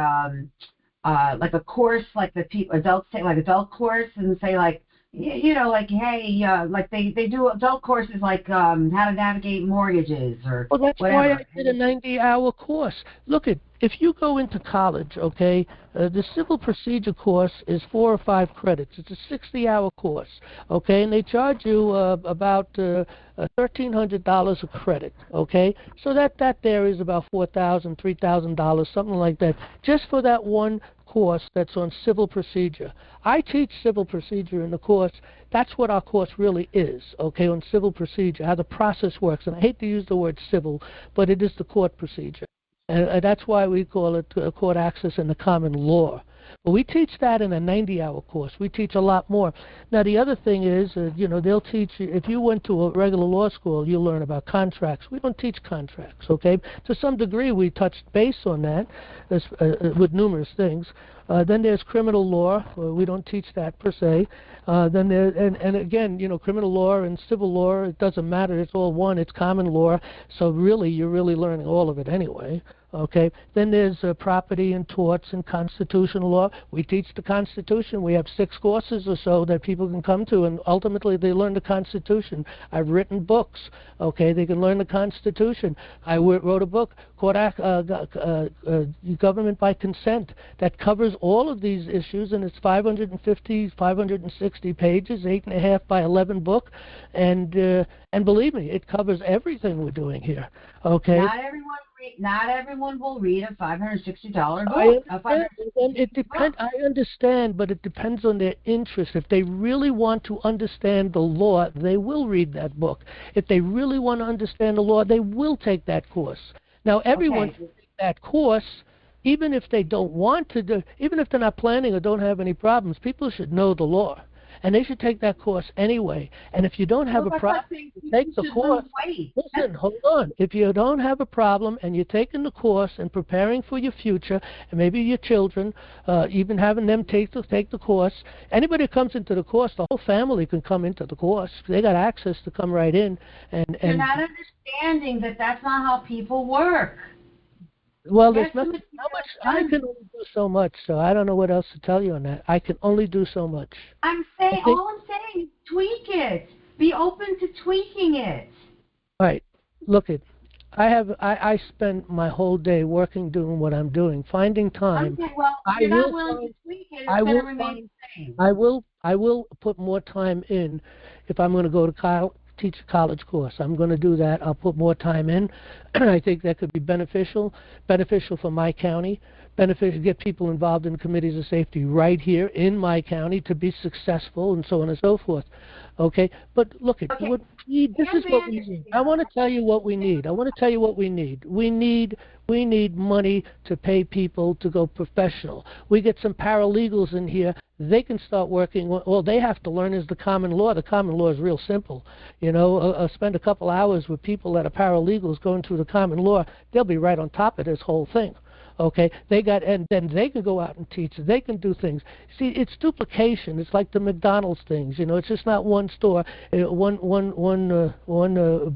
like a course, like the adults take, like adult course, and say like, like, hey, like they do adult courses like how to navigate mortgages or well, that's whatever. why I did a 90-hour course. Look, if you go into college, okay, the civil procedure course is 4 or 5 credits. It's a 60-hour course, okay, and they charge you about $1,300 a credit, okay. So that there is about $4,000, $3,000, something like that, just for that one course that's on civil procedure. I teach civil procedure in the course. That's what our course really is, okay, on civil procedure, how the process works. And I hate to use the word civil, but it is the court procedure. And that's why we call it court access in the common law. But we teach that in a 90-hour course. We teach a lot more. Now, the other thing is, they'll teach you, if you went to a regular law school, you'll learn about contracts. We don't teach contracts, okay? To some degree, we touched base on that with numerous things. Then there's criminal law. We don't teach that per se. Then there, and again, criminal law and civil law, it doesn't matter. It's all one. It's common law. So really, you're really learning all of it anyway. Okay. Then there's property and torts and constitutional law. We teach the Constitution. We have 6 courses or so that people can come to, and ultimately they learn the Constitution. I've written books. Okay, they can learn the Constitution. I wrote a book, Government by Consent, that covers all of these issues, and it's 560 pages, 8.5 by 11 book, and believe me, it covers everything we're doing here. Okay. Not everyone will read a $560 book. I understand, but it depends on their interest. If they really want to understand the law, they will read that book. If they really want to understand the law, they will take that course. Now, everyone can take that course, even if they don't want to do, even if they're not planning or don't have any problems. People should know the law. And they should take that course anyway. And if you don't have a problem, take the course. Listen, hold on. If you don't have a problem and you're taking the course and preparing for your future, and maybe your children, even having them take the course, anybody who comes into the course, the whole family can come into the course. They got access to come right in. And you're not understanding that that's not how people work. Well, there's not much. I can only do so much, so I don't know what else to tell you on that. I can only do so much. All I'm saying is tweak it. Be open to tweaking it. All right. Look, I spend my whole day working, doing what I'm doing, finding time. Okay, well, if you're not willing to tweak it, it's going to remain the same. I will put more time in if I'm going to go to teach a college course. I'm going to do that. I'll put more time in. I think that could be beneficial for my county, beneficial, get people involved in committees of safety right here in my county to be successful, and so on and so forth. Okay, but look, this is what we need. I want to tell you what we need. We need money to pay people to go professional. We get some paralegals in here. They can start working. All they have to learn is the common law. The common law is real simple. Spend a couple hours with people that are paralegals going through the common law. They'll be right on top of this whole thing. Okay, and then they can go out and teach. They can do things. See, it's duplication. It's like the McDonald's things. It's just not one store, one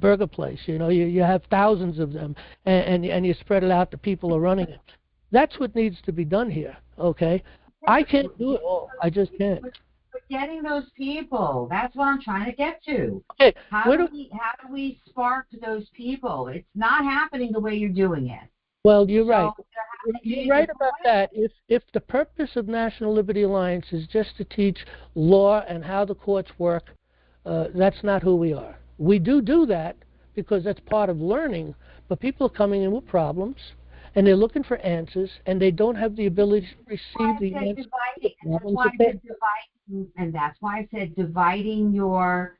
burger place. You have thousands of them, and you spread it out. The people are running it. That's what needs to be done here. Okay, I can't do it all. I just can't. But getting those people, that's what I'm trying to get to. Okay, how do we spark those people? It's not happening the way you're doing it. Well, you're right. You're right about that. If the purpose of National Liberty Alliance is just to teach law and how the courts work, that's not who we are. We do that because that's part of learning, but people are coming in with problems, and they're looking for answers, and they don't have the ability to receive the answers. And that's why I said dividing your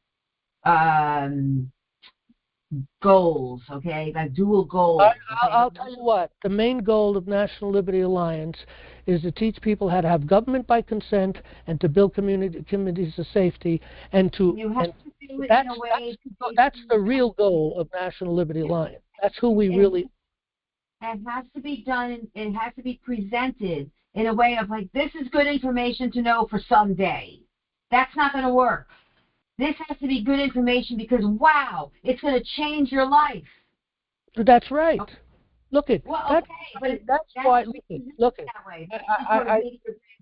goals, okay, like dual goals. Okay? I'll tell you what, the main goal of National Liberty Alliance is to teach people how to have government by consent and to build communities of safety and to. You have to do it that's, in a way. That's the real goal of National Liberty Alliance. That's who we really. It has to be done. It has to be presented in a way of like, this is good information to know for someday. That's not going to work. This has to be good information because, wow, it's going to change your life. That's right. Okay. Look at well, that. Okay, but that's why. Look at.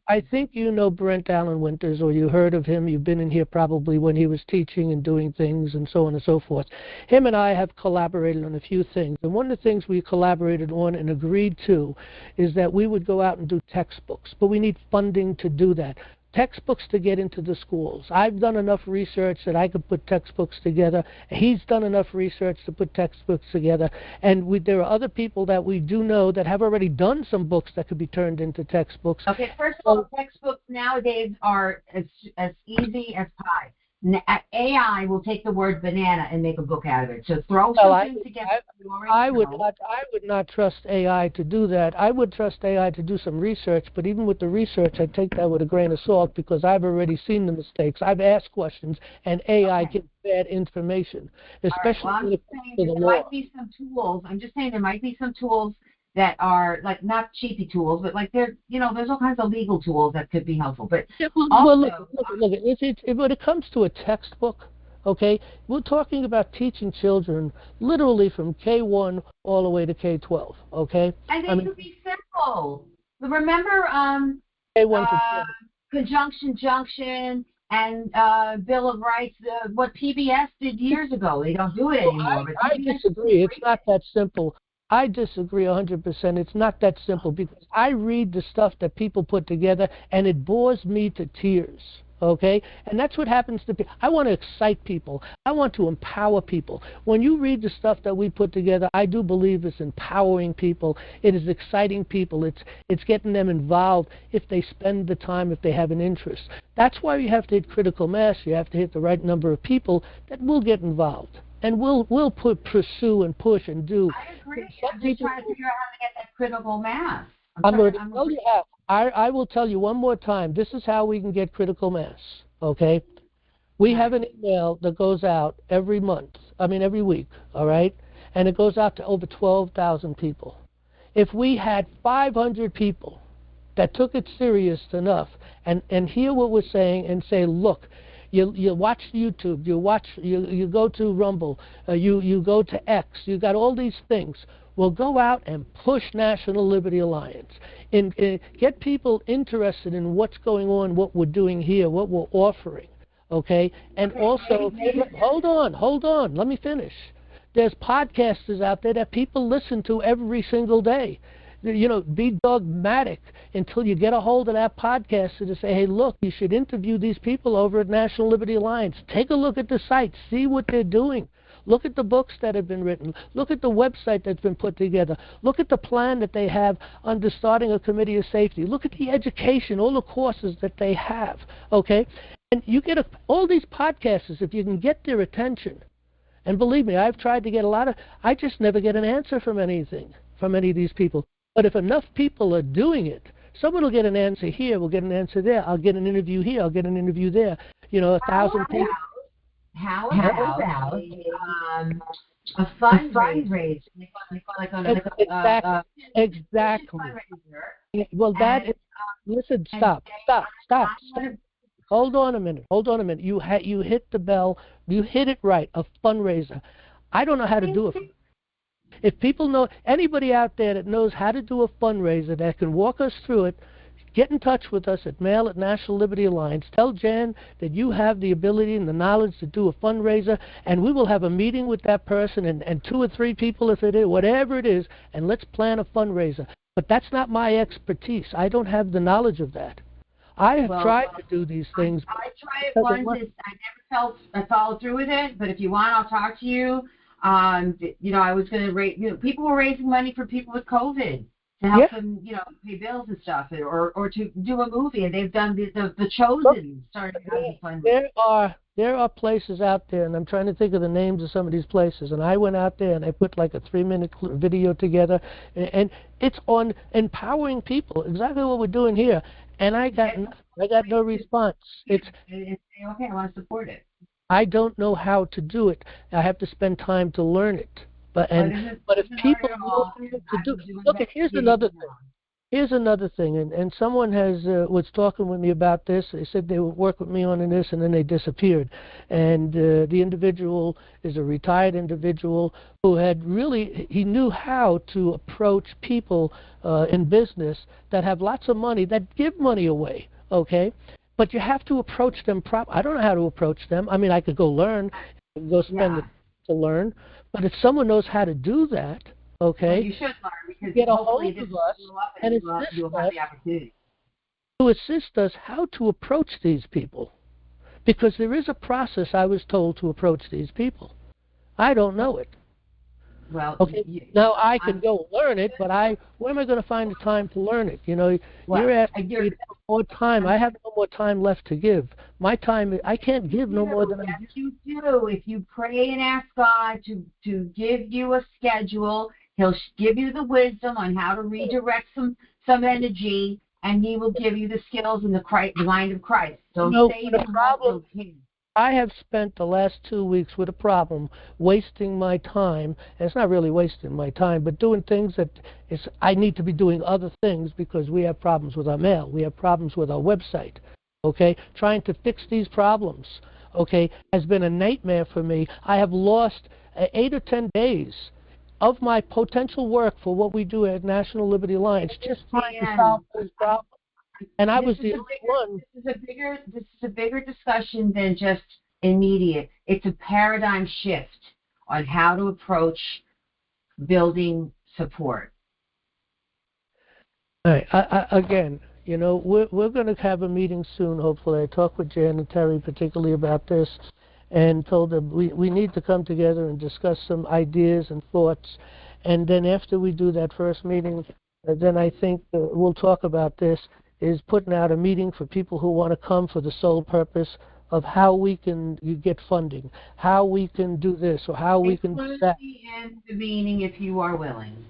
I think you know Brent Allen Winters, or you heard of him. You've been in here probably when he was teaching and doing things and so on and so forth. Him and I have collaborated on a few things. And one of the things we collaborated on and agreed to is that we would go out and do textbooks. But we need funding to do that. Textbooks to get into the schools. I've done enough research that I could put textbooks together. He's done enough research to put textbooks together. And there are other people that we do know that have already done some books that could be turned into textbooks. Okay, first of all, textbooks nowadays are as easy as pie. AI will take the word banana and make a book out of it. So throw something together. I would not trust AI to do that. I would trust AI to do some research, but even with the research, I take that with a grain of salt because I've already seen the mistakes. I've asked questions, and AI gives bad information, especially when it comes to the law. Might be some tools. I'm just saying there might be some tools that are like not cheapy tools, but like there's all kinds of legal tools that could be helpful. But look. When it comes to a textbook, okay, we're talking about teaching children literally from K1 all the way to K12. Okay, and they could be simple. Remember, K1 to conjunction, junction, and Bill of Rights. What PBS did years ago. They don't do it anymore. I disagree. It's not that simple. I disagree 100%. It's not that simple because I read the stuff that people put together and it bores me to tears, okay? And that's what happens to people. I want to excite people. I want to empower people. When you read the stuff that we put together, I do believe it's empowering people. It is exciting people. It's getting them involved if they spend the time, if they have an interest. That's why you have to hit critical mass. You have to hit the right number of people that will get involved. And we'll pursue and push and do. I agree. I'm just trying to figure out how to get that critical mass. I'm going to tell you how. I will tell you one more time. This is how we can get critical mass, okay? We have an email that goes out every week, all right? And it goes out to over 12,000 people. If we had 500 people that took it serious enough and hear what we're saying and say, look, you watch YouTube, you go to Rumble, you go to X, you got all these things. Well, go out and push National Liberty Alliance. Get people interested in what's going on, what we're doing here, what we're offering, okay? And also, hold on, let me finish. There's podcasters out there that people listen to every single day. Be dogmatic until you get a hold of that podcaster to say, hey, look, you should interview these people over at National Liberty Alliance. Take a look at the site. See what they're doing. Look at the books that have been written. Look at the website that's been put together. Look at the plan that they have under starting a committee of safety. Look at the education, all the courses that they have, okay? And you get all these podcasters, if you can get their attention, and believe me, I've tried to get I just never get an answer from any of these people. But if enough people are doing it, someone will get an answer here, we'll get an answer there. I'll get an interview here, I'll get an interview there. 1,000 people. How about a fundraiser? Exactly. Well, listen, stop. Hold on a minute. You hit the bell. You hit it right. A fundraiser. I don't know how to do it. If people know, anybody out there that knows how to do a fundraiser that can walk us through it, get in touch with us at mail@National Liberty Alliance. Tell Jan that you have the ability and the knowledge to do a fundraiser, and we will have a meeting with that person and 2 or 3 people, if it is, whatever it is, and let's plan a fundraiser. But that's not my expertise. I don't have the knowledge of that. I have tried to do these things. I tried it once. I followed through with it, but if you want, I'll talk to you. I was going to raise, people were raising money for people with COVID to help them, pay bills and stuff, or to do a movie. And they've done the Chosen started having fun. there are places out there, and I'm trying to think of the names of some of these places, and I went out there and I put like a 3-minute video together, and it's on empowering people, exactly what we're doing here, and I got no response. It's okay, I want to support it. I don't know how to do it. I have to spend time to learn it. But if people know how to do, look, here's another thing. Here's another thing, and someone was talking with me about this. They said they would work with me on this, and then they disappeared. And the individual is a retired individual who he knew how to approach people in business that have lots of money, that give money away, okay? But you have to approach them I don't know how to approach them. I mean, I could go learn, go spend it to learn, but if someone knows how to do that, okay, well, you should learn, because get a hold of us and assist us how to approach these people, because there is a process, I was told, to approach these people. I don't know it. Well, okay. Now I can go learn it, but where am I going to find the time to learn it? You know, you're asking me to have more time. I have no more time left to give. My time, I can't give no more than I give. You do. If you pray and ask God to give you a schedule, He'll give you the wisdom on how to redirect some energy, and He will give you the skills and the mind of Christ. Don't say the problem. I have spent the last 2 weeks with a problem, wasting my time. And it's not really wasting my time, but doing things that I need to be doing other things, because we have problems with our mail. We have problems with our website. Okay? Trying to fix these problems, okay, has been a nightmare for me. I have lost 8 or 10 days of my potential work for what we do at National Liberty Alliance, just trying to solve these problems. And I was the only one. This is a bigger discussion than just immediate. It's a paradigm shift on how to approach building support. All right. Again, you know, we're going to have a meeting soon, hopefully. I talked with Jan and Terry particularly about this, and told them we need to come together and discuss some ideas and thoughts. And then after we do that first meeting, then I think we'll talk about this, is putting out a meeting for people who want to come for the sole purpose of how we can get funding, how we can do this, or how we can do that. And the meeting, if you are willing.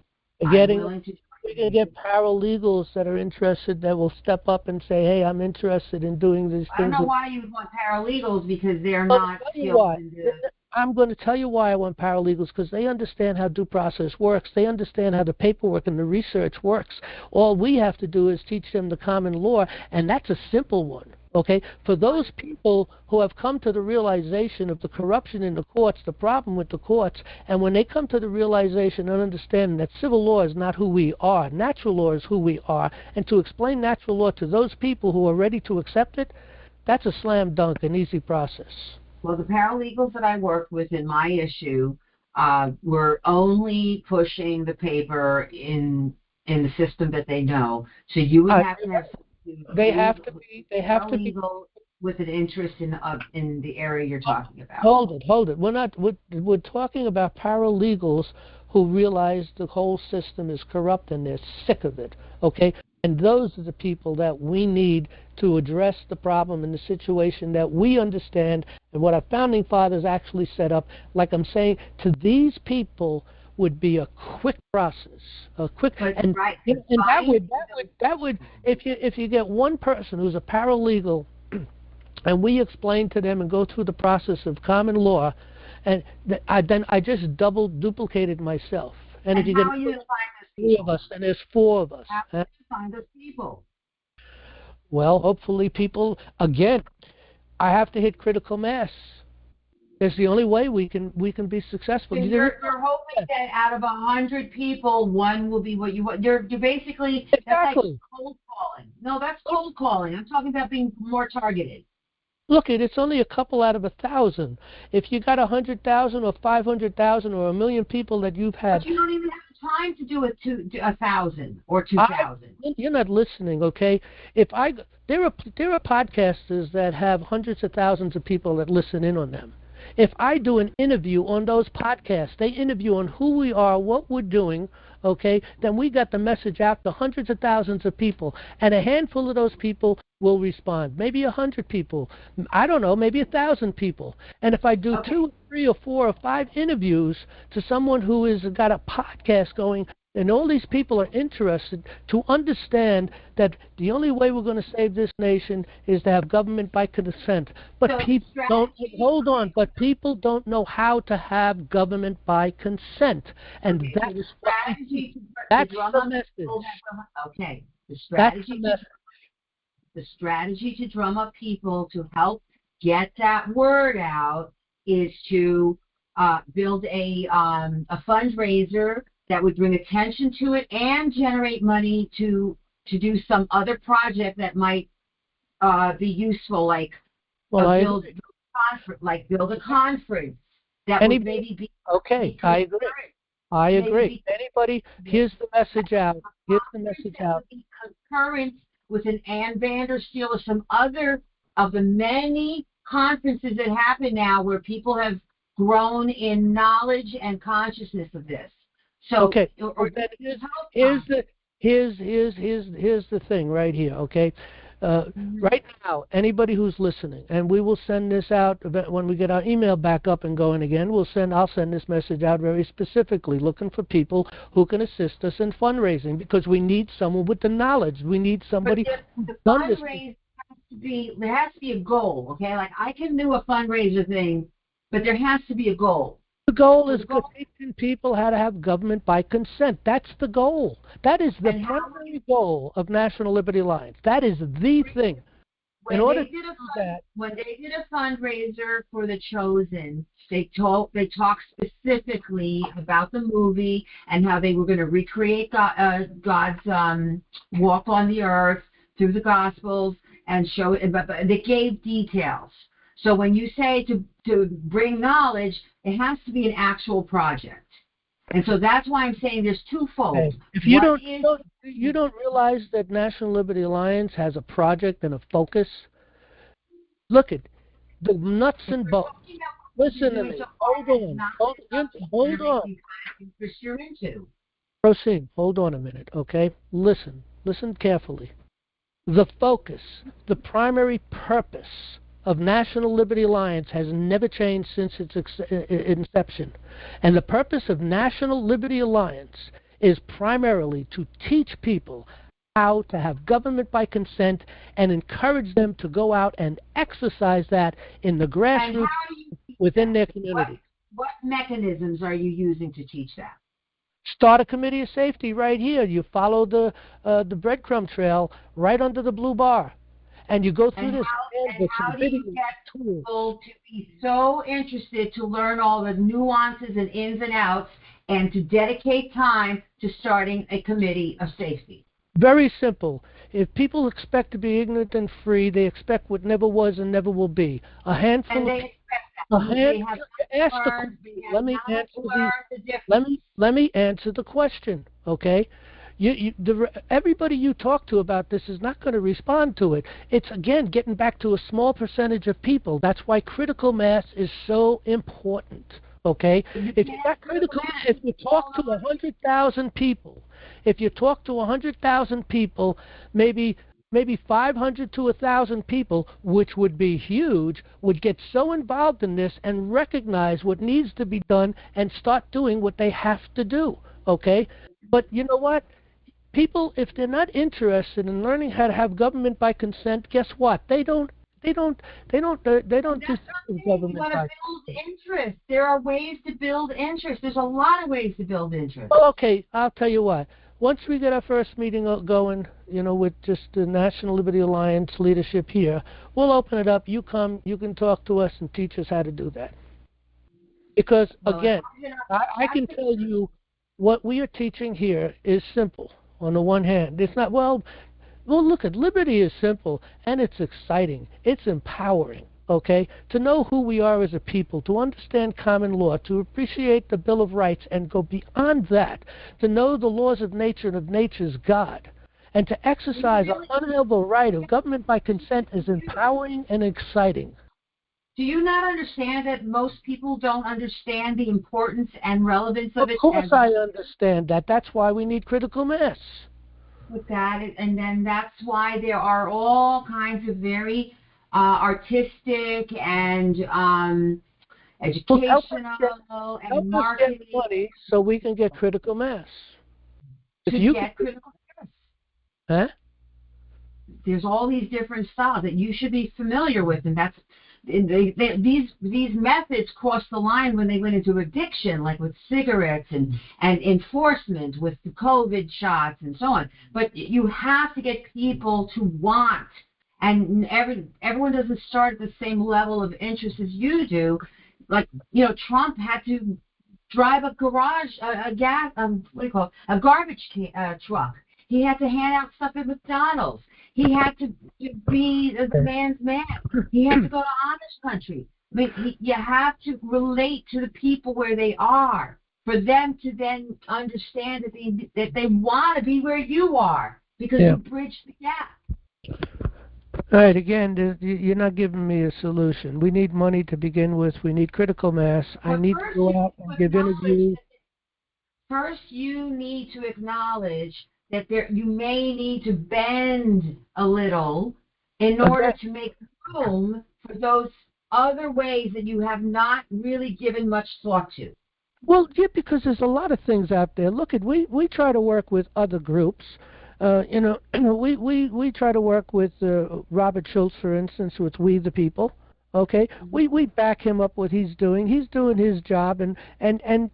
We can get paralegals that are interested, that will step up and say, hey, I'm interested in doing these things. I don't know why you would want paralegals, because they're not skilled in this. I'm going to tell you why I want paralegals, because they understand how due process works. They understand how the paperwork and the research works. All we have to do is teach them the common law, and that's a simple one. Okay, for those people who have come to the realization of the corruption in the courts, the problem with the courts, and when they come to the realization and understanding that civil law is not who we are, natural law is who we are, and to explain natural law to those people who are ready to accept it, that's a slam dunk, an easy process. Well, the paralegals that I worked with in my issue were only pushing the paper in the system that they know. So you would have to have They have to be with an interest in the area you're talking about. Hold it. We're talking about paralegals who realize the whole system is corrupt and they're sick of it. Okay, and those are the people that we need to address the problem in the situation that we understand, and what our founding fathers actually set up. Like I'm saying, to these people would be a quick process, and that would if you get one person who's a paralegal, and we explain to them and go through the process of common law, and then I just duplicated myself. And if you get 3 of us, and there's 4 of us, how do you find those people? Well, hopefully people, again, I have to hit critical mass. It's the only way we can be successful. So you're hoping that out of 100 people, 1 will be what you want. You're basically, exactly. That's like cold calling. No, that's cold calling. I'm talking about being more targeted. Look, it's only a couple out of 1,000. If you got 100,000 or 500,000 or 1 million people that you've had, but you don't even have time to do it to 1,000 or 2,000. You're not listening, okay? There are podcasters that have hundreds of thousands of people that listen in on them. If I do an interview on those podcasts, they interview on who we are, what we're doing, okay, then we got the message out to hundreds of thousands of people, and a handful of those people will respond. Maybe 100 people. I don't know, maybe 1,000 people. And if I do 2 or 3 or 4 or 5 interviews to someone who has got a podcast going, and all these people are interested to understand that the only way we're going to save this nation is to have government by consent. But So people don't, strategy- hold on, but people don't know how to have government by consent. And Okay, that's so the strategy that's to drum the up message. people okay. The That's strategy the message. the strategy to drum up people to help get that word out is to build a fundraiser that would bring attention to it and generate money to do some other project that might be useful, like build a conference that would maybe be okay. I agree. I agree. Anybody, here's the message out. Here's the message out. Concurrent with an Ann Vandersteel or some other of the many conferences that happen now where people have grown in knowledge and consciousness of this. So okay, here's the thing right here, okay? Right now, anybody who's listening, and we will send this out when we get our email back up and going again. I'll send this message out very specifically, looking for people who can assist us in fundraising, because we need someone with the knowledge. We need somebody. The fundraise there has to be a goal, okay? Like I can do a fundraiser thing, but there has to be a goal. The goal is teaching people how to have government by consent. That's the goal. That is the primary goal of National Liberty Alliance. That is the thing. When they did a fundraiser for The Chosen, they talked specifically about the movie and how they were going to recreate God's walk on the earth through the Gospels and show it. But they gave details. So when you say to bring knowledge, it has to be an actual project. And so that's why I'm saying there's twofold. Okay. If you don't realize that National Liberty Alliance has a project and a focus, look at the nuts and bolts. Listen to me. Hold on. Proceed. Hold on a minute, okay? Listen carefully. The focus, the primary purpose of National Liberty Alliance has never changed since its inception. And the purpose of National Liberty Alliance is primarily to teach people how to have government by consent and encourage them to go out and exercise that in the grassroots within their community. What mechanisms are you using to teach that? Start a committee of safety right here. You follow the breadcrumb trail right under the blue bar. And you go through this. How do you get people to be so interested to learn all the nuances and ins and outs and to dedicate time to starting a committee of safety? Very simple. If people expect to be ignorant and free, they expect what never was and never will be. A handful and of they expect Let me answer the question, okay? Everybody you talk to about this is not going to respond to it. It's, again, getting back to a small percentage of people. That's why critical mass is so important, okay? If you got critical mass, if you talk to 100,000 people, maybe 500 to 1,000 people, which would be huge, would get so involved in this and recognize what needs to be done and start doing what they have to do, okay? But you know what? People, if they're not interested in learning how to have government by consent, guess what? They don't do government by build interest. There are ways to build interest. There's a lot of ways to build interest. Well, okay, I'll tell you what. Once we get our first meeting going, with just the National Liberty Alliance leadership here, we'll open it up. You come, you can talk to us and teach us how to do that. Because, again, I can tell you what we are teaching here is simple. On the one hand, it's not, well, look at liberty is simple and it's exciting. It's empowering, okay? To know who we are as a people, to understand common law, to appreciate the Bill of Rights and go beyond that, to know the laws of nature and of nature's God, and to exercise an unalienable right of government by consent is empowering and exciting. Do you not understand that most people don't understand the importance and relevance of it? Of course I understand that. That's why we need critical mass. With that, and then that's why there are all kinds of very artistic and educational and marketing. Get money so we can get critical mass. Critical mass. Huh? There's all these different styles that you should be familiar with, and that's these methods crossed the line when they went into addiction, like with cigarettes and enforcement with the COVID shots and so on. But you have to get people to want, and everyone doesn't start at the same level of interest as you do. Like, Trump had to drive a garbage truck. He had to hand out stuff at McDonald's. He had to be the man's man. He had to go to Amish country. I mean, you have to relate to the people where they are for them to then understand that they want to be where you are, because you bridge the gap. All right, again, you're not giving me a solution. We need money to begin with. We need critical mass. I need to go out and give interviews. First, you need to acknowledge that you may need to bend a little in order to make room for those other ways that you have not really given much thought to. Well, yeah, because there's a lot of things out there. Look, we try to work with other groups. We try to work with Robert Schultz, for instance, with We the People. Okay, we back him up what he's doing. He's doing his job, and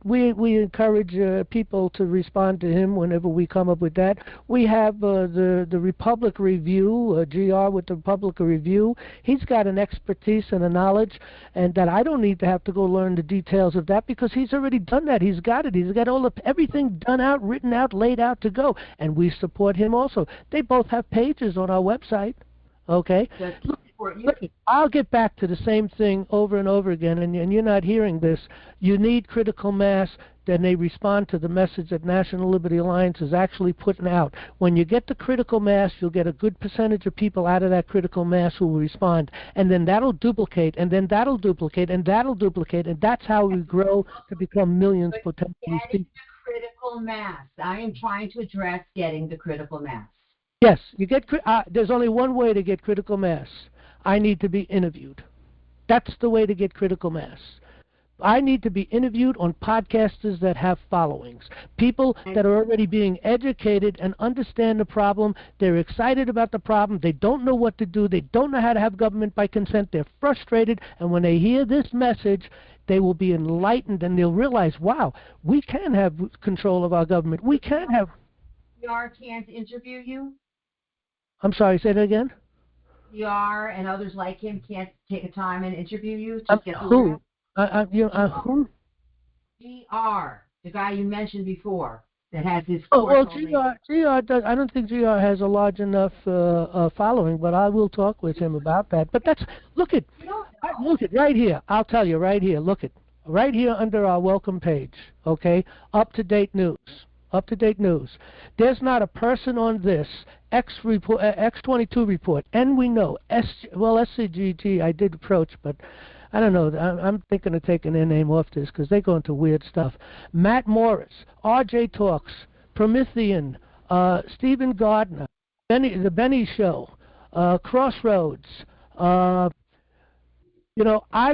we encourage people to respond to him whenever we come up with that. We have the Republic Review, GR with the Republic Review. He's got an expertise and a knowledge, and that I don't need to have to go learn the details of that, because he's already done that. He's got it. He's got everything done out, written out, laid out to go, and we support him also. They both have pages on our website. Okay. Look, I'll get back to the same thing over and over again, and you're not hearing this. You need critical mass, then they respond to the message that National Liberty Alliance is actually putting out. When you get the critical mass, you'll get a good percentage of people out of that critical mass who will respond, and then that'll duplicate, and then that'll duplicate, and that'll duplicate, and that's how we grow to become millions potentially. Getting the critical mass. I am trying to address getting the critical mass. Yes, there's only one way to get critical mass. I need to be interviewed. That's the way to get critical mass. I need to be interviewed on podcasters that have followings, people that are already being educated and understand the problem. They're excited about the problem. They don't know what to do. They don't know how to have government by consent. They're frustrated, and when they hear this message, they will be enlightened, and they'll realize, wow, we can have control of our government. We can have... PR can't interview you? I'm sorry, say that again? PR and others like him can't take a time and interview you? Who? Who? GR, the guy you mentioned before, that has his... GR does. I don't think GR has a large enough following, but I will talk with him about that. But look at right here. I'll tell you right here. Look at right here under our welcome page. Okay, up-to-date news. Up-to-date news. There's not a person on this X22 report, and we know SCGG. I did approach, but I don't know. I'm thinking of taking their name off this because they go into weird stuff. Matt Morris, RJ Talks, Promethean, Stephen Gardner, the Benny Show, Crossroads. I've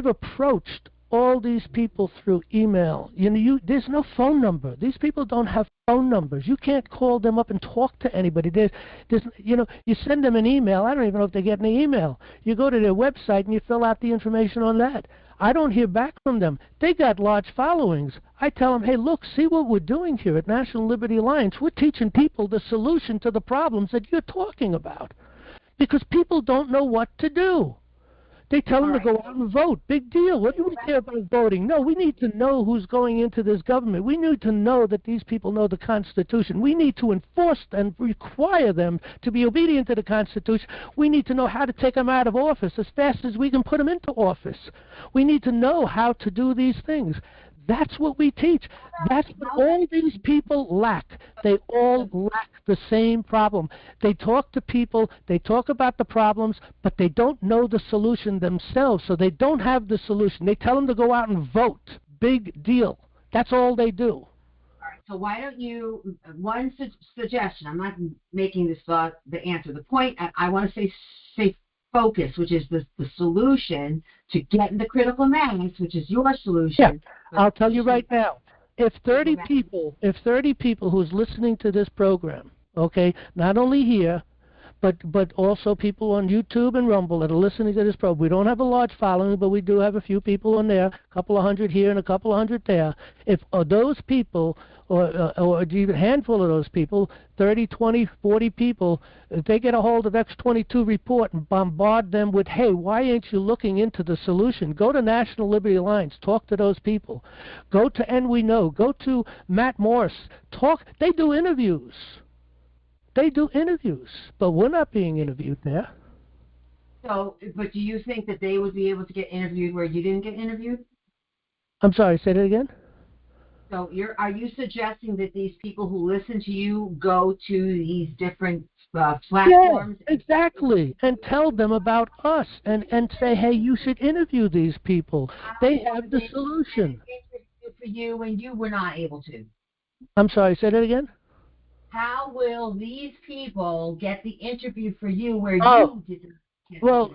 approached all these people through email. There's no phone number. These people don't have phone numbers. You can't call them up and talk to anybody. You send them an email. I don't even know if they get an email. You go to their website and you fill out the information on that. I don't hear back from them. They got large followings. I tell them, hey, look, see what we're doing here at National Liberty Alliance. We're teaching people the solution to the problems that you're talking about, because people don't know what to do. They tell them to go out and vote. Big deal. What do we care about voting? No, we need to know who's going into this government. We need to know that these people know the Constitution. We need to enforce and require them to be obedient to the Constitution. We need to know how to take them out of office as fast as we can put them into office. We need to know how to do these things. That's what we teach. That's what all these people lack. They all lack the same problem. They talk to people, they talk about the problems, but they don't know the solution themselves, so they don't have the solution. They tell them to go out and vote. Big deal. That's all they do. All right, so why don't you, one suggestion, I'm not making this the answer. The point, I want to say focus, which is the solution to getting the critical mass, which is your solution. Yeah, I'll tell you right now. If 30 people who's listening to this program, okay, not only here, but also people on YouTube and Rumble that are listening to this program. We don't have a large following, but we do have a few people on there, a couple of hundred here and a couple of hundred there. If those people, or even a handful of those people, 30, 20, 40 people, if they get a hold of X22 report and bombard them with, hey, why ain't you looking into the solution? Go to National Liberty Alliance, talk to those people. Go to And We Know, go to Matt Morris, talk. They do interviews. They do interviews, but we're not being interviewed there. So, but do you think that they would be able to get interviewed where you didn't get interviewed? I'm sorry, say that again? So are you suggesting that these people who listen to you go to these different platforms? Yeah, exactly, and tell them about us and say, hey, you should interview these people. They have the solution. For you and you were not able to. I'm sorry, say that again? How will these people get the interview for you where you didn't? Well,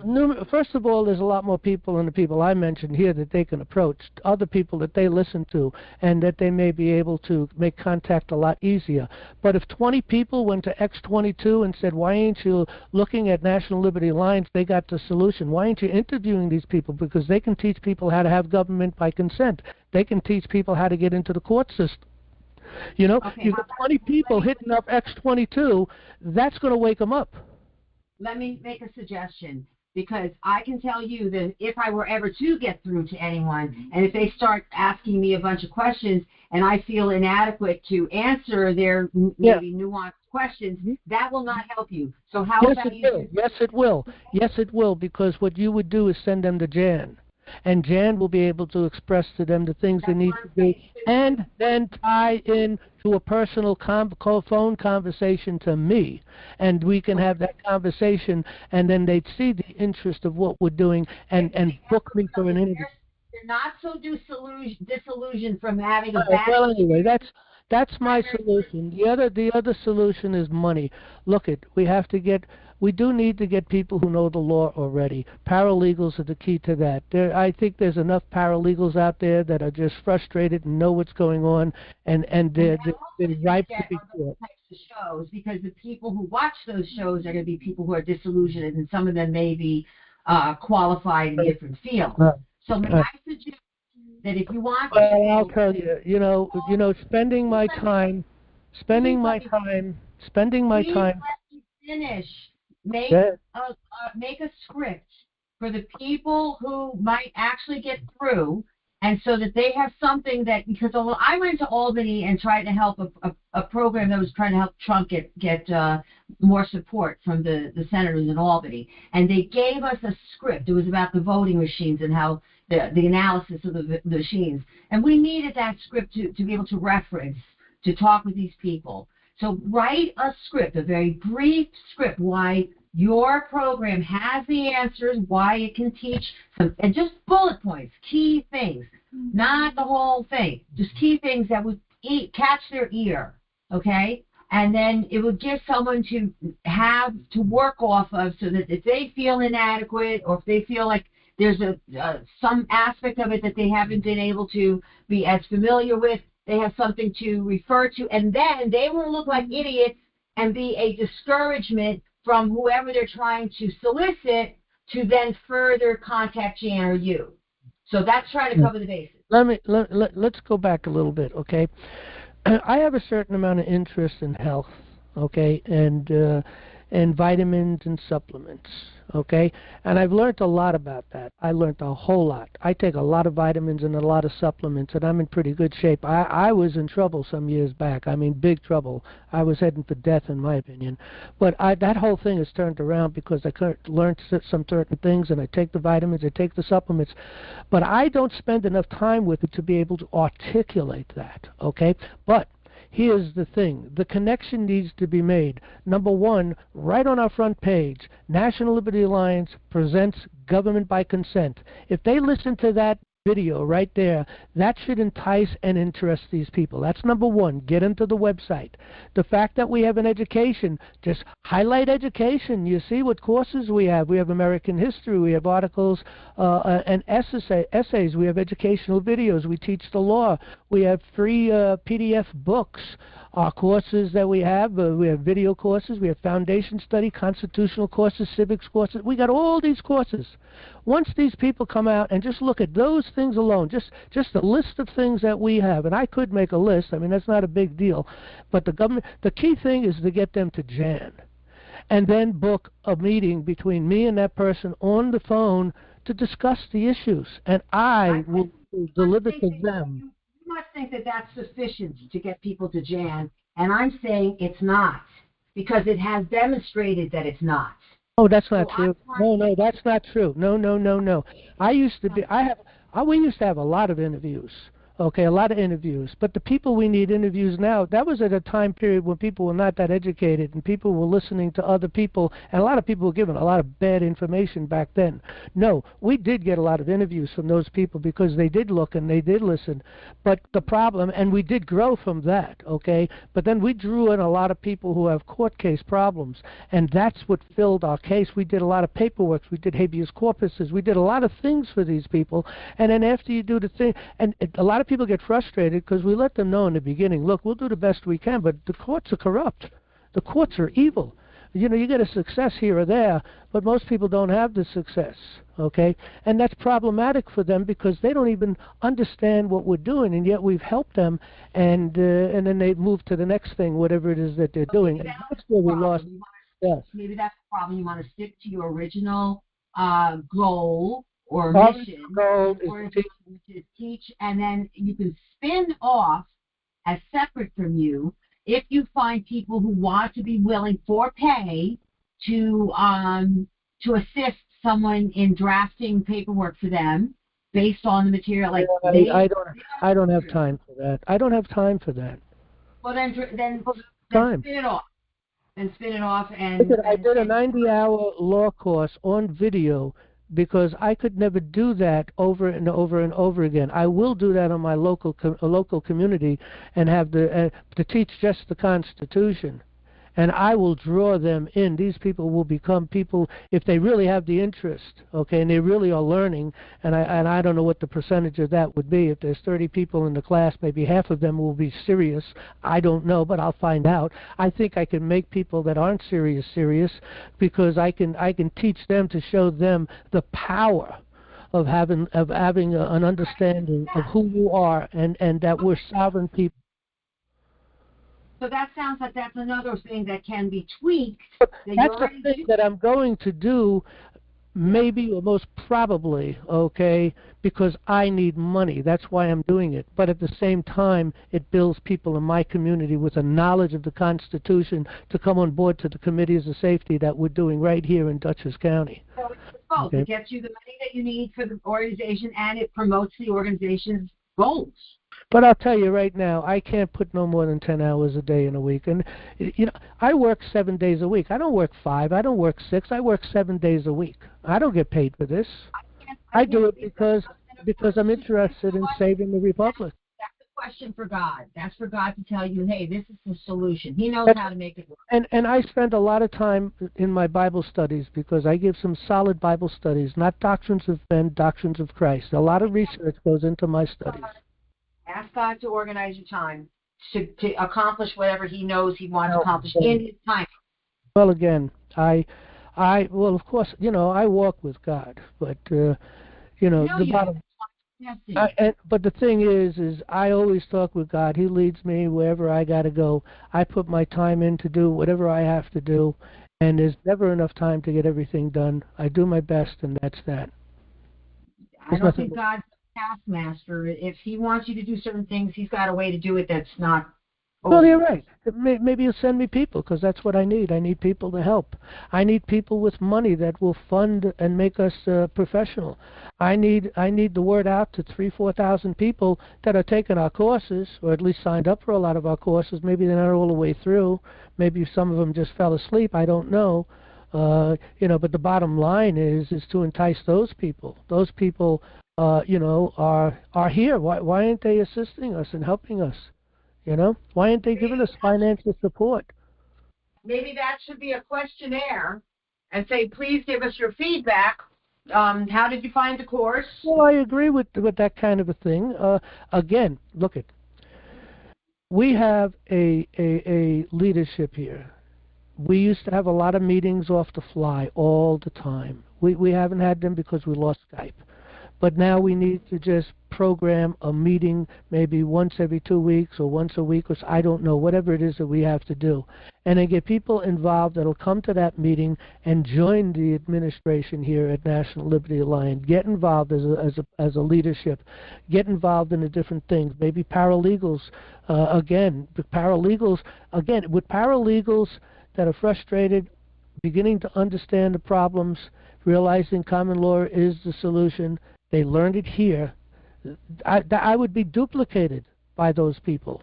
first of all, there's a lot more people than the people I mentioned here that they can approach, other people that they listen to, and that they may be able to make contact a lot easier. But if 20 people went to X22 and said, why ain't you looking at National Liberty Alliance, they got the solution. Why ain't you interviewing these people? Because they can teach people how to have government by consent. They can teach people how to get into the court system. You know, okay, you've got 20 people hitting up X22, that's going to wake them up. Let me make a suggestion, because I can tell you that if I were ever to get through to anyone, and if they start asking me a bunch of questions and I feel inadequate to answer their maybe nuanced questions, that will not help you. So how about you? Yes, it will. Yes, it will, because what you would do is send them to Jan. And Jan will be able to express to them the things they need to do, and then tie in to a personal phone conversation to me, and we can have that conversation, and then they'd see the interest of what we're doing, and book me for an interview. They're not so disillusioned from having a bad. Well, anyway, that's my solution. The other solution is money. Look, we do need to get people who know the law already. Paralegals are the key to that. I think there's enough paralegals out there that are just frustrated and know what's going on, and they're ripe to be taught. Shows, because the people who watch those shows are going to be people who are disillusioned, and some of them may be qualified in different fields. So I suggest that if you want to, I'll tell you, spending my time. Finish. Make a script for the people who might actually get through, and so that they have something that, because I went to Albany and tried to help a program that was trying to help Trump get more support from the senators in Albany, and they gave us a script. It was about the voting machines and how the analysis of the machines, and we needed that script to be able to reference, to talk with these people. So write a script, a very brief script, why your program has the answers, why it can teach, and just bullet points, key things, not the whole thing, just key things that would catch their ear, okay? And then it would give someone to have to work off of, so that if they feel inadequate, or if they feel like there's some aspect of it that they haven't been able to be as familiar with, they have something to refer to, and then they won't look like idiots and be a discouragement from whoever they're trying to solicit to then further contact Jan or you. So that's trying to cover the bases. Let's go back a little bit, okay? I have a certain amount of interest in health, okay? And, and vitamins and supplements, okay? And I've learned a lot about that. I learned a whole lot. I take a lot of vitamins and a lot of supplements, and I'm in pretty good shape. I was in trouble some years back. I mean, big trouble. I was heading for death, in my opinion. But that whole thing has turned around because I learned some certain things, and I take the vitamins, I take the supplements. But I don't spend enough time with it to be able to articulate that, okay? But here's the thing. The connection needs to be made. Number one, right on our front page, National Liberty Alliance presents Government by Consent. If they listen to that video right there, that should entice and interest these people. That's number one. Get them to the website. The fact that we have an education, just highlight education. You see what courses we have. We have American history. We have articles and essays. We have educational videos. We teach the law. We have free PDF books. Our courses that we have video courses, we have foundation study, constitutional courses, civics courses. We got all these courses. Once these people come out and just look at those things alone, just a list of things that we have, and I could make a list. I mean, that's not a big deal. But the key thing is to get them to Jan, and then book a meeting between me and that person on the phone to discuss the issues, and I will deliver to them. You must think that that's sufficient to get people to Jan, and I'm saying it's not, because it has demonstrated that it's not. Oh, that's not true. No, that's not true. No. We used to have a lot of interviews. Okay, a lot of interviews. But the people we need interviews now, that was at a time period when people were not that educated and people were listening to other people, and a lot of people were given a lot of bad information back then. No, we did get a lot of interviews from those people because they did look and they did listen. But the problem, and we did grow from that, okay, but then we drew in a lot of people who have court case problems, and that's what filled our case. We did a lot of paperwork. We did habeas corpuses. We did a lot of things for these people, and then after you do the thing, and a lot of people get frustrated because we let them know in the beginning, look, we'll do the best we can, but the courts are corrupt. The courts are evil. You know, you get a success here or there, but most people don't have the success, okay? And that's problematic for them because they don't even understand what we're doing, and yet we've helped them, and then they move to the next thing, whatever it is that they're doing. And that's where we lost. Yes. Maybe that's the problem. You want to stick to your original goal or mission, which is teach, and then you can spin off as separate from you if you find people who want to be willing for pay to assist someone in drafting paperwork for them based on the material. Like I don't have time for that. I don't have time for that. Well, then spin it off. And spin it off. And I did a 90-hour law course on video because I could never do that over and over and over again. I will do that on my local community and have to teach just the Constitution. And I will draw them in. These people will become people if they really have the interest, okay, and they really are learning. And I don't know what the percentage of that would be. If there's 30 people in the class, maybe half of them will be serious. I don't know, but I'll find out. I think I can make people that aren't serious because I can teach them to show them the power of having an understanding of who you are and that we're sovereign people. So that sounds like that's another thing that can be tweaked. That's the thing that I'm going to do, maybe or most probably, okay, because I need money. That's why I'm doing it. But at the same time, it builds people in my community with a knowledge of the Constitution to come on board to the committees of safety that we're doing right here in Dutchess County. So it's both. Okay. It gets you the money that you need for the organization, and it promotes the organization's goals. But I'll tell you right now, I can't put no more than 10 hours a day in a week. And, you know, I work 7 days a week. I don't work 5. I don't work 6. I work 7 days a week. I don't get paid for this. I do it because I'm interested in saving the Republic. That's a question for God. That's for God to tell you, hey, this is the solution. He knows how to make it work. And I spend a lot of time in my Bible studies because I give some solid Bible studies, not doctrines of men, doctrines of Christ. A lot of research goes into my studies. Ask God to organize your time to accomplish whatever He knows He wants to accomplish in His time. Well, again, well, of course, you know, I walk with God, but you know, the bottom. But the thing is I always talk with God. He leads me wherever I got to go. I put my time in to do whatever I have to do, And there's never enough time to get everything done. I do my best, and that's that. I don't think God's a taskmaster. If he wants you to do certain things, he's got a way to do it that's not. Well, you're right. Maybe you'll send me people, because that's what I need. I need people to help. I need people with money that will fund and make us professional. I need the word out to 4,000 people that are taking our courses, or at least signed up for a lot of our courses. Maybe they're not all the way through. Maybe some of them just fell asleep. I don't know. But the bottom line is to entice those people. Those people, are here. Why aren't they assisting us and helping us? Why aren't they giving us financial support? Maybe that should be a questionnaire and say, please give us your feedback. How did you find the course? Well, I agree with that kind of a thing. Again, look it. We have a leadership here. We used to have a lot of meetings off the fly all the time. We haven't had them because we lost Skype. But now we need to just program a meeting maybe once every 2 weeks or once a week, or I don't know, whatever it is that we have to do. And then get people involved that will come to that meeting and join the administration here at National Liberty Alliance. Get involved as a leadership. Get involved in the different things. Maybe paralegals, with paralegals that are frustrated, beginning to understand the problems, realizing common law is the solution. They learned it here. I would be duplicated by those people.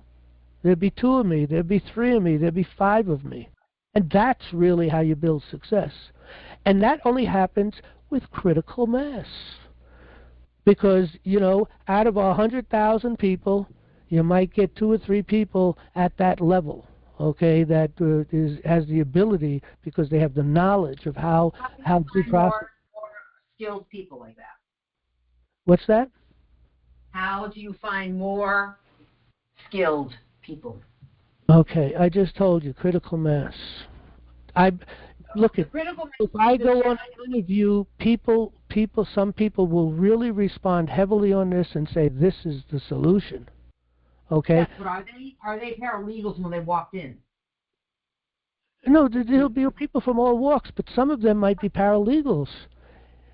There'd be 2 of me. There'd be 3 of me. There'd be 5 of me. And that's really how you build success. And that only happens with critical mass. Because, out of 100,000 people, you might get 2 or 3 people at that level. Okay, that has the ability, because they have the knowledge of how to profit. More skilled people like that. What's that? How do you find more skilled people? Okay, I just told you, critical mass. If I go on an interview, some people will really respond heavily on this and say this is the solution. Okay. Yes, but are they paralegals when they walked in? No, there'll be people from all walks, but some of them might be paralegals.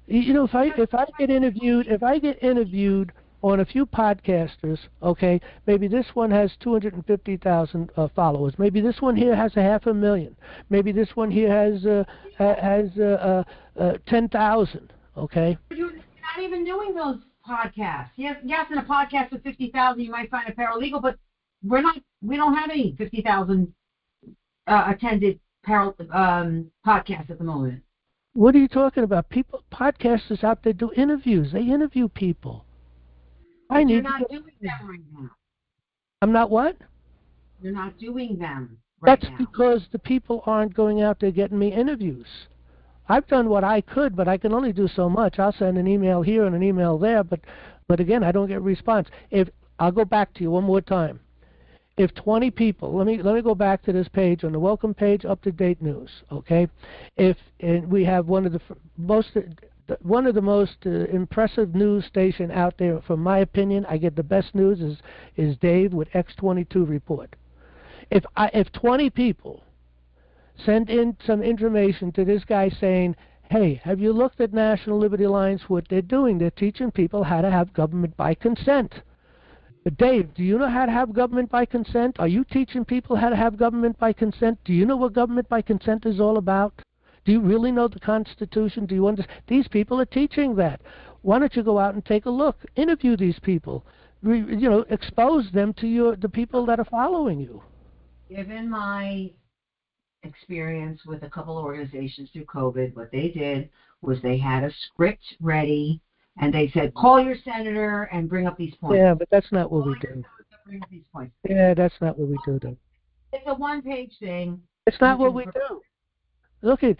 If I get interviewed on a few podcasters, okay, maybe this one has 250,000 followers. Maybe this one here has 500,000. Maybe this one here has 10,000. Okay. But you're not even doing those podcasts. Yes, in a podcast with 50,000, you might find a paralegal, but we don't have any 50,000 attended podcasts at the moment. What are you talking about? Podcasters out there do interviews. They interview people. You're not doing them right now. I'm not what? You're not doing them right now. That's because the people aren't going out there getting me interviews. I've done what I could, but I can only do so much. I'll send an email here and an email there, but again, I don't get a response. I'll go back to you one more time. If 20 people, let me go back to this page on the welcome page, up-to-date news, okay? And we have one of the most impressive news station out there, from my opinion. I get the best news is Dave with X22 report. If 20 people send in some information to this guy saying, hey, have you looked at National Liberty Alliance? What they're doing, they're teaching people how to have government by consent. Dave, do you know how to have government by consent? Are you teaching people how to have government by consent? Do you know what government by consent is all about? Do you really know the Constitution? Do you understand? These people are teaching that. Why don't you go out and take a look? Interview these people. Expose them to the people that are following you. Given my experience with a couple of organizations through COVID, what they did was they had a script ready, and they said, call your senator and bring up these points. Yeah, but that's not what we do. Bring up these points. Yeah, that's not what we do, though. It's a one-page thing. It's not what we do. Look, if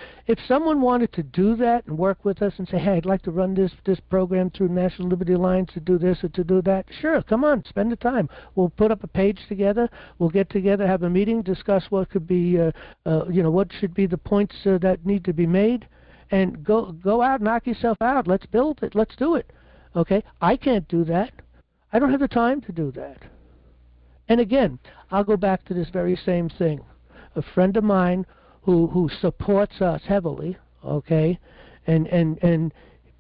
someone wanted to do that and work with us and say, hey, I'd like to run this program through National Liberty Alliance to do this or to do that, sure, come on, spend the time. We'll put up a page together. We'll get together, have a meeting, discuss what could be, what should be the points that need to be made, and go out, knock yourself out. Let's build it. Let's do it. Okay? I can't do that. I don't have the time to do that. And again, I'll go back to this very same thing. A friend of mine who supports us heavily, okay, and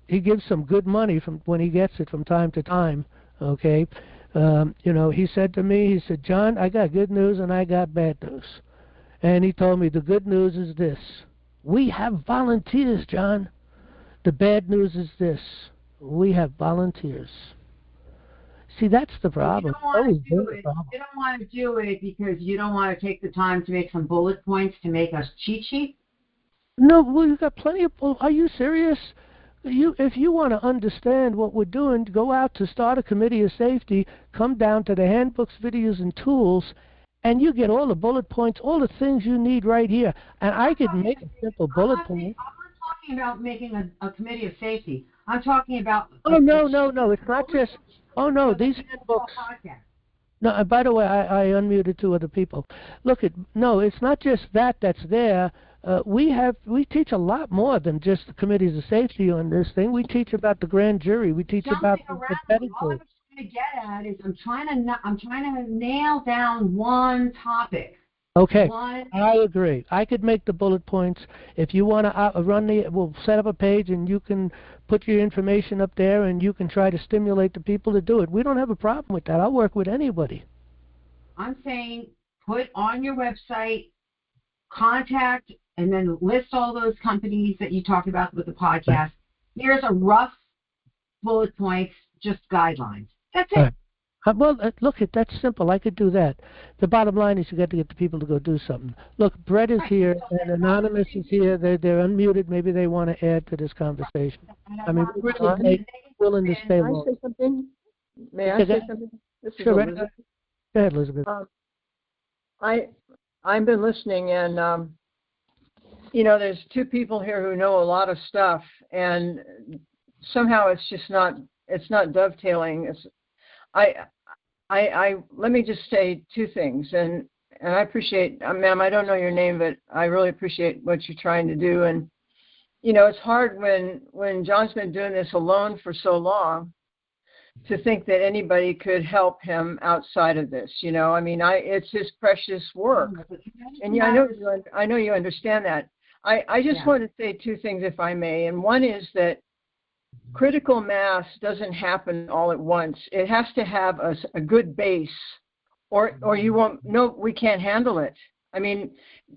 he gives some good money from when he gets it from time to time, okay. He said to me, he said, John, I got good news and I got bad news. And he told me the good news is this: we have volunteers, John. The bad news is this: we have volunteers. See, that's the problem. You don't want to do it because you don't want to take the time to make some bullet points to make us cheat sheet? No, we've got plenty of... Are you serious? If you want to understand what we're doing, go out to Start a Committee of Safety, come down to the handbooks, videos, and tools, and you get all the bullet points, all the things you need right here. And I could make a simple bullet point. I'm not talking about making a committee of safety. I'm talking about... Oh, no. It's not just... Oh, no, these handbooks... No, and by the way, I unmuted 2 other people. No, it's not just that's there. We teach a lot more than just the committees of safety on this thing. We teach about the grand jury. We teach about the Petit. All I'm trying to get at is I'm trying to nail down one topic. Okay, I agree. I could make the bullet points. If you want to we'll set up a page and you can put your information up there and you can try to stimulate the people to do it. We don't have a problem with that. I'll work with anybody. I'm saying put on your website, contact, and then list all those companies that you talked about with the podcast. Here's a rough bullet points, just guidelines. That's it. Right. Well, look, that's simple. I could do that. The bottom line is you got to get the people to go do something. Look, Brett is here, and Anonymous is here. They're unmuted. Maybe they want to add to this conversation. I mean, we're willing to stay long. May I say something? May I say something? This is Sure, Elizabeth. Go ahead, Elizabeth. I've been listening, and there's 2 people here who know a lot of stuff, and somehow it's just not dovetailing. Let me just say 2 things, and I appreciate, ma'am, I don't know your name, but I really appreciate what you're trying to do. And it's hard when John's been doing this alone for so long to think that anybody could help him outside of this. It's his precious work, and I know you understand that. I just want to say 2 things, if I may, and one is that critical mass doesn't happen all at once. It has to have a good base, or you won't. No, we can't handle it. I mean,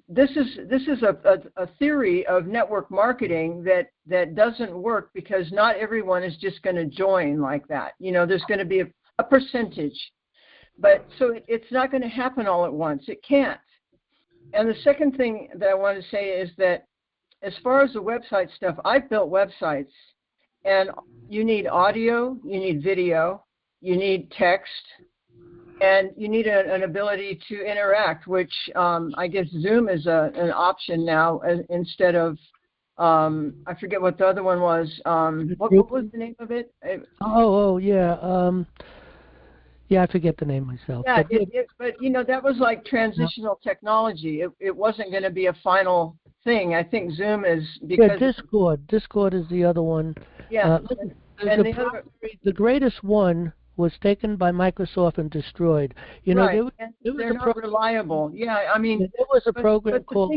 this is a theory of network marketing that doesn't work because not everyone is just going to join like that. There's going to be a percentage, but so it's not going to happen all at once. It can't. And the second thing that I want to say is that as far as the website stuff, I've built websites. And you need audio, you need video, you need text, and you need an ability to interact, which I guess Zoom is an option now instead of, I forget what the other one was. What was the name of it? Yeah, I forget the name myself. Yeah, but that was like transitional technology. It wasn't going to be a final thing. I think Zoom is because... Yeah, Discord is the other one. Yeah. The greatest one was taken by Microsoft and destroyed. Right. They're not reliable. Yeah, I mean... There was a program called...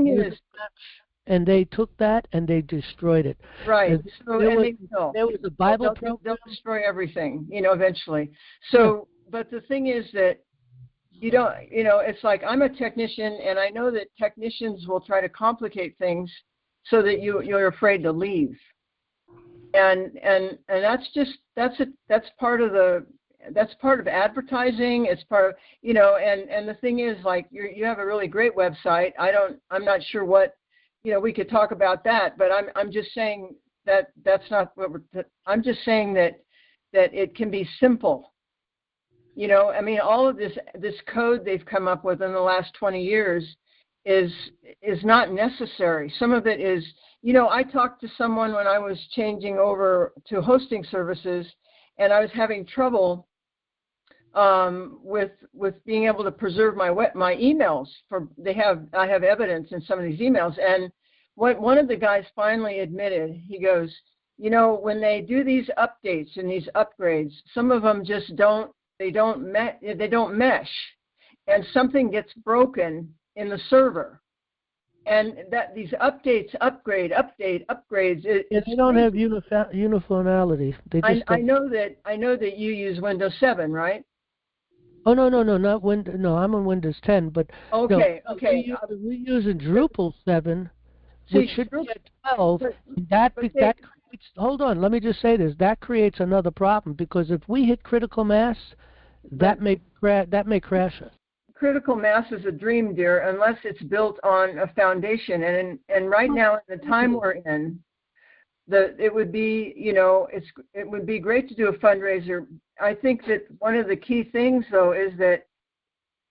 And they took that and they destroyed it. Right. There was a Bible program. They'll destroy everything, eventually. So, but the thing is that it's like I'm a technician, and I know that technicians will try to complicate things so that you're afraid to leave. And that's part of advertising. It's part of, and the thing is, like, you have a really great website. I'm not sure what, we could talk about that, but I'm just saying that's not what I'm just saying that it can be simple. All of this code they've come up with in the last 20 years is not necessary. Some of it is, I talked to someone when I was changing over to hosting services, and I was having trouble with being able to preserve my emails. I have evidence in some of these emails, and one of the guys finally admitted, he goes, when they do these updates and these upgrades, some of them just don't mesh, and something gets broken in the server. And that these updates, upgrades. They don't have uniformity. They just I know that you use Windows 7, right? Oh no, not Windows. No, I'm on Windows 10. But okay. We're using Drupal 7, which should be at 12. That creates. Hold on, let me just say this. That creates another problem because if we hit critical mass, that may crash us. Critical mass is a dream, dear, unless it's built on a foundation. And right now, in the time we're in, it would be, it would be great to do a fundraiser. I think that one of the key things, though, is that,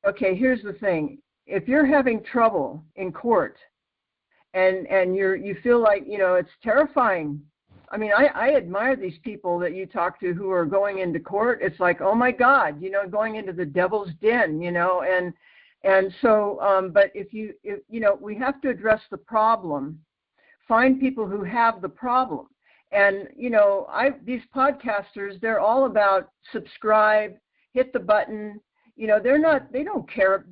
okay, here's the thing: if you're having trouble in court, and you feel like it's terrifying. I mean, I admire these people that you talk to who are going into court. It's like, oh my God, going into the devil's den, and so, but if we have to address the problem, find people who have the problem. And, these podcasters, they're all about subscribe, hit the button, they don't care.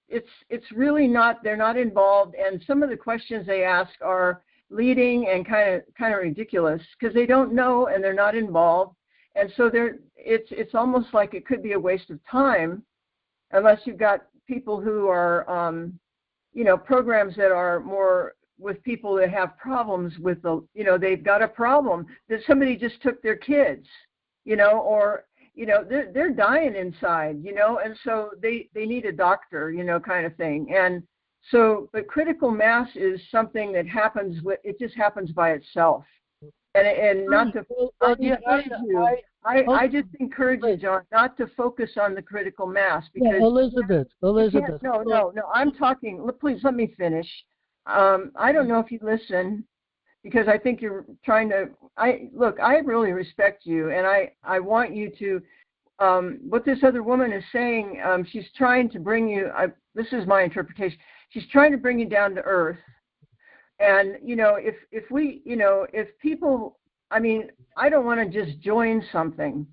It's really not, they're not involved. And some of the questions they ask are leading and kind of ridiculous because they don't know and they're not involved, and so it's almost like it could be a waste of time unless you've got people who are programs that are more with people that have problems with they've got a problem that somebody just took their kids, or they're dying inside, and so they need a doctor, kind of thing. And so, but critical mass is something that happens it just happens by itself. And not to, I just encourage you, John, not to focus on the critical mass because Elizabeth. No, I'm talking, please let me finish. I don't know if you listen because I think you're trying to, I really respect you and I want you to, what this other woman is saying, she's trying to bring you, this is my interpretation, she's trying to bring you down to earth. And, if people, I mean, I don't want to just join something.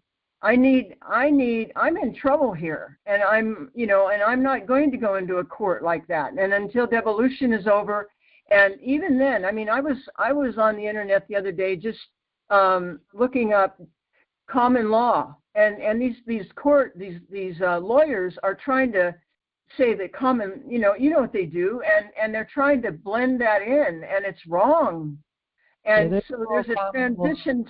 I'm in trouble here. And I'm not going to go into a court like that. And until devolution is over, and even then, I mean, I was on the internet the other day just looking up common law. And these lawyers are trying to say that common, what they do, and they're trying to blend that in, and it's wrong. And so there's a transition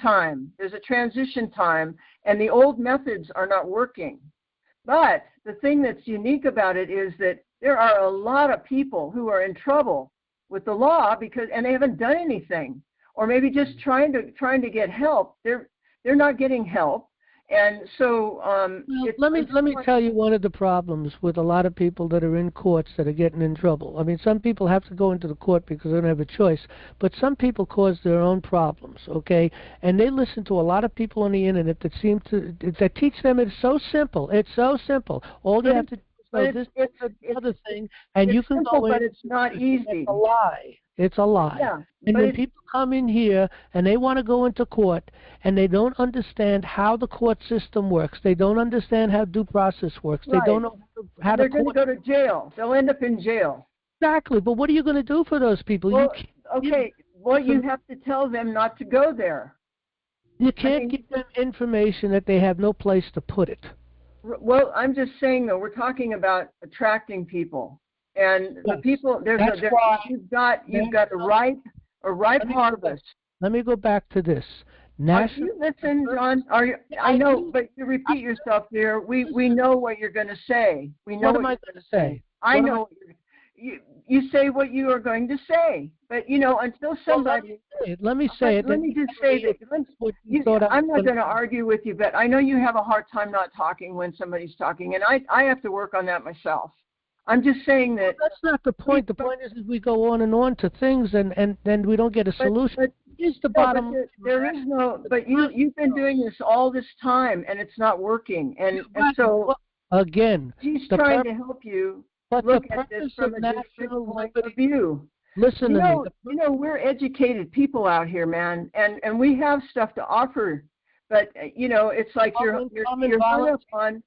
time. And the old methods are not working. But the thing that's unique about it is that there are a lot of people who are in trouble with the law and they haven't done anything, or maybe just trying to get help. They're not getting help. And so let me tell you one of the problems with a lot of people that are in courts that are getting in trouble. I mean, some people have to go into the court because they don't have a choice, but some people cause their own problems, okay? And they listen to a lot of people on the internet that teach them it's so simple. It's so simple. All you have to do is this other thing, and you can go in. But it's not easy. It's a lie. It's a lie. Yeah, and when people come in here and they want to go into court and they don't understand how the court system works, they don't understand how due process works, right. They don't know how they're going to go to jail. They'll end up in jail. Exactly. But what are you going to do for those people? Well, you have to tell them not to go there. You can't give them information that they have no place to put it. Well, I'm just saying, though, we're talking about attracting people. And the people, you've got a ripe harvest. Let me go back to this. You listen, John. I know, but you repeat yourself here. We know what you're going to say. We know what am I going to say? I know. You say what you are going to say, but until somebody. Let me say it. Let me just say that. I'm not going to argue with you, but I know you have a hard time not talking when somebody's talking, and I have to work on that myself. I'm just saying that. Well, that's not the point. The point is we go on and on to things, and then we don't get a solution. But here's the bottom. There is no. But you've been doing this all this time, and it's not working. And so again, he's trying to help you look at this from a different point of view. Listen to me. We're educated people out here, man, and we have stuff to offer. But it's like you're hung up on.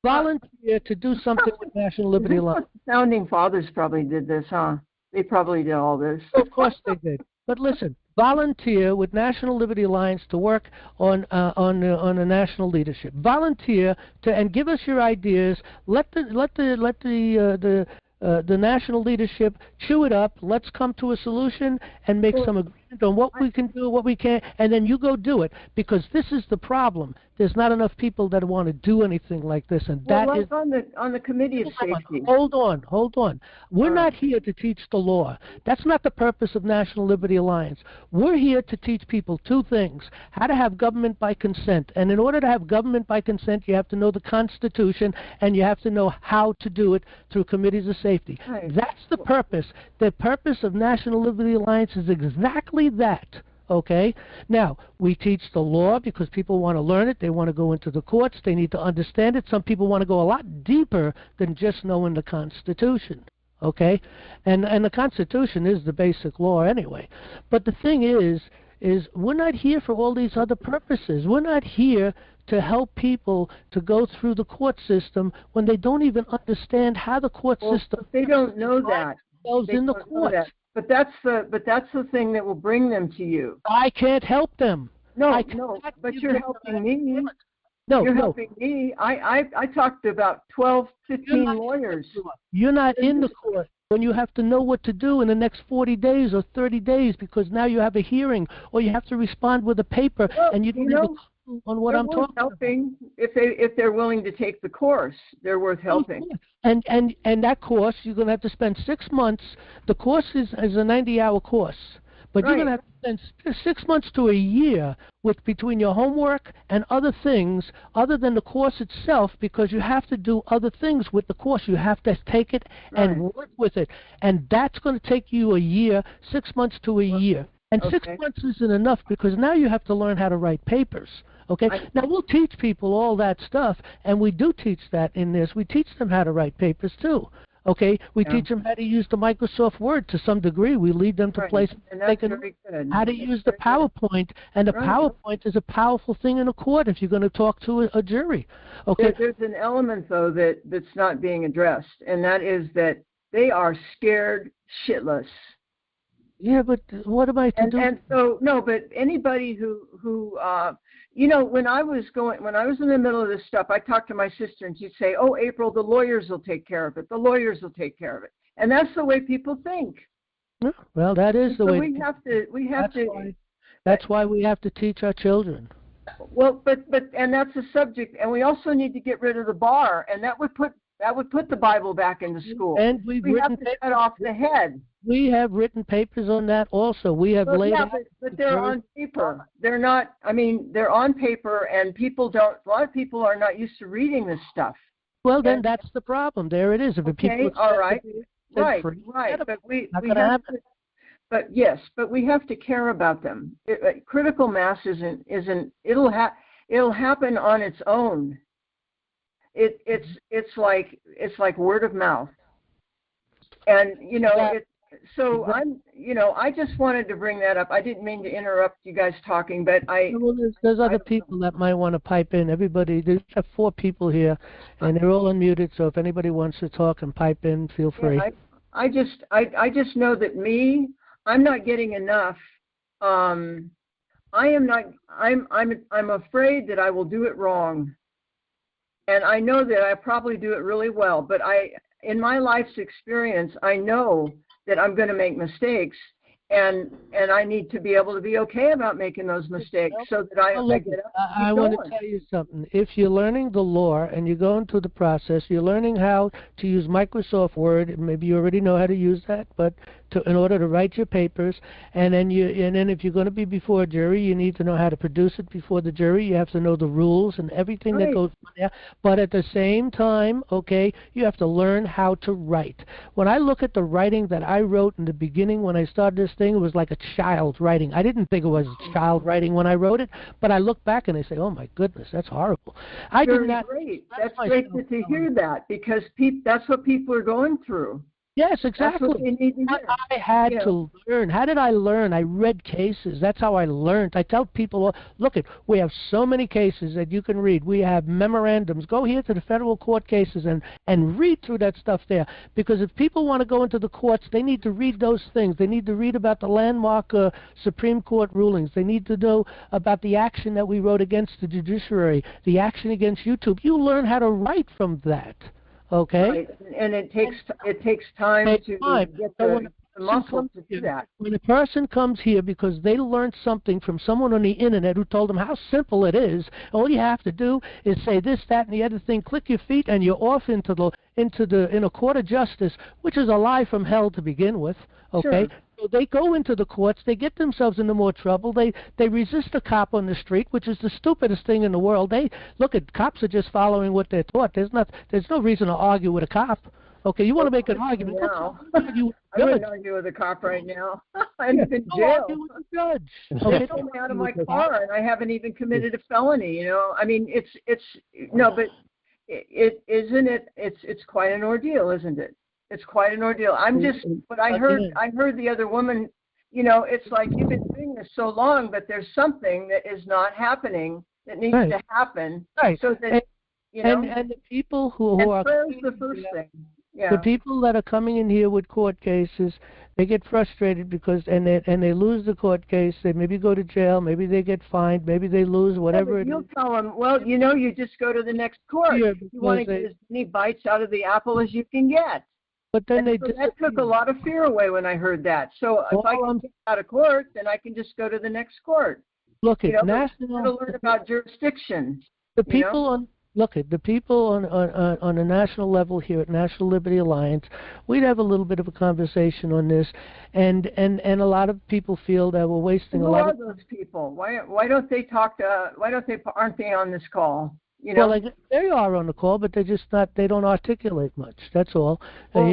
volunteer to do something with National Liberty Alliance. Founding Fathers probably did this, huh? They probably did all this. Of course they did. But listen, volunteer with National Liberty Alliance to work on a national leadership. Volunteer and give us your ideas. Let the national leadership chew it up. Let's come to a solution and make some agreement on what we can do, what we can't, and then you go do it. Because this is the problem. There's not enough people that want to do anything like this, and that is on the Committee of Safety. Hold on. We're not here to teach the law. That's not the purpose of National Liberty Alliance. We're here to teach people two things: how to have government by consent, and in order to have government by consent, you have to know the Constitution, and you have to know how to do it through committees of safety. Right. That's the purpose. The purpose of National Liberty Alliance is exactly that. Okay? Now, we teach the law because people want to learn it. They want to go into the courts. They need to understand it. Some people want to go a lot deeper than just knowing the Constitution. Okay? And the Constitution is the basic law anyway. But the thing is we're not here for all these other purposes. We're not here to help people to go through the court system when they don't even understand how the court system. They don't know that. In the courts. But that's the thing that will bring them to you. I can't help them. No, but you're helping me. You're helping me. I talked to about 12, 15 lawyers. You're not in the court when you have to know what to do in the next 40 days or 30 days because now you have a hearing or you have to respond with a paper and you don't have on what I'm talking helping about. If they're willing to take the course, they're worth helping. And that course you're going to have to spend 6 months. The course is a 90-hour course, but you're going to have to spend 6 months to a year between your homework and other things other than the course itself, because you have to do other things with the course. You have to take it and work with it, and that's going to take you a year, 6 months to a year. And 6 months isn't enough because now you have to learn how to write papers. Okay? Now, we'll teach people all that stuff, and we do teach that in this. We teach them how to write papers, too. Okay? We teach them how to use the Microsoft Word to some degree. We lead them to places they can how to use the PowerPoint, and the PowerPoint is a powerful thing in a court if you're going to talk to a jury. Okay? There's an element, though, that's not being addressed, and that is that they are scared shitless. Yeah, but what am I to do? And so, no, but anybody who when I was in the middle of this stuff, I talked to my sister and she'd say, "Oh, April, the lawyers will take care of it. The lawyers will take care of it." And that's the way people think. Well, that is the way. We have to. That's why we have to teach our children. Well, but that's a subject, and we also need to get rid of the bar, and that would put the Bible back into school. And we have to cut off the head. We have written papers on that also. We have laid out. But they're on paper. They're not. I mean, they're on paper, and a lot of people are not used to reading this stuff. Well, then that's the problem. There it is. If people all right. Right. But we have to. But yes, but we have to care about them. Critical mass isn't. It'll happen on its own. It's like word of mouth, and so I just wanted to bring that up. I didn't mean to interrupt you guys talking, but there's other people that might want to pipe in. There's 4 people here, and they're all unmuted. So if anybody wants to talk and pipe in, feel free. I just know that I'm not getting enough. I'm afraid that I will do it wrong. And I know that I probably do it really well, but in my life's experience, I know that I'm going to make mistakes, and I need to be able to be okay about making those mistakes so that I get up. I want to tell you something. If you're learning the law and you're going through the process, you're learning how to use Microsoft Word. Maybe you already know how to use that, but in order to write your papers, and then if you're going to be before a jury, you need to know how to produce it before the jury. You have to know the rules and everything that goes on there. But at the same time, you have to learn how to write. When I look at the writing that I wrote in the beginning when I started this thing, it was like a child writing. I didn't think it was child writing when I wrote it, but I look back and I say, "Oh my goodness, that's horrible." That's great to hear that, because that's what people are going through. Yes, That's exactly. what they need to What hear. I had to learn. How did I learn? I read cases. That's how I learned. I tell people, look, we have so many cases that you can read. We have memorandums. Go here to the federal court cases and read through that stuff there. Because if people want to go into the courts, they need to read those things. They need to read about the landmark Supreme Court rulings. They need to know about the action that we wrote against the judiciary, the action against YouTube. You learn how to write from that. Okay. Right. And it takes time to get the muscle to do that. When a person comes here because they learned something from someone on the internet who told them how simple it is, all you have to do is say this, that, and the other thing. Click your feet, and you're off into a court of justice, which is a lie from hell to begin with. Okay. Sure. So they go into the courts, they get themselves into more trouble, they resist a cop on the street, which is the stupidest thing in the world. Cops are just following what they're taught. There's no reason to argue with a cop. Okay, you want to make an argument. I wouldn't argue with a cop right now. I'm in jail. Argue with the judge. Okay, they pulled me out of my car, and I haven't even committed a felony. I mean, it's quite an ordeal, isn't it? It's quite an ordeal. But I heard the other woman, it's like you've been doing this so long, but there's something that is not happening that needs to happen. Right. So that, and the people who are prayer's the first thing. Yeah. The people that are coming in here with court cases, they get frustrated because they lose the court case. They maybe go to jail, maybe they get fined, maybe they lose whatever. You'll tell them, well, you just go to the next court. You want to get as many bites out of the apple as you can get. But then that took a lot of fear away when I heard that. So if I can get out of court, then I can just go to the next court. Look at to learn about jurisdiction. The people on a national level here at National Liberty Alliance, we'd have a little bit of a conversation on this, and a lot of people feel that we're wasting a lot of. Who are those people? Why don't they aren't they on this call? Well, they are on the call, but they're just not. They don't articulate much. That's all. Well,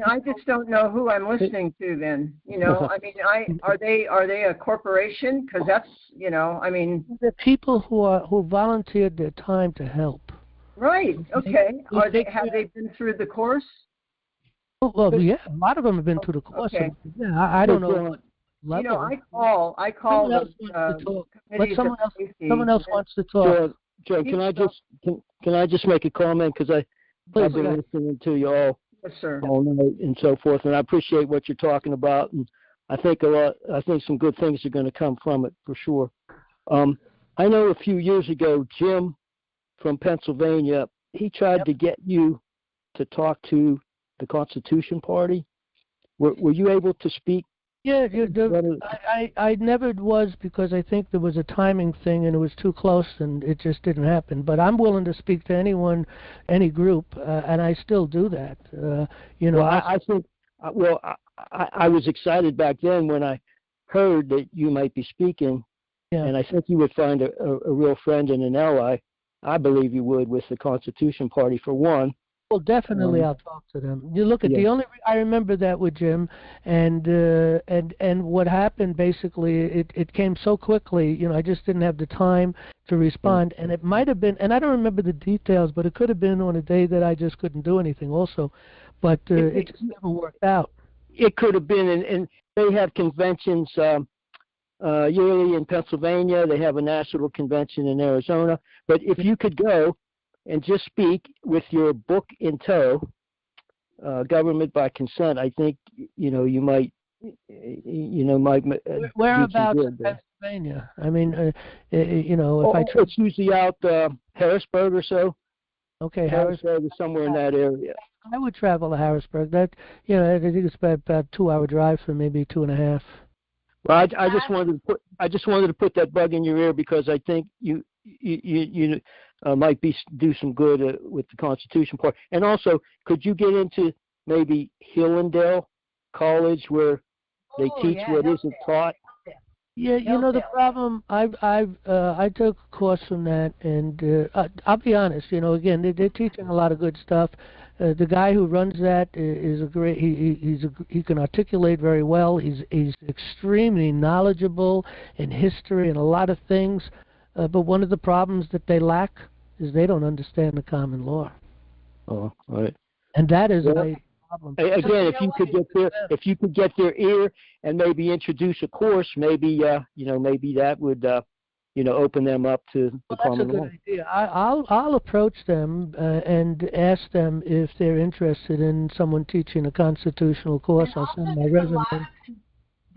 I just don't know who I'm listening to. Then, I mean, are they a corporation? Because that's, the people who volunteered their time to help. Right. Okay. Have they been through the course? Well, yeah, a lot of them have been through the course. Okay. Yeah, I don't know. Level. I call someone else wants to talk. Joe, can I just make a comment, because I've been listening to you all night and so forth, and I appreciate what you're talking about, and I think some good things are going to come from it for sure. I know a few years ago, Jim from Pennsylvania, he tried to get you to talk to the Constitution Party. Were you able to speak? Yeah, I never was, because I think there was a timing thing and it was too close and it just didn't happen. But I'm willing to speak to anyone, any group, and I still do that. I was excited back then when I heard that you might be speaking, and I think you would find a real friend and an ally. I believe you would, with the Constitution Party for one. Well, definitely, I'll talk to them. You look at the only. I remember that with Jim, and what happened basically. It came so quickly. I just didn't have the time to respond, and it might have been. And I don't remember the details, but it could have been on a day that I just couldn't do anything. Also, but it just never worked out. It could have been, and they have conventions yearly in Pennsylvania. They have a national convention in Arizona. But if you could go and just speak with your book in tow, government by consent, I think you might whereabouts in Pennsylvania? I mean, if I it's usually out Harrisburg or so. Okay, Harrisburg is somewhere in that area. I would travel to Harrisburg. That I think it's about a 2-hour drive for maybe 2.5. Well, I just wanted to put that bug in your ear, because I think you might do some good with the Constitution Party. And also, could you get into maybe Hillendale College, where they teach what isn't taught? Yeah, the problem. I took a course from that, and I'll be honest. Again, they're teaching a lot of good stuff. The guy who runs that is a great. He can articulate very well. He's extremely knowledgeable in history and a lot of things. But one of the problems that they lack is they don't understand the common law. Oh, right. And that is a again, if you could get their ear and maybe introduce a course, maybe maybe that would open them up to the common law. That's a good idea. I'll approach them and ask them if they're interested in someone teaching a constitutional course. I'll send my resume.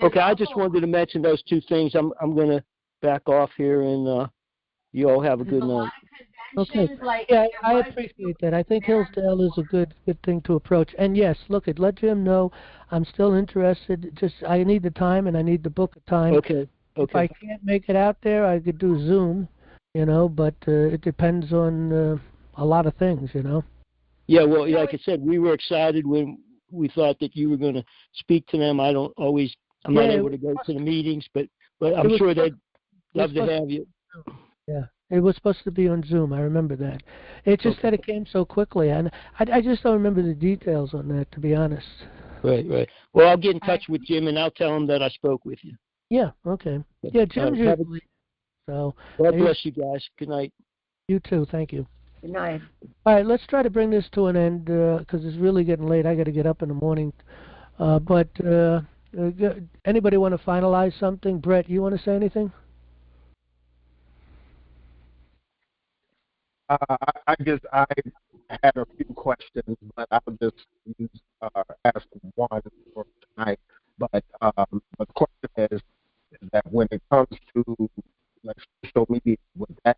Okay, I just wanted to mention those two things. I'm going to back off here, and you all have a good night. Okay. Yeah, I appreciate that. I think Hillsdale is a good thing to approach. And yes, let Jim know I'm still interested. Just I need the time and I need to book a time. Okay. If I can't make it out there, I could do Zoom, but it depends on a lot of things, Yeah, well, like I said, we were excited when we thought that you were going to speak to them. I'm not able to go to the meetings, but I'm sure they'd love to have you. Yeah, it was supposed to be on Zoom. I remember that. It's just that it came so quickly, and I just don't remember the details on that, to be honest. Right. Well, I'll get in touch with Jim, and I'll tell him that I spoke with you. Yeah, okay. Yeah, Jim's usually. So. God bless you guys. Good night. You too. Thank you. Good night. All right, let's try to bring this to an end because it's really getting late. I got to get up in the morning. But anybody want to finalize something? Brett, you want to say anything? I had a few questions, but I'll just ask one for tonight. But the question is that when it comes to social media, would that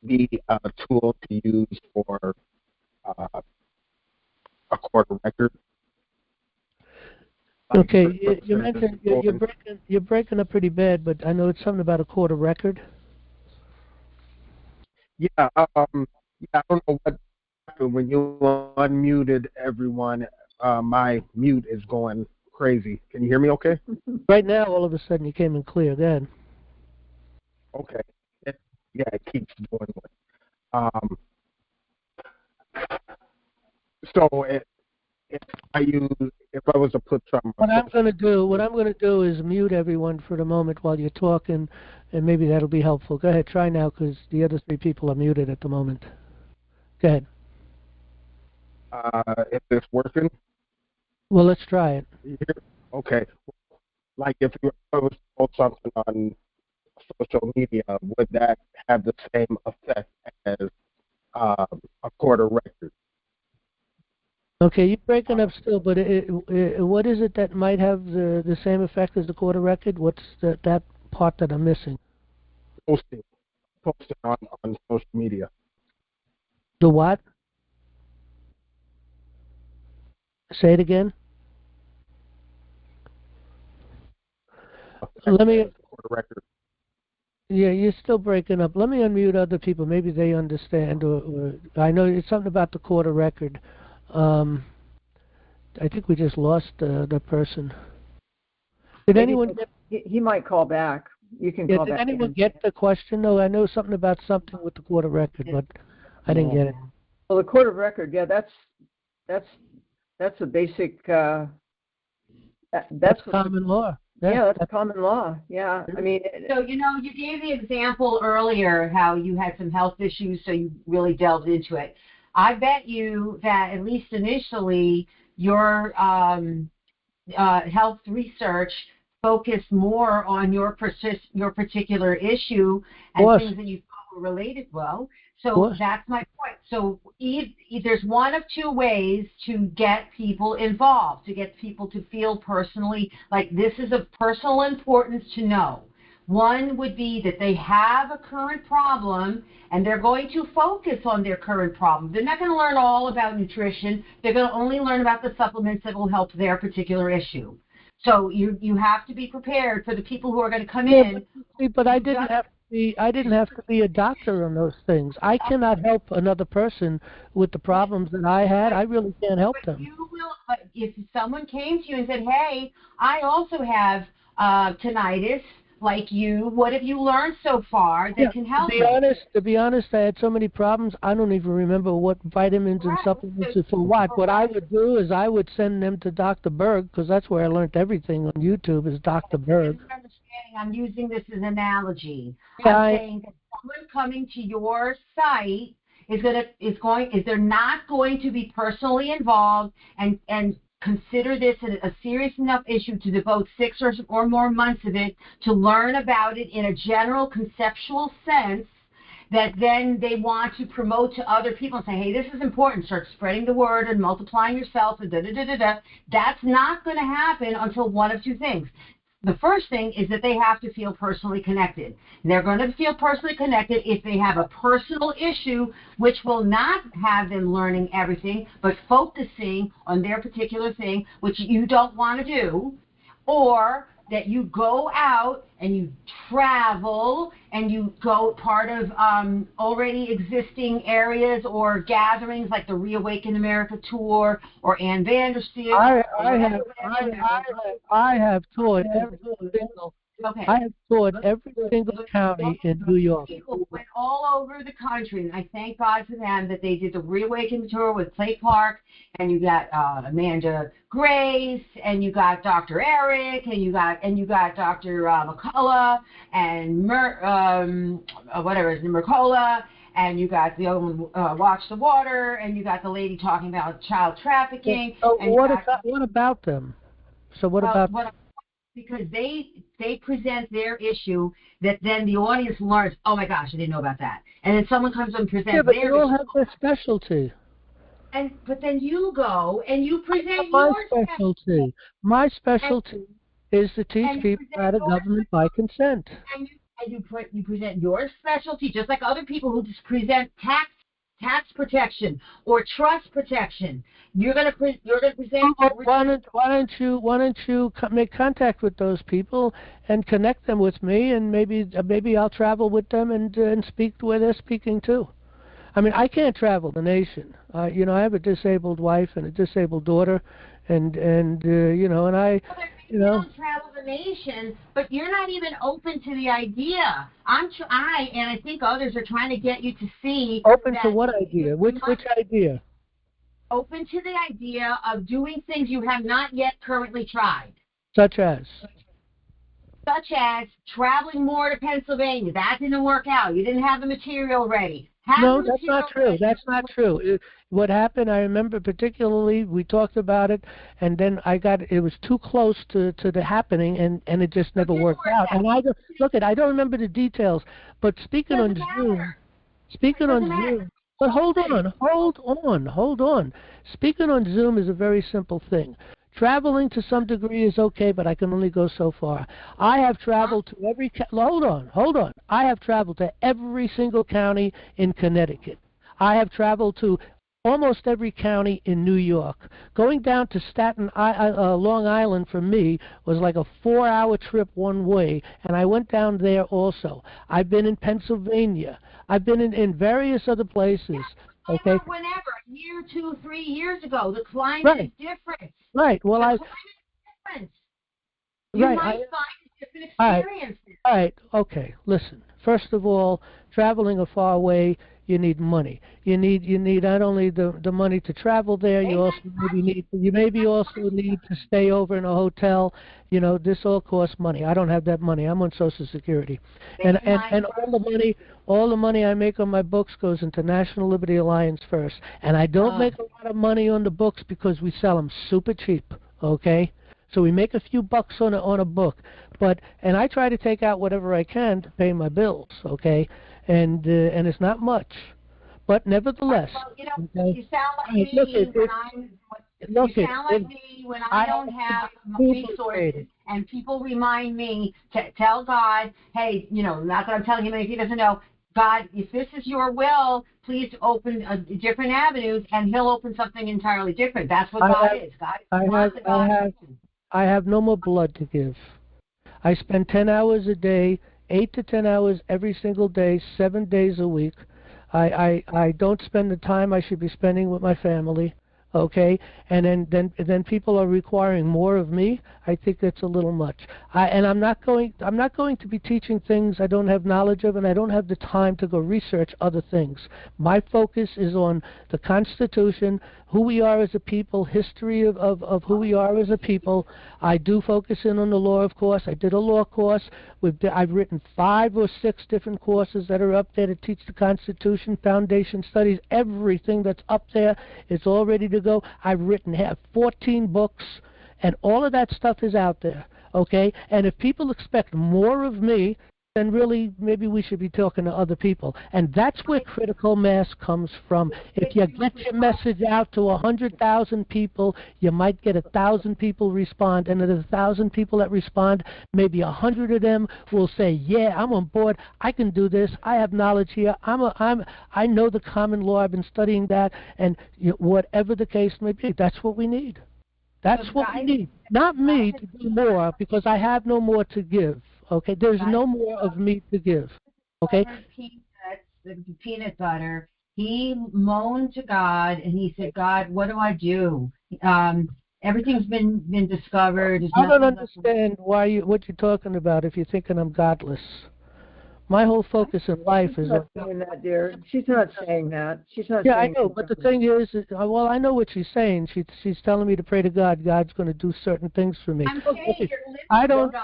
be a tool to use for a court of record? Okay, you mentioned you're breaking up pretty bad, but I know it's something about a court of record. Yeah, I don't know what happened when you unmuted everyone. My mute is going crazy. Can you hear me okay? Right now, all of a sudden, you came in clear. Go ahead. Okay. It keeps doing it. So if I was to put something. What I'm going to do is mute everyone for the moment while you're talking, and maybe that'll be helpful. Go ahead, try now, because the other three people are muted at the moment. Go ahead. Is this working? Well, let's try it. Okay. Like if you was to post something on social media, would that have the same effect as a court of record? Okay, you're breaking up still, but what is it that might have the same effect as the court of record? What's that part that I'm missing? Posting on social media. The what? Say it again. Let me. Court of record. Yeah, you're still breaking up. Let me unmute other people. Maybe they understand. Or I know it's something about the court of record. I think we just lost the person. Did anyone get? He might call back. You can call back. Did anyone get the question? No, I know something about something with the court of record, but I didn't get it. Well, the court of record, yeah, that's a basic. That's common law. Yeah, that's common law. Yeah, I mean. So you gave the example earlier how you had some health issues, so you really delved into it. I bet you that at least initially your health research focused more on your particular issue and things that you thought were related. Well, so that's my point. So there's one of two ways to get people involved, to get people to feel personally like this is of personal importance to know. One would be that they have a current problem and they're going to focus on their current problem. They're not going to learn all about nutrition. They're going to only learn about the supplements that will help their particular issue. So you have to be prepared for the people who are going to come in. But I didn't have to be a doctor on those things. I cannot help another person with the problems that I had. I really can't help them. You will, but if someone came to you and said, "Hey, I also have tinnitus like you. What have you learned so far that can help me?" To be honest, I had so many problems, I don't even remember what vitamins and supplements are for what. What I would do is I would send them to Dr. Berg, because that's where I learned everything on YouTube is Dr. Berg. I'm using this as an analogy. I'm saying that someone coming to your site is they're not going to be personally involved and consider this a serious enough issue to devote 6 or more months of it to learn about it in a general conceptual sense that then they want to promote to other people and say, hey, this is important. Start spreading the word and multiplying yourself and da-da-da-da-da. That's not going to happen until one of two things. The first thing is that they have to feel personally connected. They're going to feel personally connected if they have a personal issue, which will not have them learning everything, but focusing on their particular thing, which you don't want to do, or that you go out and you travel and you go part of already existing areas or gatherings like the Reawaken America tour or Ann Vandersteel. I have toured every single. Okay. I have toured every single county in New York. People went all over the country, and I thank God for them that they did the Reawaken tour with Clay Clark, and you got Amanda Grace, and you got Dr. Eric, and you got Dr. McCullough, and Mercola, and you got the other one, Watch the Water, and you got the lady talking about child trafficking. So and what about them? So what about? Because they present their issue that then the audience learns, oh my gosh, I didn't know about that. And then someone comes and presents their issue. Yeah, but they all have their specialty. But then you go and you present my your specialty. My specialty is to teach people how to government by consent. And you present your specialty, just like other people who just present tax protection or trust protection. You're going to present. Why don't you make contact with those people and connect them with me, and maybe I'll travel with them and speak where they're speaking too. I mean, I can't travel the nation. I have a disabled wife and a disabled daughter, and I. You don't travel the nation, but you're not even open to the idea. And I think others are trying to get you to see. Open to what idea? Which idea? Open to the idea of doing things you have not yet currently tried. Such as traveling more to Pennsylvania. That didn't work out. You didn't have the material ready. No, that's not true. That's not true. What happened, I remember particularly, we talked about it, and then it was too close to the happening, and it just never worked out. And I don't remember the details, but speaking on Zoom, but hold on. Speaking on Zoom is a very simple thing. Traveling to some degree is okay, but I can only go so far. I have traveled to every hold on. I have traveled to every single county in Connecticut. I have traveled to almost every county in New York. Going down to Long Island for me was like a 4-hour trip one way, and I went down there also. I've been in Pennsylvania. I've been in various other places. Okay. Whenever, a year, 2, 3 years ago, the climate is different. Right. Well, the climate is different. You might find a different experience. All right. Okay. Listen. First of all, traveling a far way, you need money. You need not only the money to travel there. You also maybe also need to stay over in a hotel. This all costs money. I don't have that money. I'm on Social Security, and all the money I make on my books goes into National Liberty Alliance first. And I don't make a lot of money on the books because we sell them super cheap. Okay. So we make a few bucks on a book, and I try to take out whatever I can to pay my bills, okay? And it's not much, but nevertheless. Well, you sound like me when I don't have resources, and people remind me to tell God, hey, not that I'm telling him anything he doesn't know. God, if this is your will, please open different avenues, and he'll open something entirely different. That's what God is. I have no more blood to give. I spend 10 hours a day, 8 to 10 hours every single day, 7 days a week. I don't spend the time I should be spending with my family. Okay, and then people are requiring more of me. I think that's a little much. I'm not going to be teaching things I don't have knowledge of, and I don't have the time to go research other things. My focus is on the Constitution, who we are as a people, history of who we are as a people. I do focus in on the law, of course. I did a law course. I've written 5 or 6 different courses that are up there to teach the Constitution, foundation studies, everything that's up there is all ready to go. I've written 14 books, and all of that stuff is out there, okay? And if people expect more of me, then really maybe we should be talking to other people. And that's where critical mass comes from. If you get your message out to 100,000 people, you might get 1,000 people respond. And of the 1,000 people that respond, maybe 100 of them will say, yeah, I'm on board. I can do this. I have knowledge here. I know the common law. I've been studying that. And whatever the case may be, that's what we need. That's what we need. Not me to do more, because I have no more to give. Okay, there's no more of me to give. Okay. The peanut butter. He moaned to God and he said, "God, what do I do? Everything's been discovered." I don't understand what you're talking about if you're thinking I'm godless. My whole focus in life is. She's not saying that, dear. She's not saying that. She's not. Yeah, saying I know, but the thing is, well, I know what she's saying. She's telling me to pray to God. God's going to do certain things for me. I'm saying I don't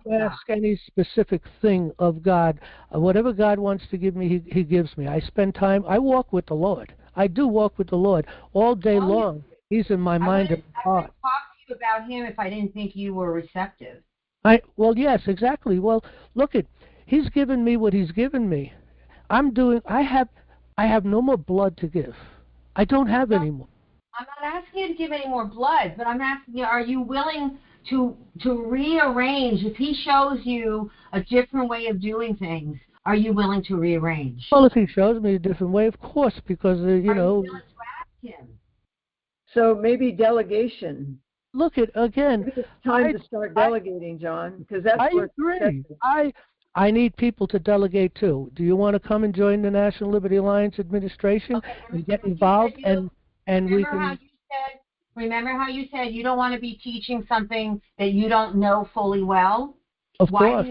ask any specific thing of God. Whatever God wants to give me, He gives me. I spend time. I walk with the Lord. I do walk with the Lord all day long. He's in my mind and heart. I wouldn't talk to you about Him if I didn't think you were receptive. Well, yes, exactly. Well, look at. He's given me what He's given me. I have no more blood to give. I don't have any more. I'm not asking you to give any more blood, but I'm asking you, are you willing to rearrange? If He shows you a different way of doing things, are you willing to rearrange? Well, if He shows me a different way, of course, because, Are you willing to ask Him? So maybe delegation. Look at, again. Maybe it's time to start delegating, John, because that's I where agree. I need people to delegate too. Do you want to come and join the National Liberty Alliance administration and get involved? And we can. Remember how you said you don't want to be teaching something that you don't know fully well? Of course.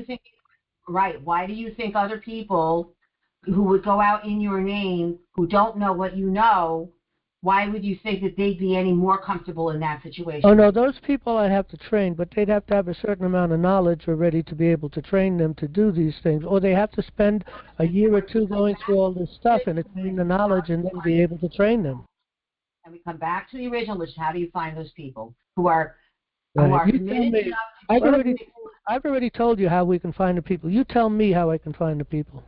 Why do you think other people who would go out in your name who don't know what you know, why would you think that they'd be any more comfortable in that situation? Oh, no, those people I'd have to train, but they'd have to have a certain amount of knowledge already to be able to train them to do these things. Or they have to spend a year or two going through all this stuff and attaining the knowledge and then be able to train them. And we come back to the original, which is how do you find those people who are committed enough? I've already told you how we can find the people. You tell me how I can find the people.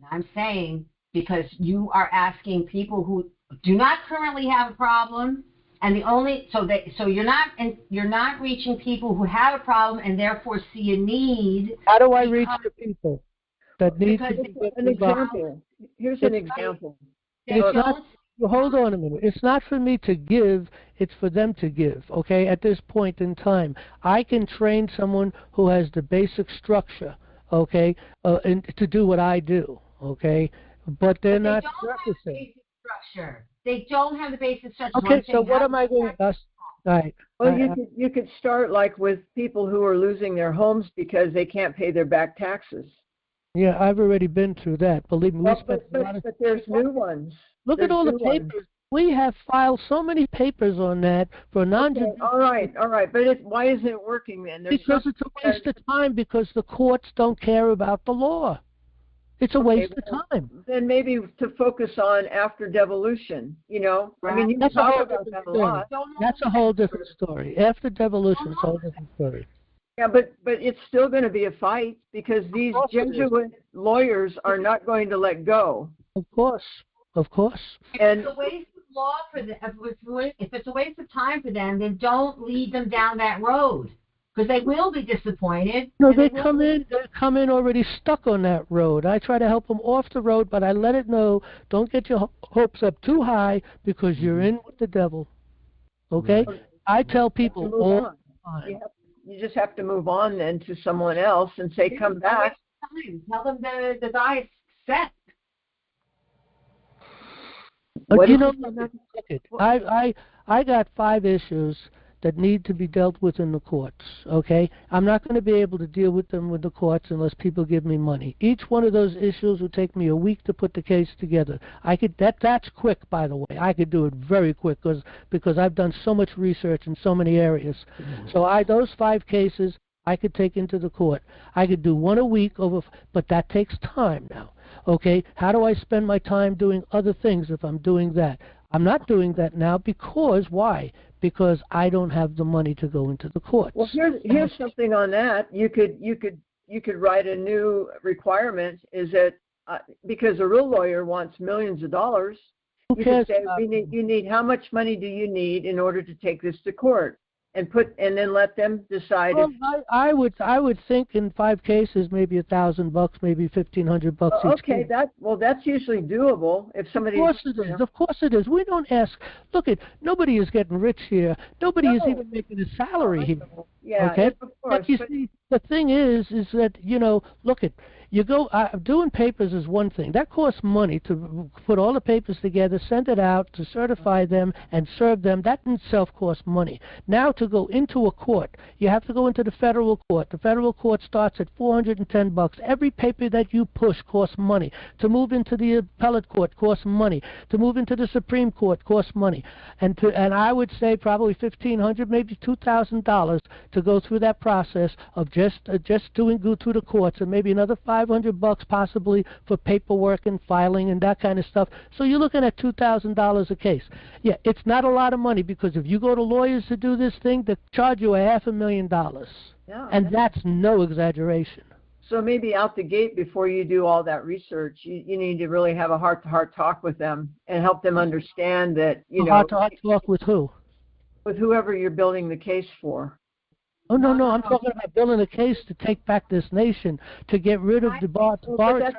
I'm saying because you are asking people who do not currently have a problem, and so you're not reaching people who have a problem and therefore see a need. How do I reach the people that need to get an example? Here's an example. Hold on a minute. It's not for me to give, it's for them to give, okay, at this point in time. I can train someone who has the basic structure, okay, and to do what I do, okay, but they're not practicing. Structure. They don't have the basic structure. Okay, so what am I going to Right. Well, you could start like with people who are losing their homes because they can't pay their back taxes. Yeah, I've already been through that. Believe me, but there's new ones. Look at all the papers. We have filed so many papers on that for non-judicial. Okay, all right. But why isn't it working then? Because it's a waste of time because the courts don't care about the law. It's a waste of time. Then maybe to focus on after devolution, I mean, you can talk about that a lot. That's a whole different story. After devolution, it's a whole different story. Yeah, but it's still going to be a fight because these Jesuit lawyers are not going to let go. Of course. And it's a waste of law for them. If it's a waste of time for them, then don't lead them down that road. Because they will be disappointed. No, they come in already stuck on that road. I try to help them off the road, but I let it know, don't get your hopes up too high because you're in with the devil. Okay? I tell people all the time. You just have to move on then to someone else and say, come back. Tell them the die is set. I got 5 issues that need to be dealt with in the courts, okay? I'm not going to be able to deal with them with the courts unless people give me money. Each one of those issues would take me a week to put the case together. That's quick, by the way. I could do it very quick because I've done so much research in so many areas. So those 5 cases I could take into the court. I could do one a week but that takes time now. Okay, how do I spend my time doing other things if I'm doing that? I'm not doing that now because why? Because I don't have the money to go into the courts. Well, here's something on that. You could write a new requirement. Is that because a real lawyer wants millions of dollars? You could say you need how much money do you need in order to take this to court? And then let them decide. Well, I would think in 5 cases maybe $1,000, maybe $1,500 each. Okay, that's usually doable if somebody. Of course it is. Of course it is. We don't ask. Look, nobody is getting rich here. Nobody is even making a salary here. Yeah, okay. Of course. But you see, the thing is that look at. You go doing papers is one thing. That costs money to put all the papers together, send it out, to certify them and serve them. That in itself costs money. Now to go into a court, you have to go into the federal court. The federal court starts at $410. Every paper that you push costs money. To move into the appellate court costs money. To move into the Supreme Court costs money. And I would say probably $1,500, maybe $2,000 to go through that process of just go through the courts, and maybe another $500 possibly for paperwork and filing and that kind of stuff. So you're looking at $2,000 a case. Yeah, it's not a lot of money because if you go to lawyers to do this thing, they charge you $500,000. Yeah, and that's no exaggeration. So maybe out the gate before you do all that research, you need to really have a heart-to-heart talk with them and help them understand that, Heart-to-heart talk with who? With whoever you're building the case for. Oh, no, I'm talking about building a case to take back this nation, to get rid of the bar attorney.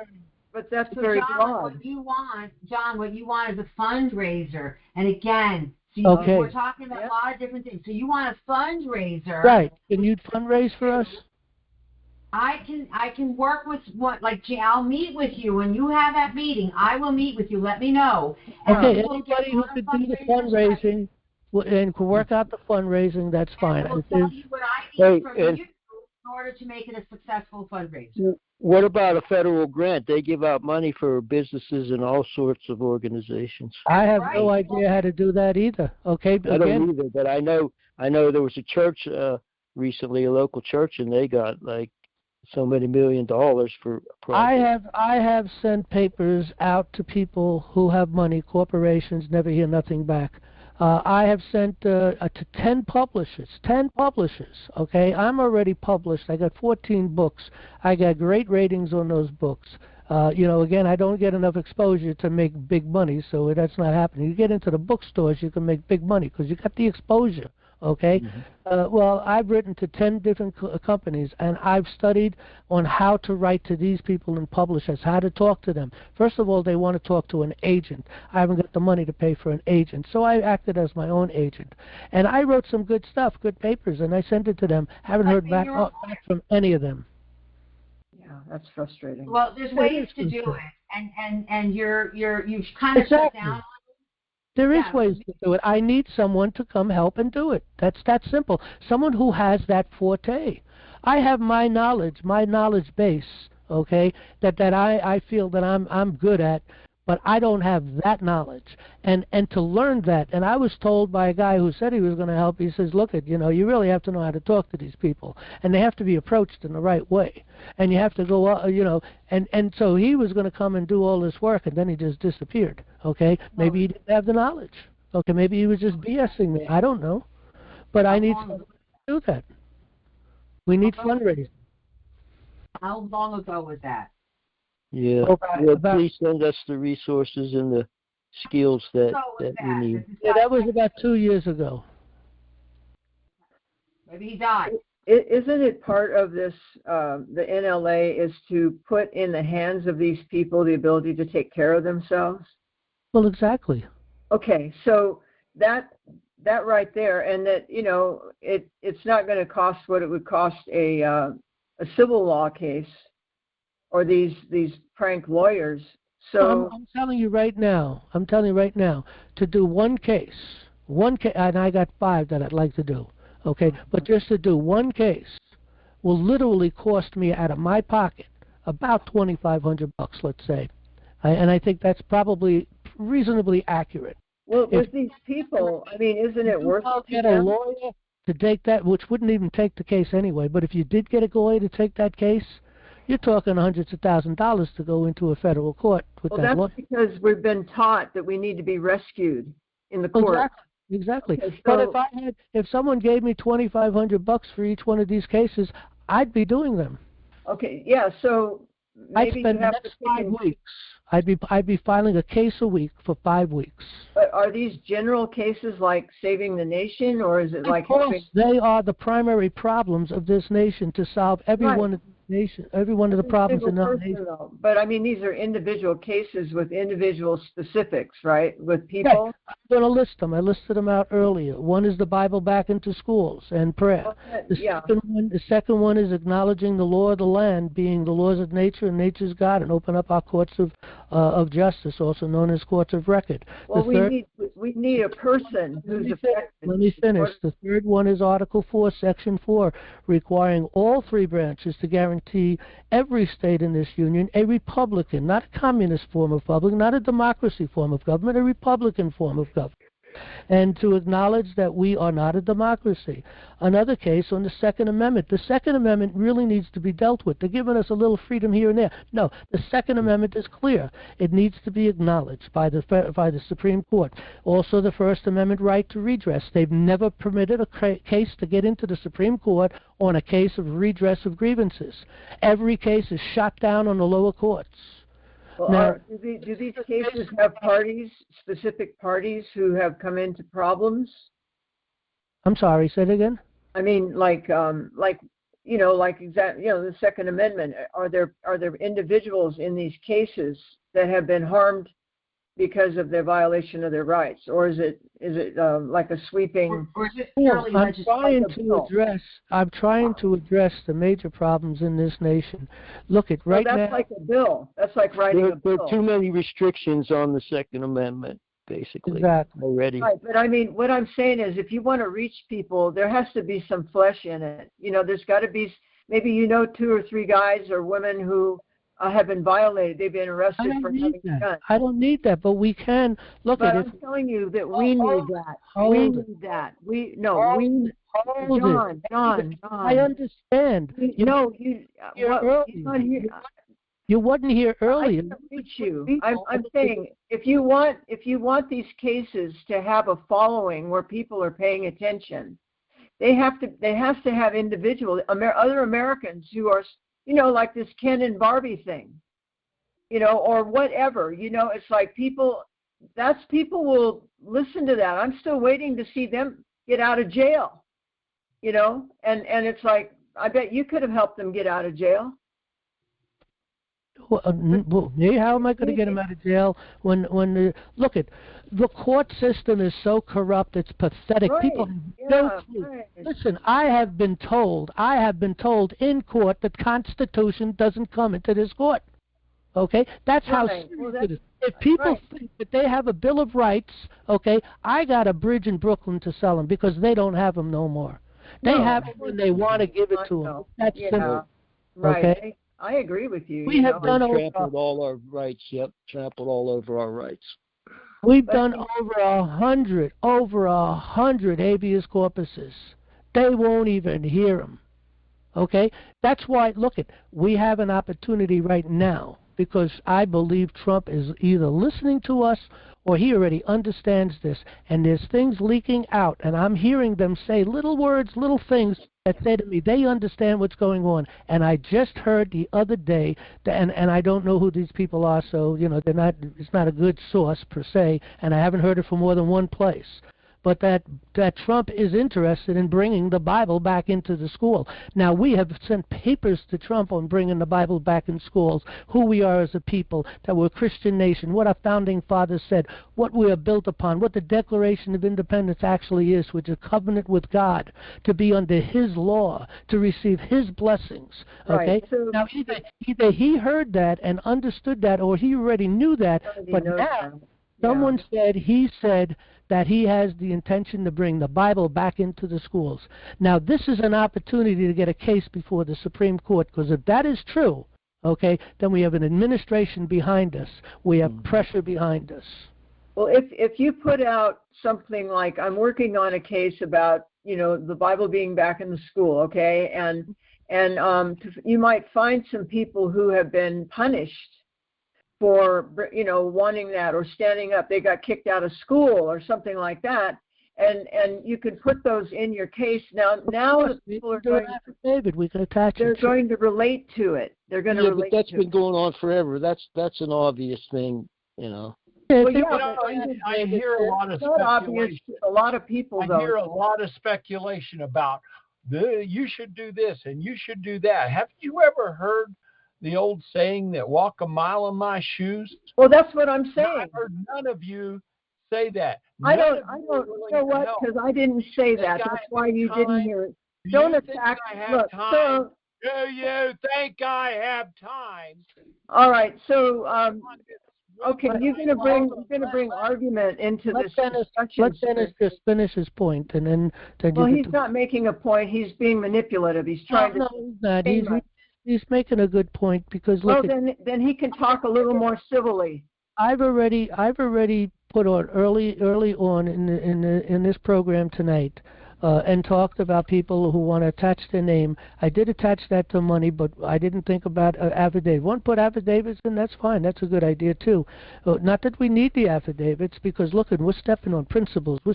But that's so very John, broad. What you want is a fundraiser. And again, we're talking about a lot of different things. So you want a fundraiser. Right. Can you fundraise for us? I can work with I'll meet with you when you have that meeting. I will meet with you. Let me know. Okay, anybody who could do the fundraising and can work out the fundraising, that's fine. I'll tell you what I need from you in order to make it a successful fundraiser. What about a federal grant? They give out money for businesses and all sorts of organizations. I have no idea how to do that either. Okay, I don't either, but I know there was a church recently, a local church, and they got like so many $1 million for a project. I have sent papers out to people who have money, corporations, never hear nothing back. I have sent to 10 publishers, okay? I'm already published. I got 14 books. I got great ratings on those books. Again, I don't get enough exposure to make big money, so that's not happening. You get into the bookstores, you can make big money because you got the exposure, okay? Well, I've written to 10 different companies, and I've studied on how to write to these people and publishers, how to talk to them. First of all, they want to talk to an agent. I haven't got the money to pay for an agent, so I acted as my own agent. And I wrote some good stuff, good papers, and I sent it to them. Haven't heard back from any of them. Yeah, that's frustrating. Well, there's ways to do it, and you've kind of shut down. There is ways to do it. I need someone to come help and do it. That's that simple. Someone who has that forte. I have my knowledge base, okay, that I feel that I'm good at, but I don't have that knowledge. And to learn that, and I was told by a guy who said he was going to help, he says, look, you really have to know how to talk to these people, and they have to be approached in the right way. And you have to go, and so he was going to come and do all this work, and then he just disappeared, okay? Maybe he didn't have the knowledge. Okay, maybe he was just BSing me. I don't know. But I need someone to do that. We need fundraising. How long ago was that? Yeah, please send us the resources and the skills that we need. Yeah, that was about 2 years ago. Maybe he died. Isn't it part of this, the NLA is to put in the hands of these people the ability to take care of themselves? Well, exactly. Okay, so that right there, and that, it's not going to cost what it would cost a civil law case or these prank lawyers. So I'm telling you right now, to do one case, and I got 5 that I'd like to do. Okay, but just to do one case will literally cost me out of my pocket about $2,500, let's say, and I think that's probably reasonably accurate. Well, with these people, I mean, isn't it worth it to get a lawyer to take that, which wouldn't even take the case anyway, but if you did get a lawyer to take that case, you're talking hundreds of $1,000s to go into a federal court with that lawyer. That's because we've been taught that we need to be rescued in the court. Exactly. Okay, but if someone gave me $2,500 for each one of these cases, I'd be doing them. Okay, yeah. So maybe I'd spend you have the next 5 weeks. I'd be filing a case a week for 5 weeks. But are these general cases like saving the nation, or is it like helping? They are the primary problems of this nation to solve every one of every one of the problems in our nation. But I mean, these are individual cases with individual specifics, right? With people. I'm going to list them. I listed them out earlier. One is the Bible back into schools and prayer. The second one is acknowledging the law of the land being the laws of nature and nature's God, and open up our courts of justice, also known as courts of record. Well, we need a person who's affected. Let me finish. The third one is Article 4, Section 4, requiring all 3 branches to guarantee every state in this union a republican, not a communist form of government, not a democracy form of government, a republican form of government, and to acknowledge that we are not a democracy. Another case on the Second Amendment. The Second Amendment really needs to be dealt with. They're giving us a little freedom here and there. No, the Second Amendment is clear. It needs to be acknowledged by the Supreme Court. Also, the First Amendment right to redress. They've never permitted a case to get into the Supreme Court on a case of redress of grievances. Every case is shot down on the lower courts. Well, now, do these cases have specific parties who have come into problems? I'm sorry, say it again. I mean, the Second Amendment. Are there individuals in these cases that have been harmed because of their violation of their rights, or is it like a sweeping? Or is it purely I'm trying to address the major problems in this nation. Look at right now. That's like a bill. That's like writing a bill. There are too many restrictions on the Second Amendment, basically. Exactly. Already. Right, but I mean, what I'm saying is, if you want to reach people, there has to be some flesh in it. There's got to be maybe 2 or 3 guys or women who have been violated. They've been arrested for having guns. I don't need that, but we can look at it. I'm telling you that we need that. We need that. John. I understand. You wasn't here earlier. I can't reach you. I'm saying if you want these cases to have a following where people are paying attention, they have to have individual other Americans who are like this Ken and Barbie thing, or whatever. It's like people will listen to that. I'm still waiting to see them get out of jail, and it's like, I bet you could have helped them get out of jail. How am I going to get them out of jail when look at the court system is so corrupt, it's pathetic. Right. People have no clue. Right. Listen, I have been told in court that Constitution doesn't come into this court. Okay, that's how serious it is. If people think that they have a Bill of Rights, okay, I got a bridge in Brooklyn to sell them because they don't have them no more. They have it when they want to give it to them. That's simple. Right. Okay. I agree with you. We have done trampled all our rights. Yep, trampled all over our rights. We've done over 100 habeas corpuses. They won't even hear them. Okay? That's why, we have an opportunity right now because I believe Trump is either listening to us or he already understands this. And there's things leaking out, and I'm hearing them say little words, little things that say to me, they understand what's going on. And I just heard the other day, and I don't know who these people are, so, it's not a good source per se, and I haven't heard it from more than one place. But that Trump is interested in bringing the Bible back into the school. Now, we have sent papers to Trump on bringing the Bible back in schools, who we are as a people, that we're a Christian nation, what our founding fathers said, what we are built upon, what the Declaration of Independence actually is, which is a covenant with God, to be under His law, to receive His blessings. Okay? Right. So, now, either he heard that and understood that, or he already knew that, but now someone said, he said that he has the intention to bring the Bible back into the schools. Now, this is an opportunity to get a case before the Supreme Court, because if that is true, okay, then we have an administration behind us. We have pressure behind us. Well, if you put out something like, I'm working on a case about, the Bible being back in the school, okay, and you might find some people who have been punished for, wanting that or standing up. They got kicked out of school or something like that, and you could put those in your case. Now the people are going to, David, we can attach they're going to relate to it. They're going to relate. But that's been going on forever. That's an obvious thing, Well, I hear a lot of speculation. A lot of people, I hear a lot of speculation about you should do this and you should do that. Have you ever heard the old saying that walk a mile in my shoes? Well, that's what I'm saying. I've heard none of you say that. I don't know what, because I didn't say that. That's why you didn't hear it. Don't attack. Look, so, do you think I have time? All right, so okay, you're going to bring argument into this discussion. Let Dennis just finish his point, and then well, he's not making a point. He's being manipulative. He's trying to. No, he's not. He's making a good point, because look. Well, then he can talk a little more civilly. I've already put on early on in this program tonight, and talked about people who want to attach their name. I did attach that to money, but I didn't think about affidavit. One put affidavits in, that's fine. That's a good idea too. Not that we need the affidavits, because look, we're stepping on principles. We're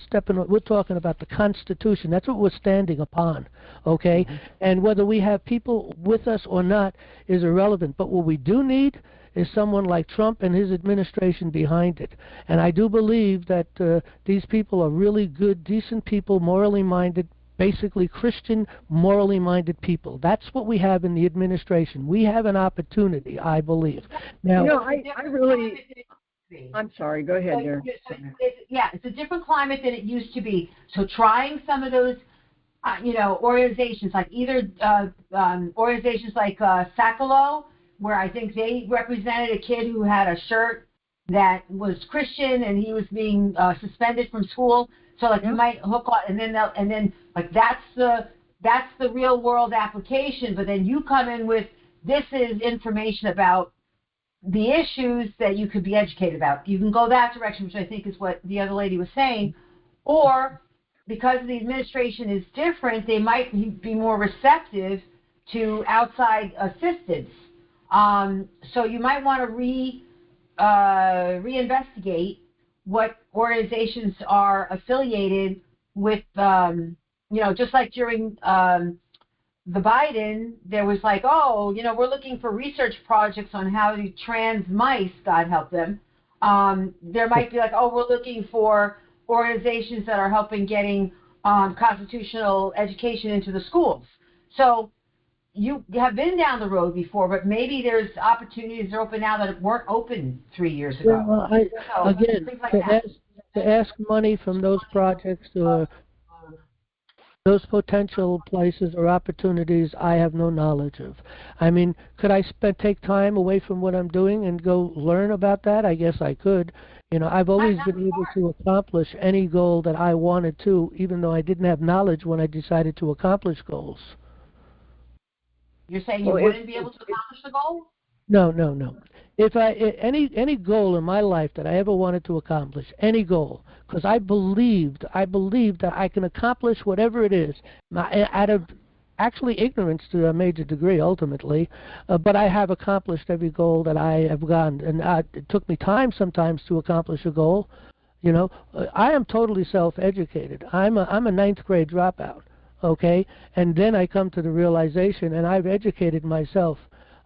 talking about the Constitution. That's what we're standing upon, okay? And whether we have people with us or not is irrelevant. But what we do need is someone like Trump and his administration behind it. And I do believe that these people are really good, decent people, morally minded, basically Christian, morally minded people. That's what we have in the administration. We have an opportunity, I believe. Now, I really... I'm sorry, go ahead, dear. It's a different climate than it used to be. So trying some of those, organizations, like either organizations like Sakalo, where I think they represented a kid who had a shirt that was Christian and he was being suspended from school. So like you might hook on, and then like that's the real world application. But then you come in with, this is information about the issues that you could be educated about. You can go that direction, which I think is what the other lady was saying. Or because the administration is different, they might be more receptive to outside assistance. So you might want to reinvestigate what organizations are affiliated with, just like during the Biden, there was like, we're looking for research projects on how to trans mice, God help them. There might be like, we're looking for organizations that are helping getting constitutional education into the schools. So you have been down the road before, but maybe there's opportunities that are open now that weren't open 3 years ago. Well, to ask money from those projects or those potential places or opportunities, I have no knowledge of. I mean, could I take time away from what I'm doing and go learn about that? I guess I could. I've always been able to accomplish any goal that I wanted to, even though I didn't have knowledge when I decided to accomplish goals. You're saying you wouldn't be able to accomplish the goal? No. If any goal in my life that I ever wanted to accomplish, any goal, because I believed that I can accomplish whatever it is, out of actually ignorance to a major degree ultimately, but I have accomplished every goal that I have gotten, and it took me time sometimes to accomplish a goal. I am totally self-educated. I'm a ninth grade dropout. Okay, and then I come to the realization, and I've educated myself,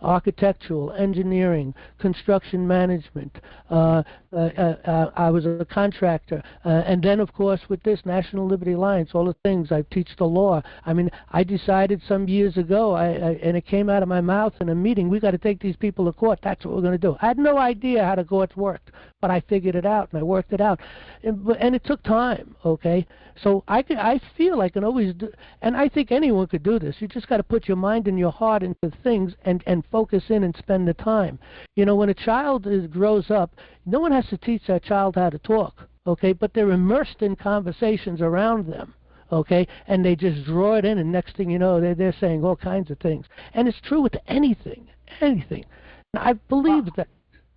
architectural, engineering, construction management. I was a contractor. And then, of course, with this National Liberty Alliance, all the things, I teach the law. I mean, I decided some years ago, and it came out of my mouth in a meeting, we got to take these people to court. That's what we're going to do. I had no idea how the courts worked, but I figured it out, and I worked it out. And it took time, okay? So I feel I can always do, and I think anyone could do this. You just got to put your mind and your heart into things and focus in and spend the time. When a child grows up, no one has to teach that child how to talk, okay, but they're immersed in conversations around them, okay, and they just draw it in, and next thing you know, they're saying all kinds of things. And it's true with anything. And I believe that.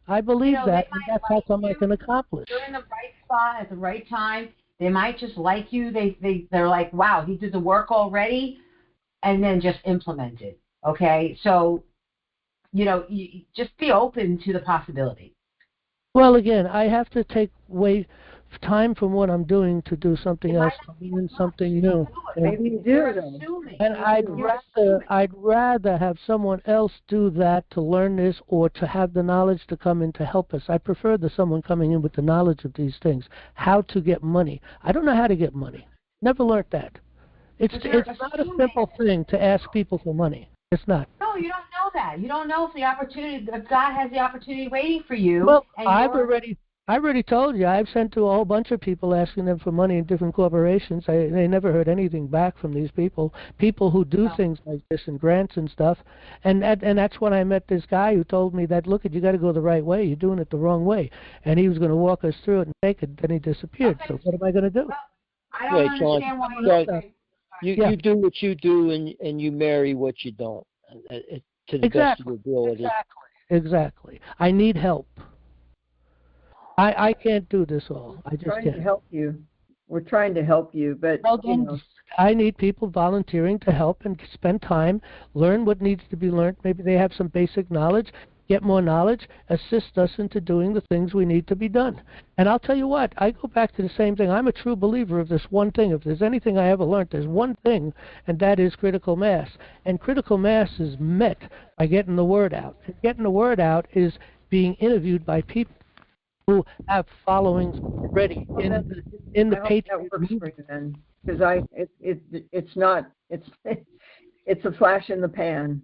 I believe that, and that's how come I can accomplish. You're in the right spot at the right time. They might just like you. They're like, wow, he did the work already, and then just implement it. Okay, so you just be open to the possibility. Well, again, I have to take away time from what I'm doing to do something else, to learn something new. Maybe you do. And I'd rather have someone else do that to learn this, or to have the knowledge to come in to help us. I prefer someone coming in with the knowledge of these things, how to get money. I don't know how to get money. Never learned that. It's not a simple thing to ask people for money. It's not. No, you don't know that. You don't know if God has the opportunity waiting for you. Well, I already told you. I've sent to a whole bunch of people asking them for money in different corporations. They never heard anything back from these people who do things like this and grants and stuff. And that's when I met this guy who told me that, look, you got to go the right way. You're doing it the wrong way. And he was going to walk us through it and take it. Then he disappeared. Okay. So what am I going to do? Well, I don't understand why you do what you do, and you marry what you don't, to the best of your ability. Exactly. I need help. I can't do this all. I just can't. We're trying to help you. We're trying to help you, but I need people volunteering to help and spend time, learn what needs to be learned. Maybe they have some basic knowledge, get more knowledge, assist us into doing the things we need to be done. And I'll tell you what, I go back to the same thing. I'm a true believer of this one thing. If there's anything I ever learned, there's one thing, and that is critical mass. And critical mass is met by getting the word out. And getting the word out is being interviewed by people who have followings already in the Patriot. That works for you then, because it's a flash in the pan.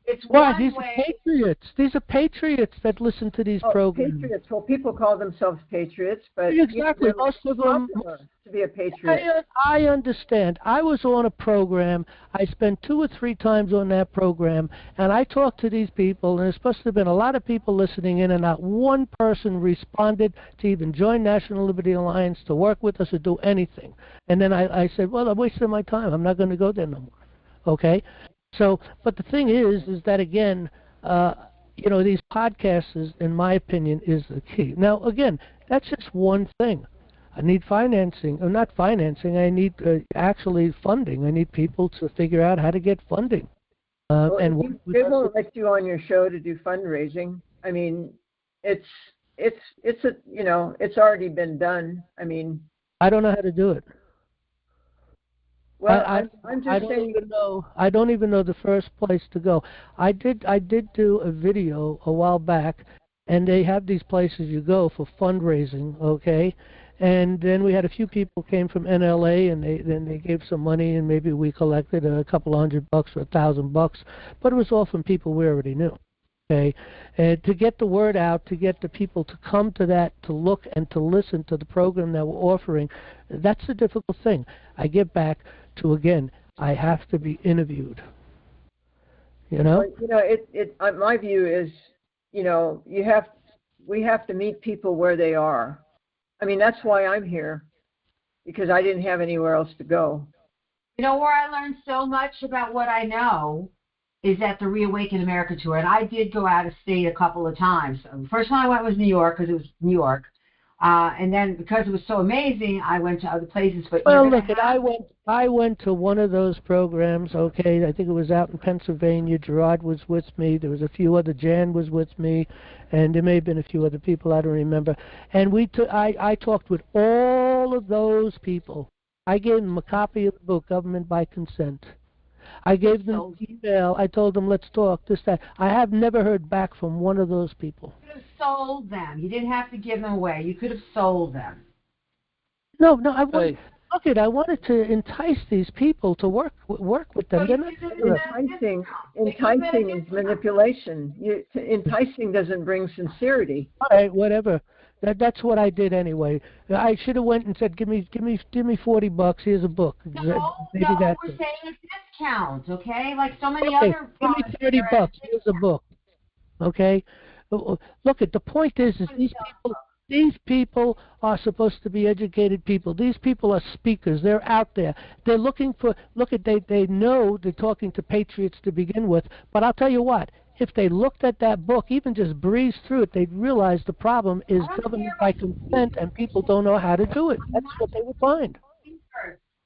It's these are patriots. These are patriots that listen to these programs. Patriots. Well, people call themselves patriots, but exactly. Most of them to be a patriot. I understand. I was on a program. I spent 2 or 3 times on that program, and I talked to these people, and there's supposed to have been a lot of people listening in, and not one person responded to even join National Liberty Alliance, to work with us, or do anything. And then I said, well, I'm wasting my time. I'm not going to go there no more. Okay? So, but the thing is that, again, these podcasts, in my opinion, is the key. Now, again, that's just one thing. I need financing, or not financing, I need actually funding. I need people to figure out how to get funding. They won't let you on your show to do fundraising. I mean, it's already been done. I mean, I don't know how to do it. Well, I'm just saying. I don't even know the first place to go. I did do a video a while back, and they have these places you go for fundraising, okay? And then we had a few people came from NLA, and they gave some money, and maybe we collected a couple $100 or $1,000, but it was all from people we already knew. Okay, and to get the word out, to get the people to come to that, to look and to listen to the program that we're offering, that's the difficult thing. I get back to, again, I have to be interviewed. My view is, we have to meet people where they are. I mean, that's why I'm here, because I didn't have anywhere else to go. Where I learned so much about what I know is at the Reawaken America tour, and I did go out of state a couple of times. The first one I went was New York, because it was New York, and then because it was so amazing, I went to other places. But I went to one of those programs. Okay, I think it was out in Pennsylvania. Gerard was with me. There was a few other. Jan was with me, and there may have been a few other people. I don't remember. And I talked with all of those people. I gave them a copy of the book, Government by Consent. I gave them an email. I told them, let's talk, this, that. I have never heard back from one of those people. You could have sold them. You didn't have to give them away. You could have sold them. No, I wanted, look it. I wanted to entice these people to work with them. Enticing is manipulation. Enticing doesn't bring sincerity. All right, whatever. That's what I did anyway. I should have went and said, "Give me $40. Here's a book." We're saying a discount, okay? Like so many other. Give me $30. Here's a book, okay? Look, the point is these These people are supposed to be educated people. These people are speakers. They're out there. They're looking for, they know they're talking to patriots to begin with, but I'll tell you what, if they looked at that book, even just breezed through it, they'd realize the problem is government by consent and people don't know how to do it. That's what they would find.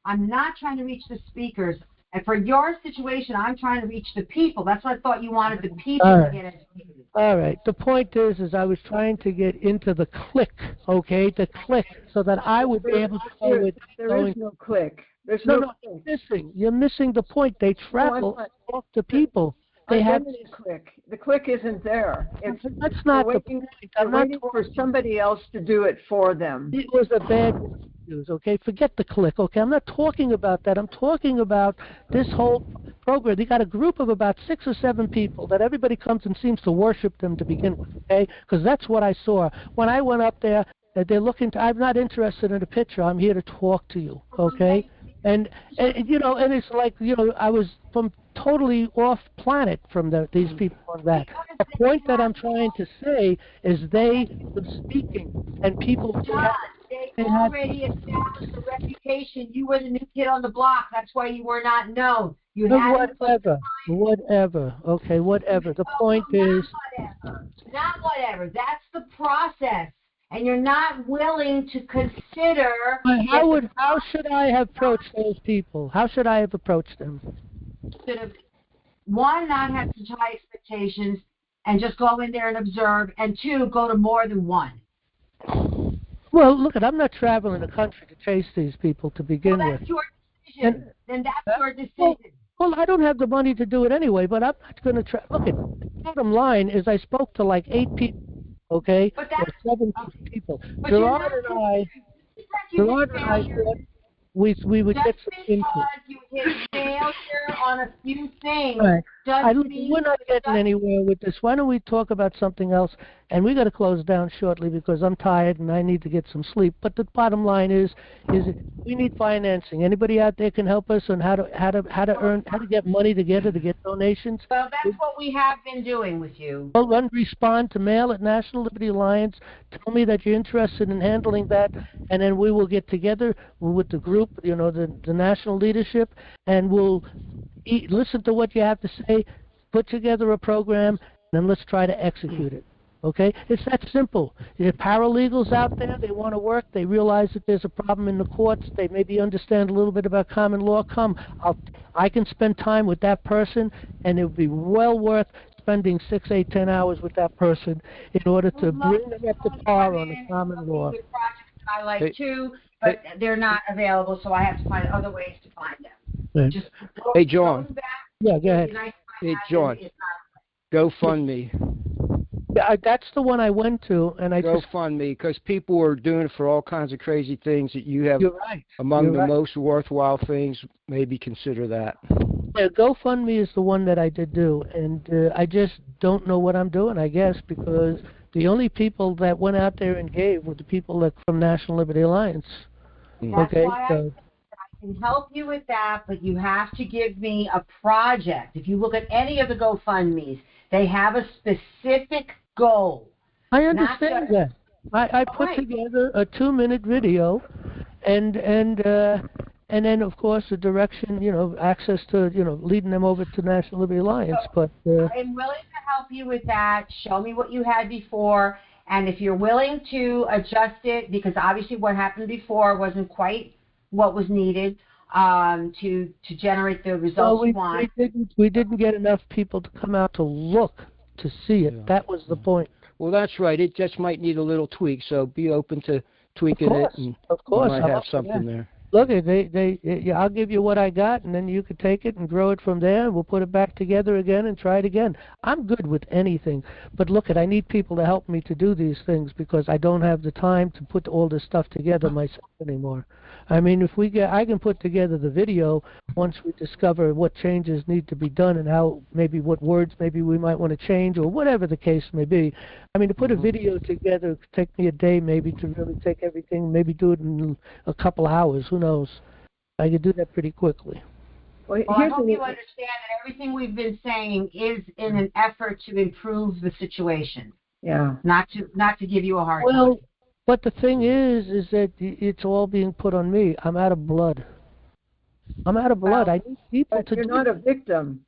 I'm not trying to reach the speakers. And for your situation, I'm trying to reach the people. That's what I thought you wanted the people to get educated. All right. The point is I was trying to get into the click, okay? The click, so that I would be able to know where there is no click. There's no, click. You're missing the point. They travel and talk to people. They have click. The click isn't there. That's not the point. I'm not waiting for somebody else to do it for them. It was a bad news, okay? Forget the click, okay? I'm not talking about that. I'm talking about this whole program. They got a group of about 6 or 7 people that everybody comes and seems to worship them to begin with, okay? Because that's what I saw. When I went up there, they're looking to, I'm not interested in a picture. I'm here to talk to you, okay? And you know, and it's like, you know, I was from totally off planet from these people on that. The point that I'm trying to say is they were speaking, and people they already established a reputation. You were the new kid on the block. That's why you were not known. You had whatever. Okay, whatever. The point is, not whatever. That's the process. And you're not willing to consider. How should I have approached those people? How should I have approached them? Should have, one, not have such high expectations and just go in there and observe, and 2, go to more than one. Well, look, I'm not traveling the country to chase these people to begin with. That's your decision. Then that's your decision. Well, I don't have the money to do it anyway, but I'm not going to look, the bottom line is I spoke to like 8 people. Okay, or 7 people. Gerard and I said we would get some input. You hit failure on a few things. Right. We're not getting anywhere with this. Why don't we talk about something else? And we got to close down shortly because I'm tired and I need to get some sleep. But the bottom line is we need financing. Anybody out there can help us on how to get money together to get donations? Well, that's what we have been doing with you. Well, respond to mail at National Liberty Alliance. Tell me that you're interested in handling that, and then we will get together with the group, you know, the national leadership, and we'll listen to what you have to say, put together a program, and then let's try to execute it. Okay? It's that simple. There are paralegals out there. They want to work. They realize that there's a problem in the courts. They maybe understand a little bit about common law. I can spend time with that person, and it would be well worth spending 6, 8, 10 hours with that person in order to bring them up to par on the common law. I like too, but they're not available, so I have to find other ways to find them. Just hey, John. Yeah, go ahead. Hey, John. GoFundMe. Yeah, that's the one I went to, and I GoFundMe, because people are doing it for all kinds of crazy things that you have. You're right. Among the most worthwhile things. Maybe consider that. Yeah, GoFundMe is the one that I did do, and I just don't know what I'm doing, I guess, because the only people that went out there and gave were the people that from National Liberty Alliance. That's why I can help you with that, but you have to give me a project. If you look at any of the GoFundMes, they have a specific goal. I understand that. I put together a 2-minute video, and then of course the direction, you know, access to, you know, leading them over to National Liberty Alliance. But I'm willing to help you with that. Show me what you had before, and if you're willing to adjust it, because obviously what happened before wasn't quite what was needed to generate the results you want. We didn't get enough people to come out to look to see it. Yeah. That was the point. Well, that's right. It just might need a little tweak, so be open to tweaking it, and of course, you might have something there. Look, I'll give you what I got, and then you can take it and grow it from there, and we'll put it back together again and try it again. I'm good with anything, but look, I need people to help me to do these things because I don't have the time to put all this stuff together myself anymore. I mean, I can put together the video once we discover what changes need to be done and how, maybe what words maybe we might want to change or whatever the case may be. I mean, to put a video together could take me a day maybe to really take everything, maybe do it in a couple hours. Who knows? I could do that pretty quickly. Well, I hope you understand that everything we've been saying is in an effort to improve the situation. Yeah. Not to give you a hard time. But the thing is that it's all being put on me. I'm out of blood. I'm out of blood. I need people to. You're not a victim.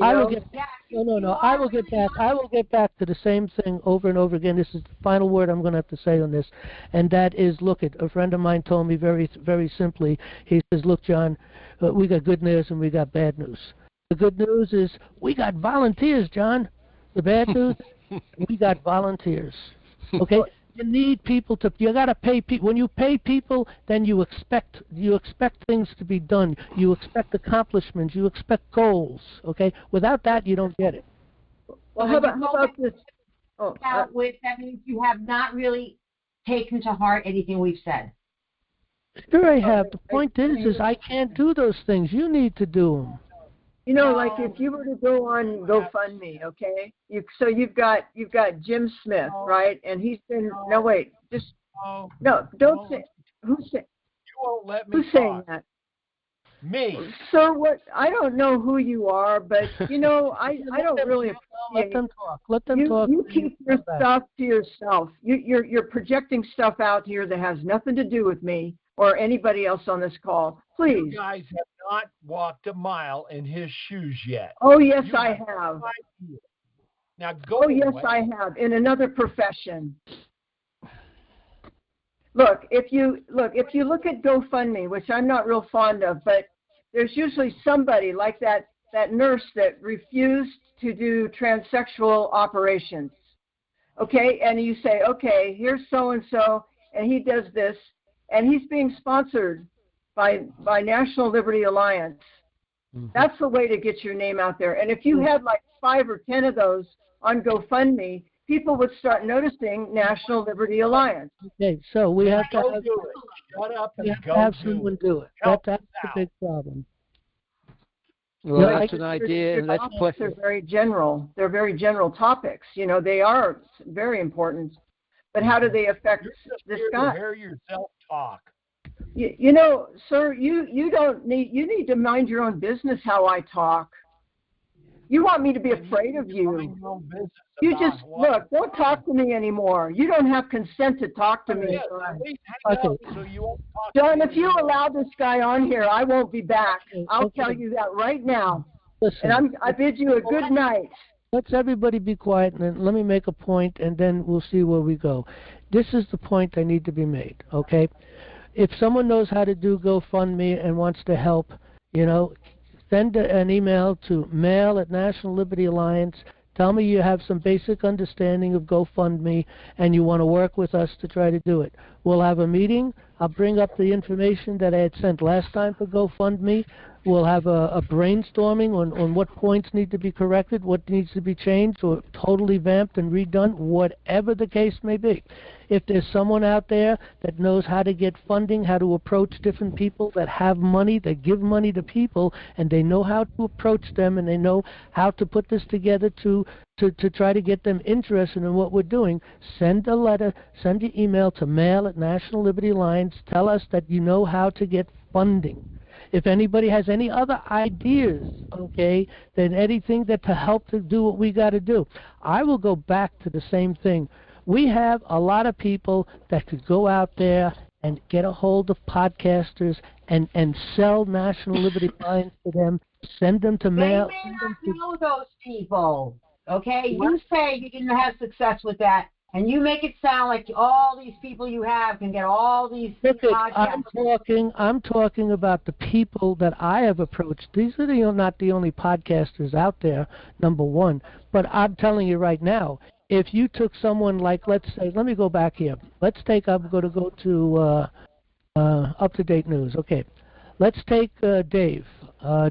I will get. No. I will get back. I will get back to the same thing over and over again. This is the final word I'm going to have to say on this, and that is, look, a friend of mine told me very, very simply. He says, "Look, John, we got good news and we got bad news. The good news is we got volunteers, John. The bad news, we got volunteers. Okay." You need people to. You got to pay people. When you pay people, then you expect things to be done. You expect accomplishments. You expect goals. Okay. Without that, you don't get it. Well, how about this? With that means you have not really taken to heart anything we've said. Sure, I have. The point is I can't do those things. You need to do them. You know, like if you were to go on GoFundMe, okay? You've got Jim Smith, right? And he's been don't say who's saying. You won't let me Who's talk. saying that? Me. Sir, what? I don't know who you are, but you know, I don't really appreciate. Let them talk. Let them talk. You keep your stuff to yourself. You're projecting stuff out here that has nothing to do with me or anybody else on this call. Please. You guys have not walked a mile in his shoes yet. Oh yes, I have. Now go. Oh yes, I have. In another profession. Look, if you look at GoFundMe, which I'm not real fond of, but there's usually somebody like that nurse that refused to do transsexual operations. Okay, and you say, okay, here's so and he does this, and he's being sponsored by National Liberty Alliance. Mm-hmm. That's the way to get your name out there. And if you had like 5 or 10 of those on GoFundMe, people would start noticing National Liberty Alliance. Okay, so we have to have, Shut up and have someone do it. That's the big problem. Well, that's an idea, and let's put. They're very general. They're very general topics. You know, they are very important. But how do they affect this guy? To hear yourself talk. You know, sir, you need to mind your own business how I talk. You want me to be afraid of you. You just, look, don't talk to me anymore. You don't have consent to talk to me. John, if you allow this guy on here, I won't be back. I'll tell you that right now. Listen, and I bid you a good night. Let's everybody be quiet, and then let me make a point, and then we'll see where we go. This is the point that need to be made, okay? If someone knows how to do GoFundMe and wants to help, you know, send an email to mail@National Liberty Alliance. Tell me you have some basic understanding of GoFundMe and you want to work with us to try to do it. We'll have a meeting. I'll bring up the information that I had sent last time for GoFundMe. We'll have a brainstorming on what points need to be corrected, what needs to be changed or totally vamped and redone, whatever the case may be. If there's someone out there that knows how to get funding, how to approach different people that have money, that give money to people, and they know how to approach them and they know how to put this together to try to get them interested in what we're doing, send a letter, send an email to mail@National Liberty Alliance. Tell us that you know how to get funding. If anybody has any other ideas, okay, then anything that to help to do what we got to do, I will go back to the same thing. We have a lot of people that could go out there and get a hold of podcasters and sell National Liberty Alliance to them, send them to mail. They may not know those people, okay? You say you didn't have success with that. And you make it sound like all these people you have can get all these podcasts. I'm talking about the people that I have approached. These are not the only podcasters out there, number one. But I'm telling you right now, if you took someone like, let's say, let me go back here. Let's take, I'm going to go to up-to-date news. Okay. Let's take Dave.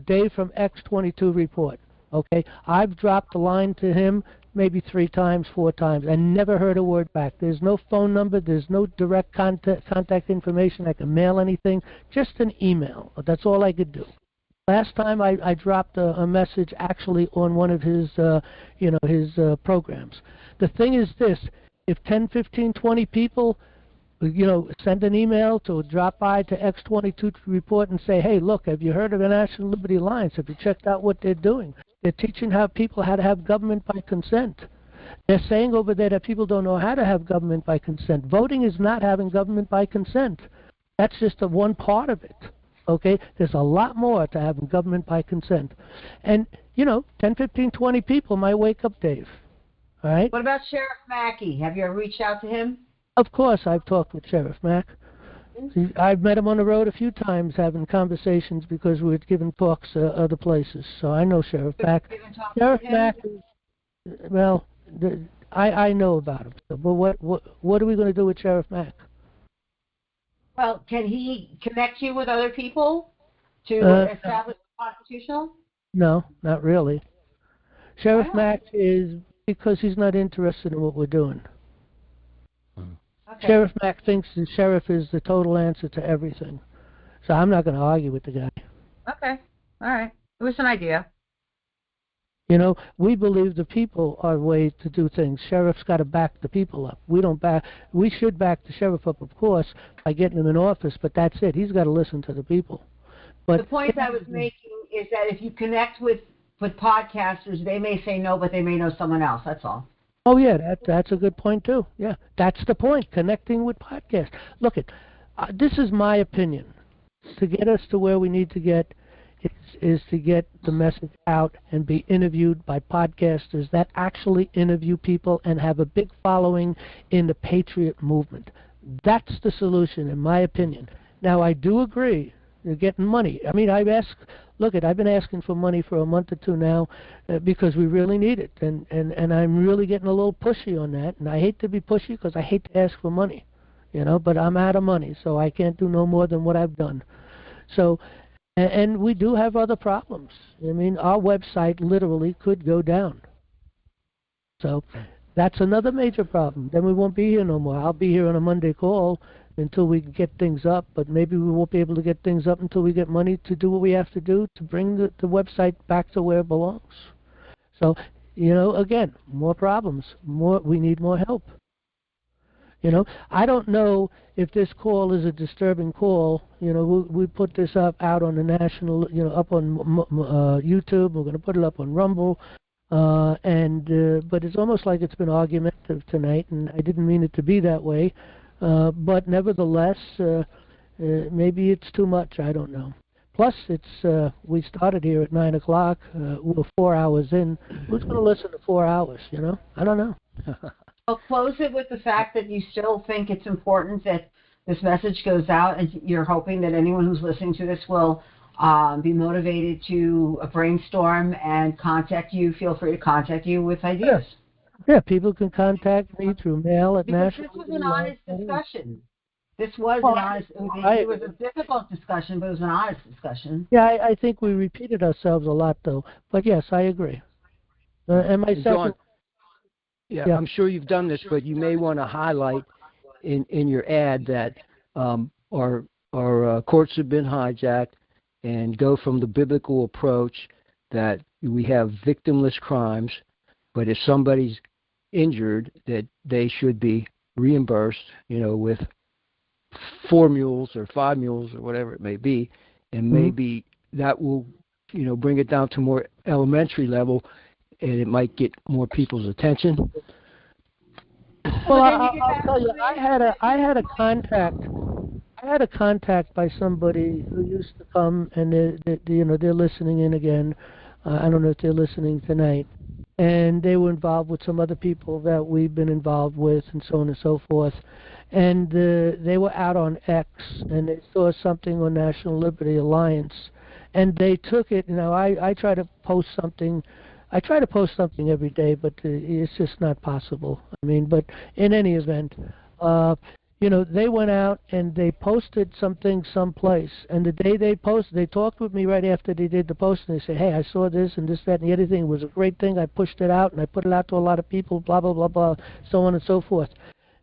Dave from X22 Report. Okay. I've dropped a line to him maybe 3 times, 4 times, and never heard a word back. There's no phone number. There's no direct contact information. I can mail anything. Just an email. That's all I could do. Last time I dropped a message actually on one of his, his programs. The thing is this, if 10, 15, 20 people, send an email to drop by to X22 Report and say, hey, look, have you heard of the National Liberty Alliance? Have you checked out what they're doing? They're teaching people how to have government by consent. They're saying over there that people don't know how to have government by consent. Voting is not having government by consent. That's just one part of it. Okay? There's a lot more to having government by consent. And, 10, 15, 20 people might wake up, Dave. All right? What about Sheriff Mackey? Have you ever reached out to him? Of course I've talked with Sheriff Mack. I've met him on the road a few times having conversations because we were giving talks other places. So I know Sheriff Mack. Sheriff Mack, well, I know about him. So, but what are we going to do with Sheriff Mack? Well, can he connect you with other people to establish the constitutional? No, not really. Sheriff Mack is because he's not interested in what we're doing. Okay. Sheriff Mack thinks the sheriff is the total answer to everything. So I'm not going to argue with the guy. Okay. All right. It was an idea. We believe the people are ways to do things. Sheriff's got to back the people up. We should back the sheriff up, of course, by getting him in office, but that's it. He's got to listen to the people. But the point I was making is that if you connect with podcasters, they may say no, but they may know someone else. That's all. Oh, yeah, that's a good point, too. Yeah, that's the point, connecting with podcasts. Look, this is my opinion. To get us to where we need to get is to get the message out and be interviewed by podcasters that actually interview people and have a big following in the patriot movement. That's the solution, in my opinion. Now, I do agree. You're getting money. I mean, I've been asking for money for a month or two now because we really need it, and I'm really getting a little pushy on that. And I hate to be pushy because I hate to ask for money, but I'm out of money, so I can't do no more than what I've done. So, and we do have other problems. I mean, our website literally could go down. So that's another major problem. Then we won't be here no more. I'll be here on a Monday call until we get things up, but maybe we won't be able to get things up until we get money to do what we have to do to bring the website back to where it belongs. So, again, more problems. We need more help. I don't know if this call is a disturbing call. We put this out on the national, up on YouTube. We're going to put it up on Rumble. But it's almost like it's been argumentative tonight, and I didn't mean it to be that way. But nevertheless, maybe it's too much. I don't know. Plus, we started here at 9 o'clock. We're 4 hours in. Who's going to listen to 4 hours? I don't know. I'll close it with the fact that you still think it's important that this message goes out, and you're hoping that anyone who's listening to this will be motivated to brainstorm and contact you. Feel free to contact you with ideas. Yeah, people can contact me through mail at National. This was an honest discussion. This was an honest. It was a difficult discussion, but it was an honest discussion. Yeah, I think we repeated ourselves a lot, though. But yes, I agree. And myself. Yeah, I'm sure you've done this, but you may want to highlight in your ad that our courts have been hijacked, and go from the biblical approach that we have victimless crimes, but if somebody's injured, that they should be reimbursed, with 4 mules or 5 mules or whatever it may be, and maybe that will, bring it down to more elementary level, and it might get more people's attention. Well, I'll tell you, I had a contact by somebody who used to come, and they're listening in again. I don't know if they're listening tonight, and they were involved with some other people that we've been involved with, and so on and so forth. And they were out on X, and they saw something on National Liberty Alliance, and they took it. I try to post something. I try to post something every day, but it's just not possible. I mean, but in any event, they went out and they posted something someplace. And the day they posted, they talked with me right after they did the post, and they said, hey, I saw this and this, that, and the other thing. It was a great thing. I pushed it out, and I put it out to a lot of people, blah, blah, blah, blah, so on and so forth.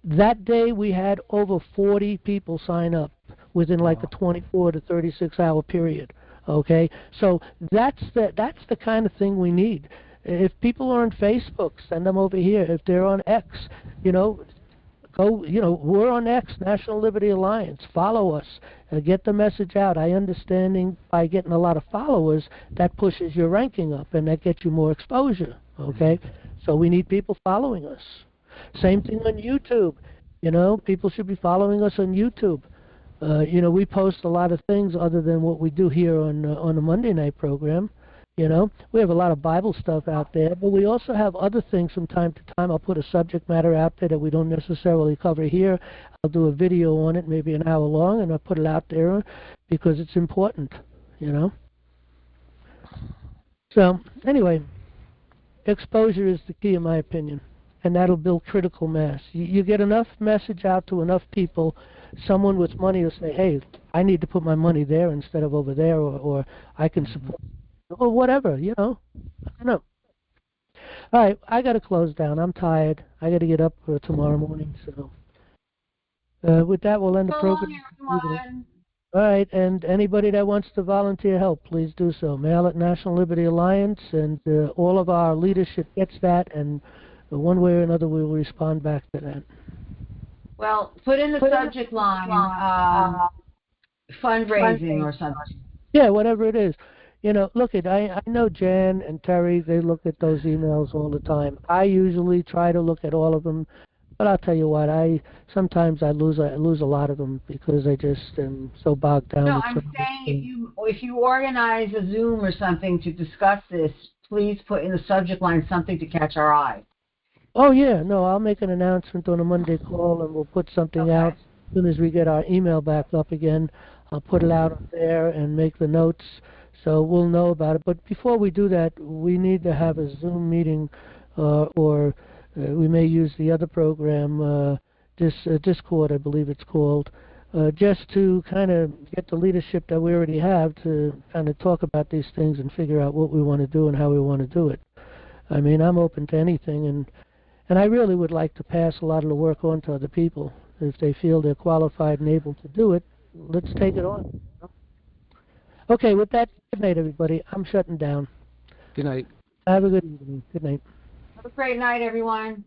That day we had over 40 people sign up within like a 24 to 36-hour period. Okay, so that's the kind of thing we need. If people are on Facebook, send them over here. If they're on X, we're on X, National Liberty Alliance. Follow us and get the message out. I understanding by getting a lot of followers, that pushes your ranking up and that gets you more exposure. Okay, So we need people following us. Same thing on YouTube. You know, people should be following us on YouTube. You know, we post a lot of things other than what we do here on the Monday night program. You know, we have a lot of Bible stuff out there, but we also have other things from time to time. I'll put a subject matter out there that we don't necessarily cover here. I'll do a video on it, maybe an hour long, and I'll put it out there because it's important, you know. So, anyway, exposure is the key in my opinion, and that'll build critical mass. You get enough message out to enough people, someone with money will say, hey, I need to put my money there instead of over there, or I can support, or whatever, you know. I don't know. All right, I got to close down. I'm tired. I got to get up tomorrow morning. So with that, we'll end the program. All right, and anybody that wants to volunteer help, please do so. Mail at National Liberty Alliance, and all of our leadership gets that, and one way or another we will respond back to that. Well, put in the subject line fundraising or something. Yeah, whatever it is. You know, look, I know Jan and Terry, they look at those emails all the time. I usually try to look at all of them, but I'll tell you what, sometimes I lose a lot of them because I just am so bogged down. No, I'm saying if you organize a Zoom or something to discuss this, please put in the subject line something to catch our eye. Oh, yeah, no, I'll make an announcement on a Monday call, and we'll put something out as soon as we get our email back up again. I'll put it out there and make the notes so we'll know about it. But before we do that, we need to have a Zoom meeting, or we may use the other program, Discord, I believe it's called, just to kind of get the leadership that we already have to kind of talk about these things and figure out what we want to do and how we want to do it. I mean, I'm open to anything, and I really would like to pass a lot of the work on to other people. If they feel they're qualified and able to do it, let's take it on. Okay, with that, good night, everybody. I'm shutting down. Good night. Have a good evening. Good night. Have a great night, everyone.